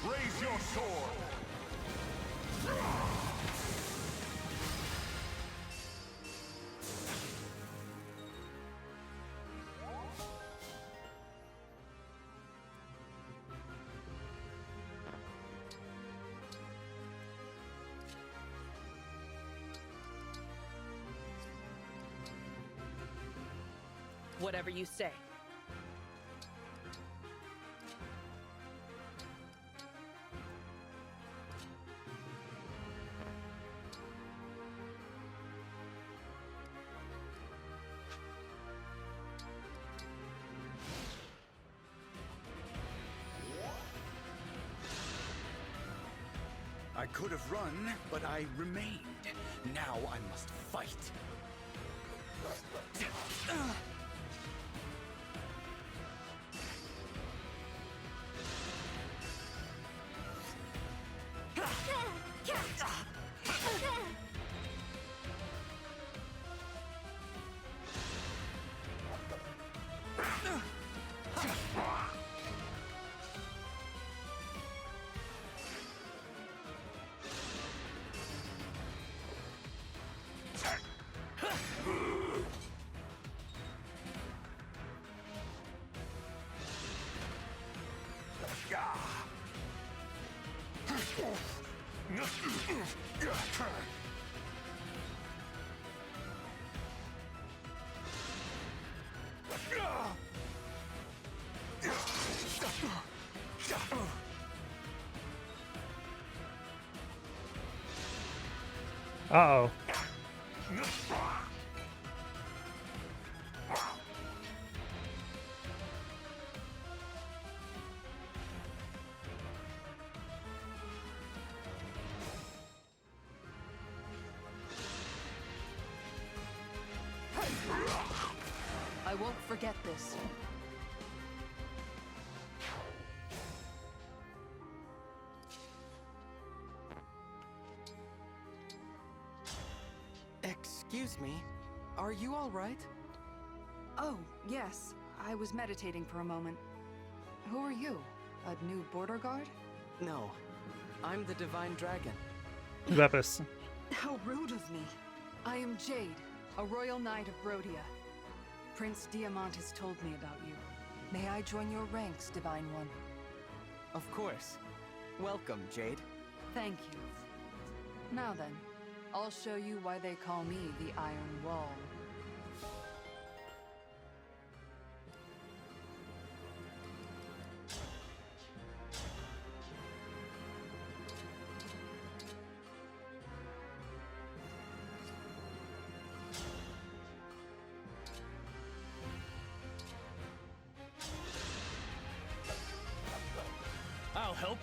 Raise your sword! Whatever you say. I could have run, but I remained. Now I must fight. Uh-oh. I won't forget this. Excuse me, are you all right? Oh, yes. I was meditating for a moment. Who are you? A new border guard? No, I'm the Divine Dragon. Lepus. How rude of me. I am Jade, a royal knight of Brodia. Prince Diamant has told me about you. May I join your ranks, Divine One? Of course. Welcome, Jade. Thank you. Now then, I'll show you why they call me the Iron Wall. I'll help.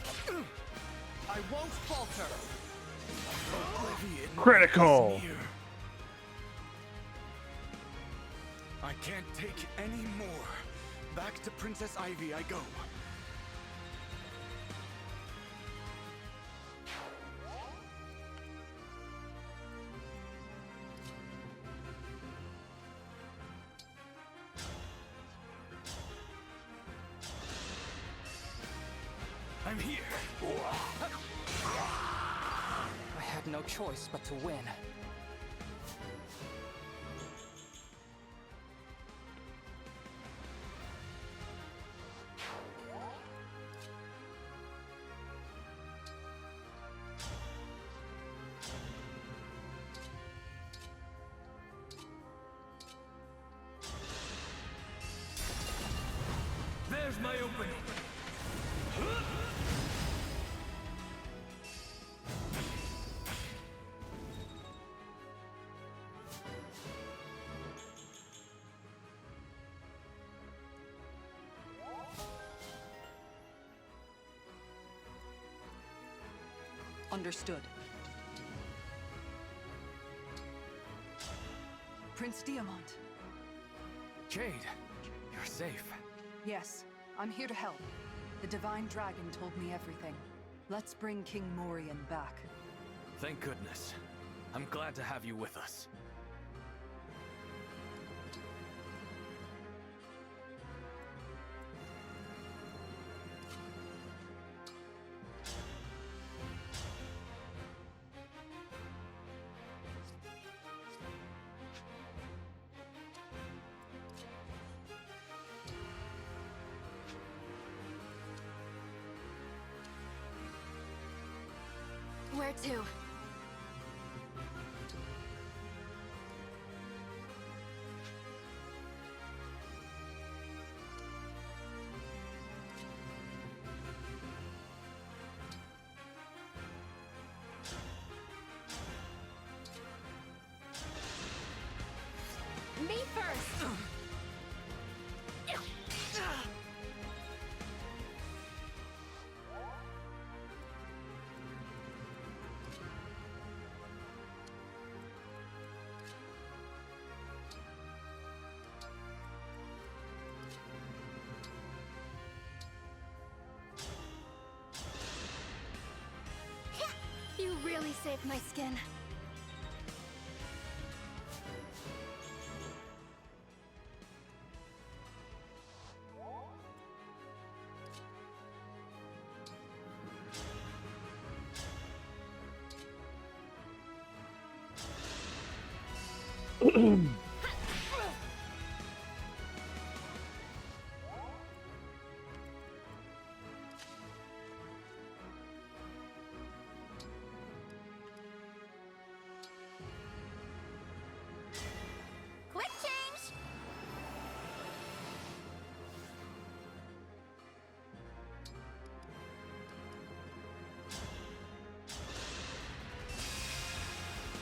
I won't falter. Critical. I can't take any more. Back to Princess Ivy I go. I'm here. I had no choice but to win. There's my opening. Understood. Prince Diamant. Jade, you're safe. Yes, I'm here to help. The Divine Dragon told me everything. Let's bring King Morian back. Thank goodness. I'm glad to have you with us. Where to? Me first! You really saved my skin. Quick change!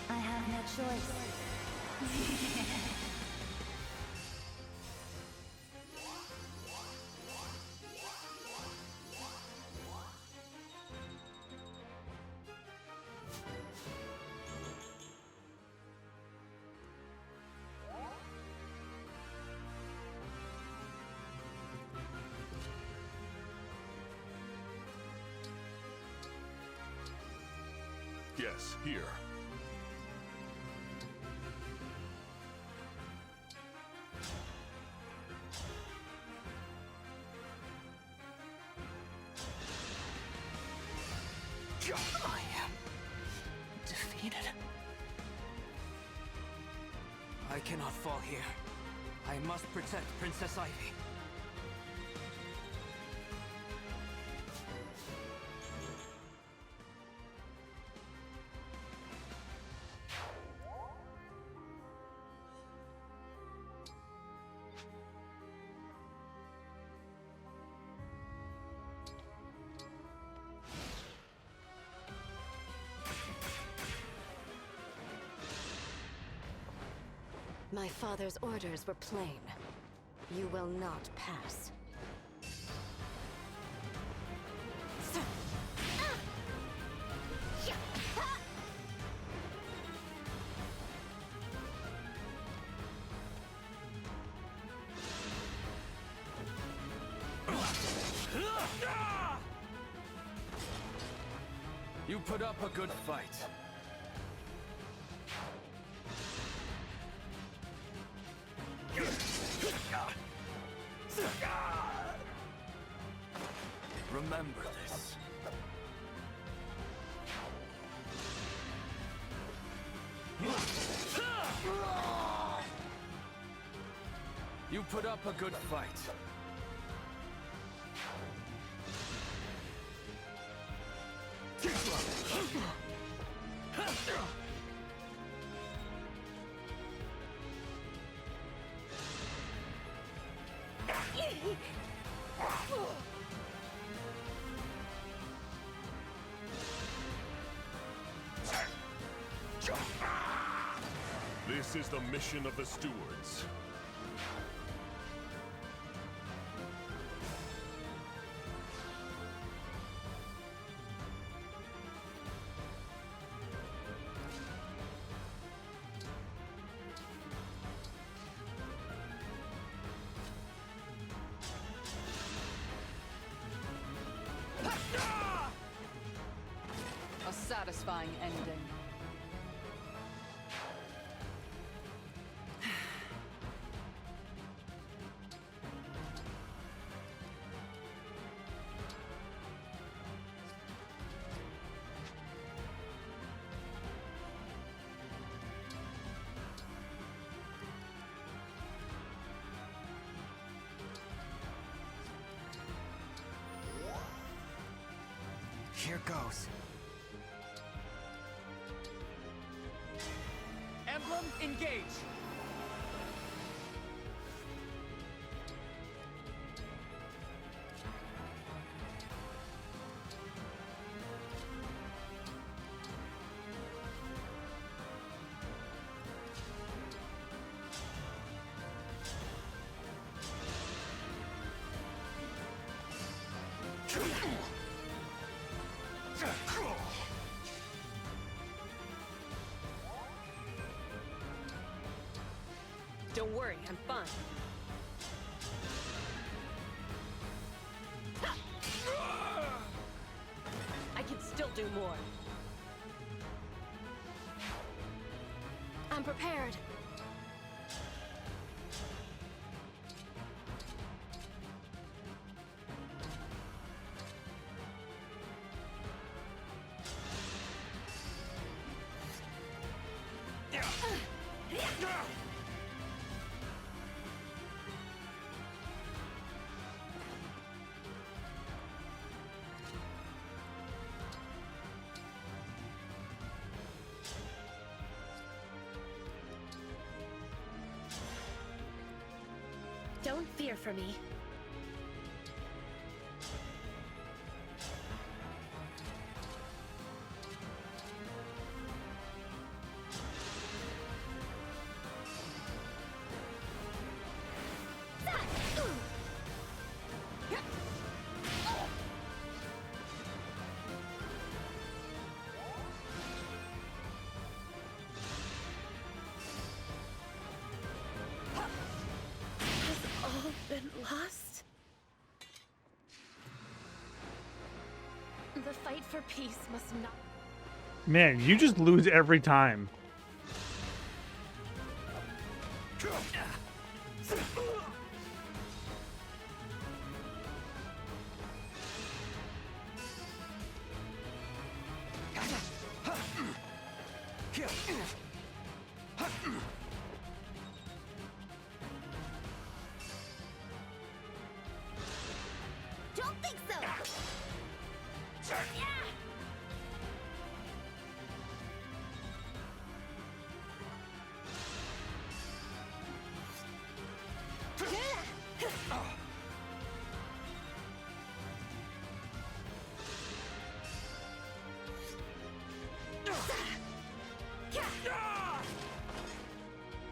I have no choice. Yes, here. I am defeated. I cannot fall here. I must protect Princess Ivy. My father's orders were plain. You will not pass. You put up a good fight. Remember this. You put up a good fight. This is the mission of the stewards. A satisfying ending. Here goes. Emblem, engage! Don't worry, I'm fine. I can still do more. I'm prepared. Don't fear for me. Been lost? The fight for peace must not. Man, you just lose every time. Don't think so! Yeah!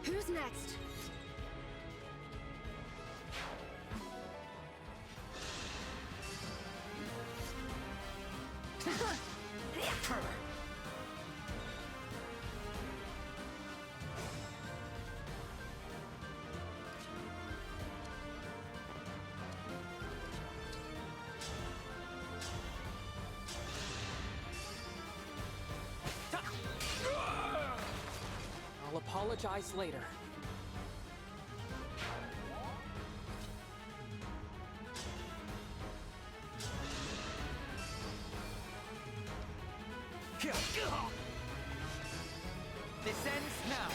Who's next? I'll apologize later. This ends now.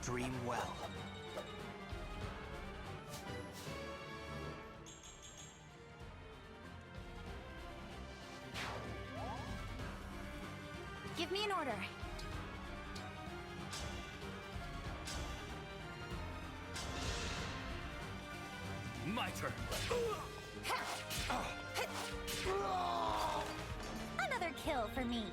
Dream well. Give me an order. My turn. Another kill for me.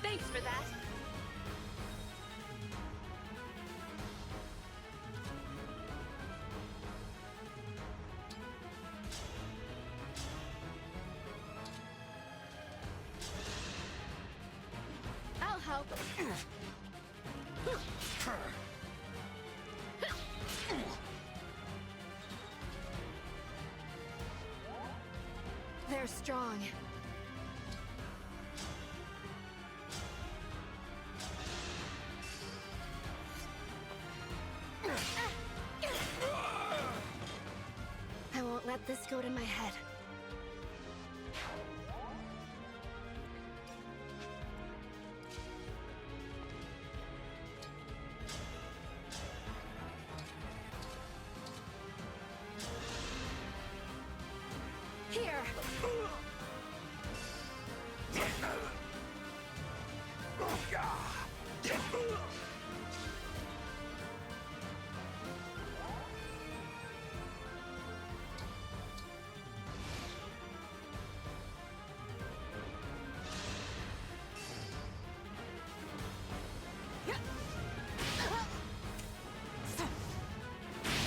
Thanks for that. I'll help. strong. I won't let this go to my head. Here.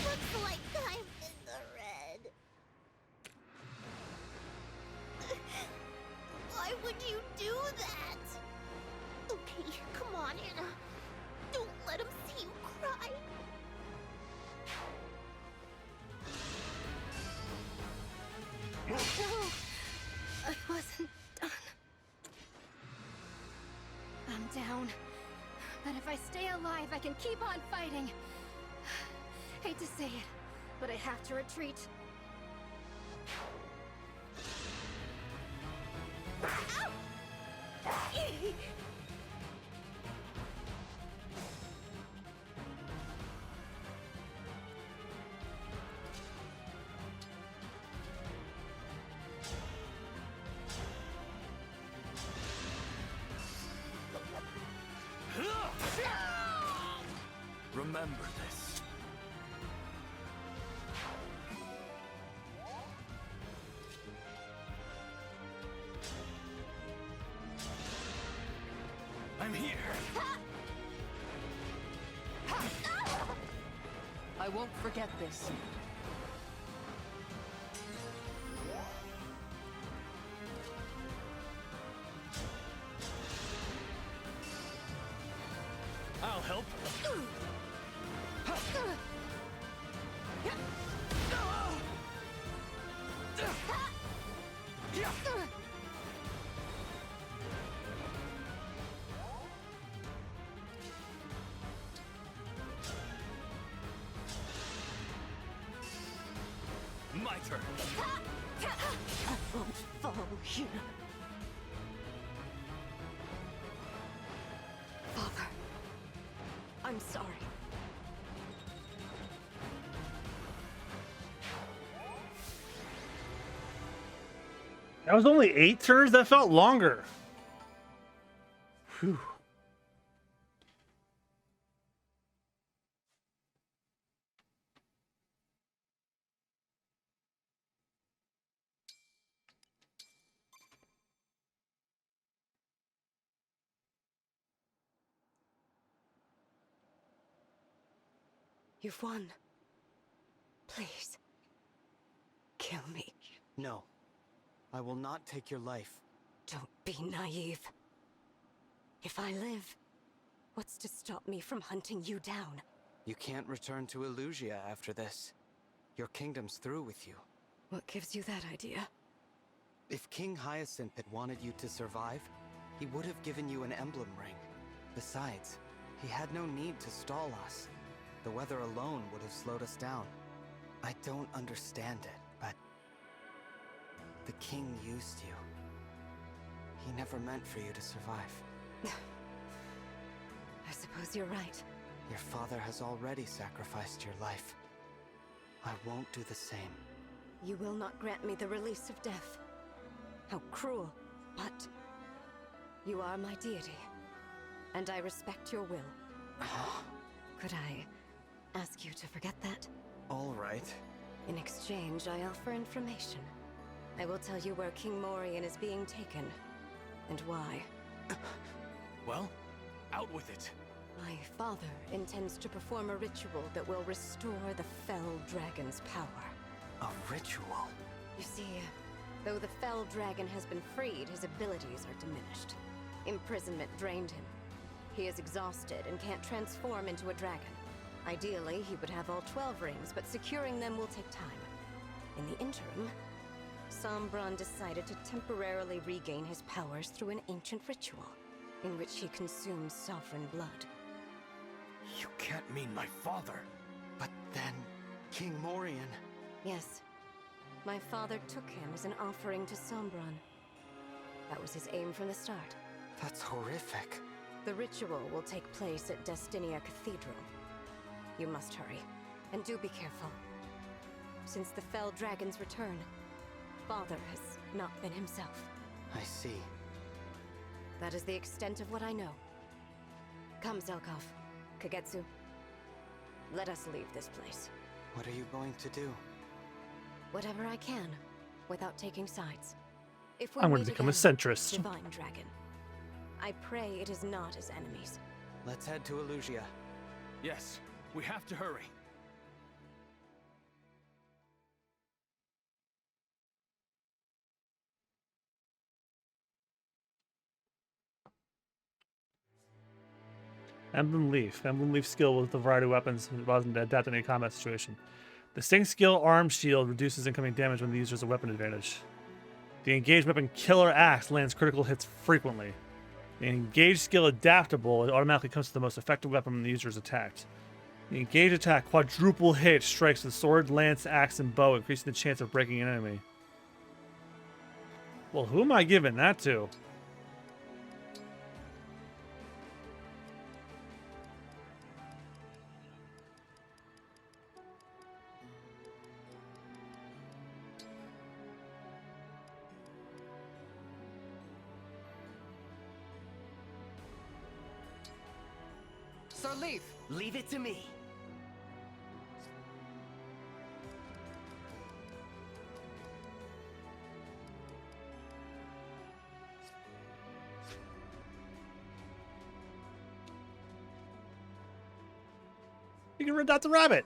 Looks like I'm in the red. Why would you do that? Okay, come on, Anna. Don't let him see you cry. No, I wasn't done. I'm down. But if I stay alive, I can keep on fighting. Hate to say it, but I have to retreat. Ow! Remember this. I'm here. I won't forget this. I'll help. My turn. I won't fall here. Father, I'm sorry. That was only 8 turns? That felt longer. Whew. You've won. Please. Kill me. No. I will not take your life. Don't be naive. If I live, what's to stop me from hunting you down? You can't return to Illusia after this. Your kingdom's through with you. What gives you that idea? If King Hyacinth had wanted you to survive, he would have given you an emblem ring. Besides, he had no need to stall us. The weather alone would have slowed us down. I don't understand it, but the king used you. He never meant for you to survive. I suppose you're right. Your father has already sacrificed your life. I won't do the same. You will not grant me the release of death. How cruel, but you are my deity, and I respect your will. Could I ask you to forget that? All right. In exchange, I offer information. I will tell you where King Morian is being taken, and why. Well, out with it. My father intends to perform a ritual that will restore the Fell Dragon's power. A ritual? You see, though the Fell Dragon has been freed, his abilities are diminished. Imprisonment drained him. He is exhausted and can't transform into a dragon. Ideally, he would have all 12 rings, but securing them will take time. In the interim, Sombron decided to temporarily regain his powers through an ancient ritual, in which he consumes sovereign blood. You can't mean my father. But then, King Morian... Yes. My father took him as an offering to Sombron. That was his aim from the start. That's horrific. The ritual will take place at Destinia Cathedral. You must hurry, and do be careful. Since the fell dragon's return, Father has not been himself. I see. That is the extent of what I know. Come, Zelkov. Kagetsu. Let us leave this place. What are you going to do? Whatever I can, without taking sides. If we I'm going to meet become a again, centrist. Divine Dragon. I pray it is not as enemies. Let's head to Elusia. Yes, we have to hurry. Emblem Leif. Emblem Leaf skill with a variety of weapons allows him to adapt to any combat situation. Distinct skill Arm Shield reduces incoming damage when the user has a weapon advantage. The engaged weapon Killer Axe lands critical hits frequently. The engaged skill Adaptable, it automatically comes to the most effective weapon when the user is attacked. The engaged attack Quadruple Hit strikes with sword, lance, axe, and bow, increasing the chance of breaking an enemy. Well, who am I giving that to? So Leif, leave it to me. You can rid out the rabbit.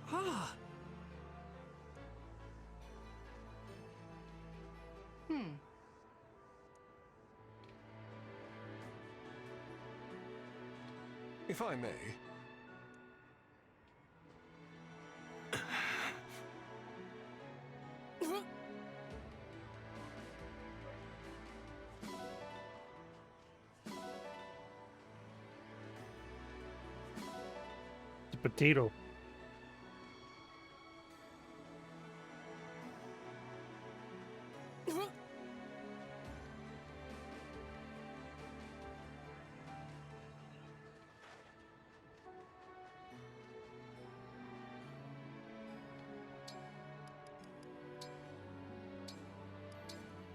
Ah. If I may. The potato.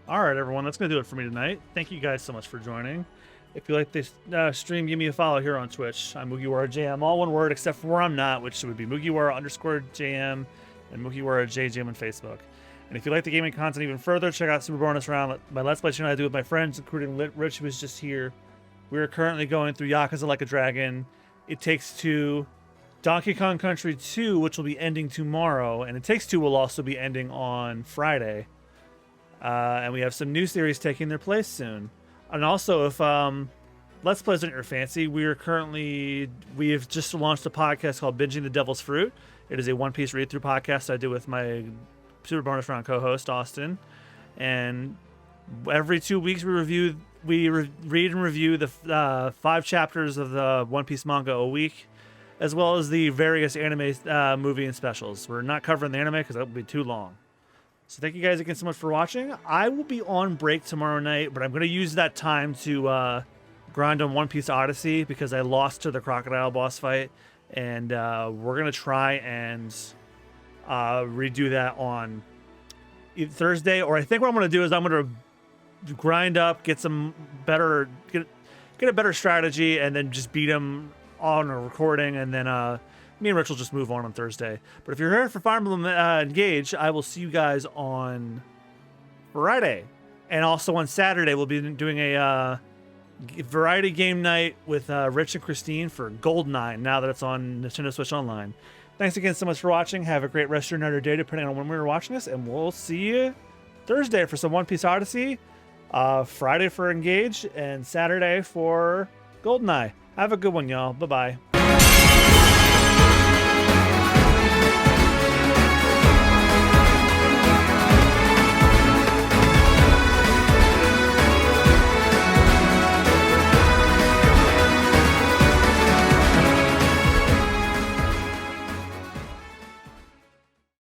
All right, everyone, that's going to do it for me tonight. Thank you guys so much for joining. If you like this stream, give me a follow here on Twitch. I'm MugiwaraJM, all one word, except for where I'm not, which would be Mugiwara_JM and MugiwaraJM on Facebook. And if you like the gaming content even further, check out Super Bonus Round, my Let's Play channel I do with my friends, including Rich, who was just here. We are currently going through Yakuza Like a Dragon, It Takes Two, Donkey Kong Country 2, which will be ending tomorrow, and It Takes Two will also be ending on Friday. And we have some new series taking their place soon. And also, if Let's Plays aren't your fancy, we have just launched a podcast called Binging the Devil's Fruit. It is a One Piece read-through podcast I do with my Super Bonus Round co-host, Austin. And every 2 weeks we read and review the 5 chapters of the One Piece manga a week, as well as the various anime movie and specials. We're not covering the anime because that would be too long. So thank you guys again so much for watching. I will be on break tomorrow night, but I'm going to use that time to grind on One Piece Odyssey because I lost to the crocodile boss fight. And we're going to try and redo that on either Thursday, or I think what I'm going to do is I'm going to grind up, get a better strategy, and then just beat him on a recording, and then me and Rich will just move on Thursday. But if you're here for Fire Emblem Engage, I will see you guys on Friday. And also on Saturday, we'll be doing a variety game night with Rich and Christine for GoldenEye now that it's on Nintendo Switch Online. Thanks again so much for watching. Have a great rest of your night or day, depending on when we were watching this, and we'll see you Thursday for some One Piece Odyssey, Friday for Engage, and Saturday for GoldenEye. Have a good one, y'all. Bye-bye.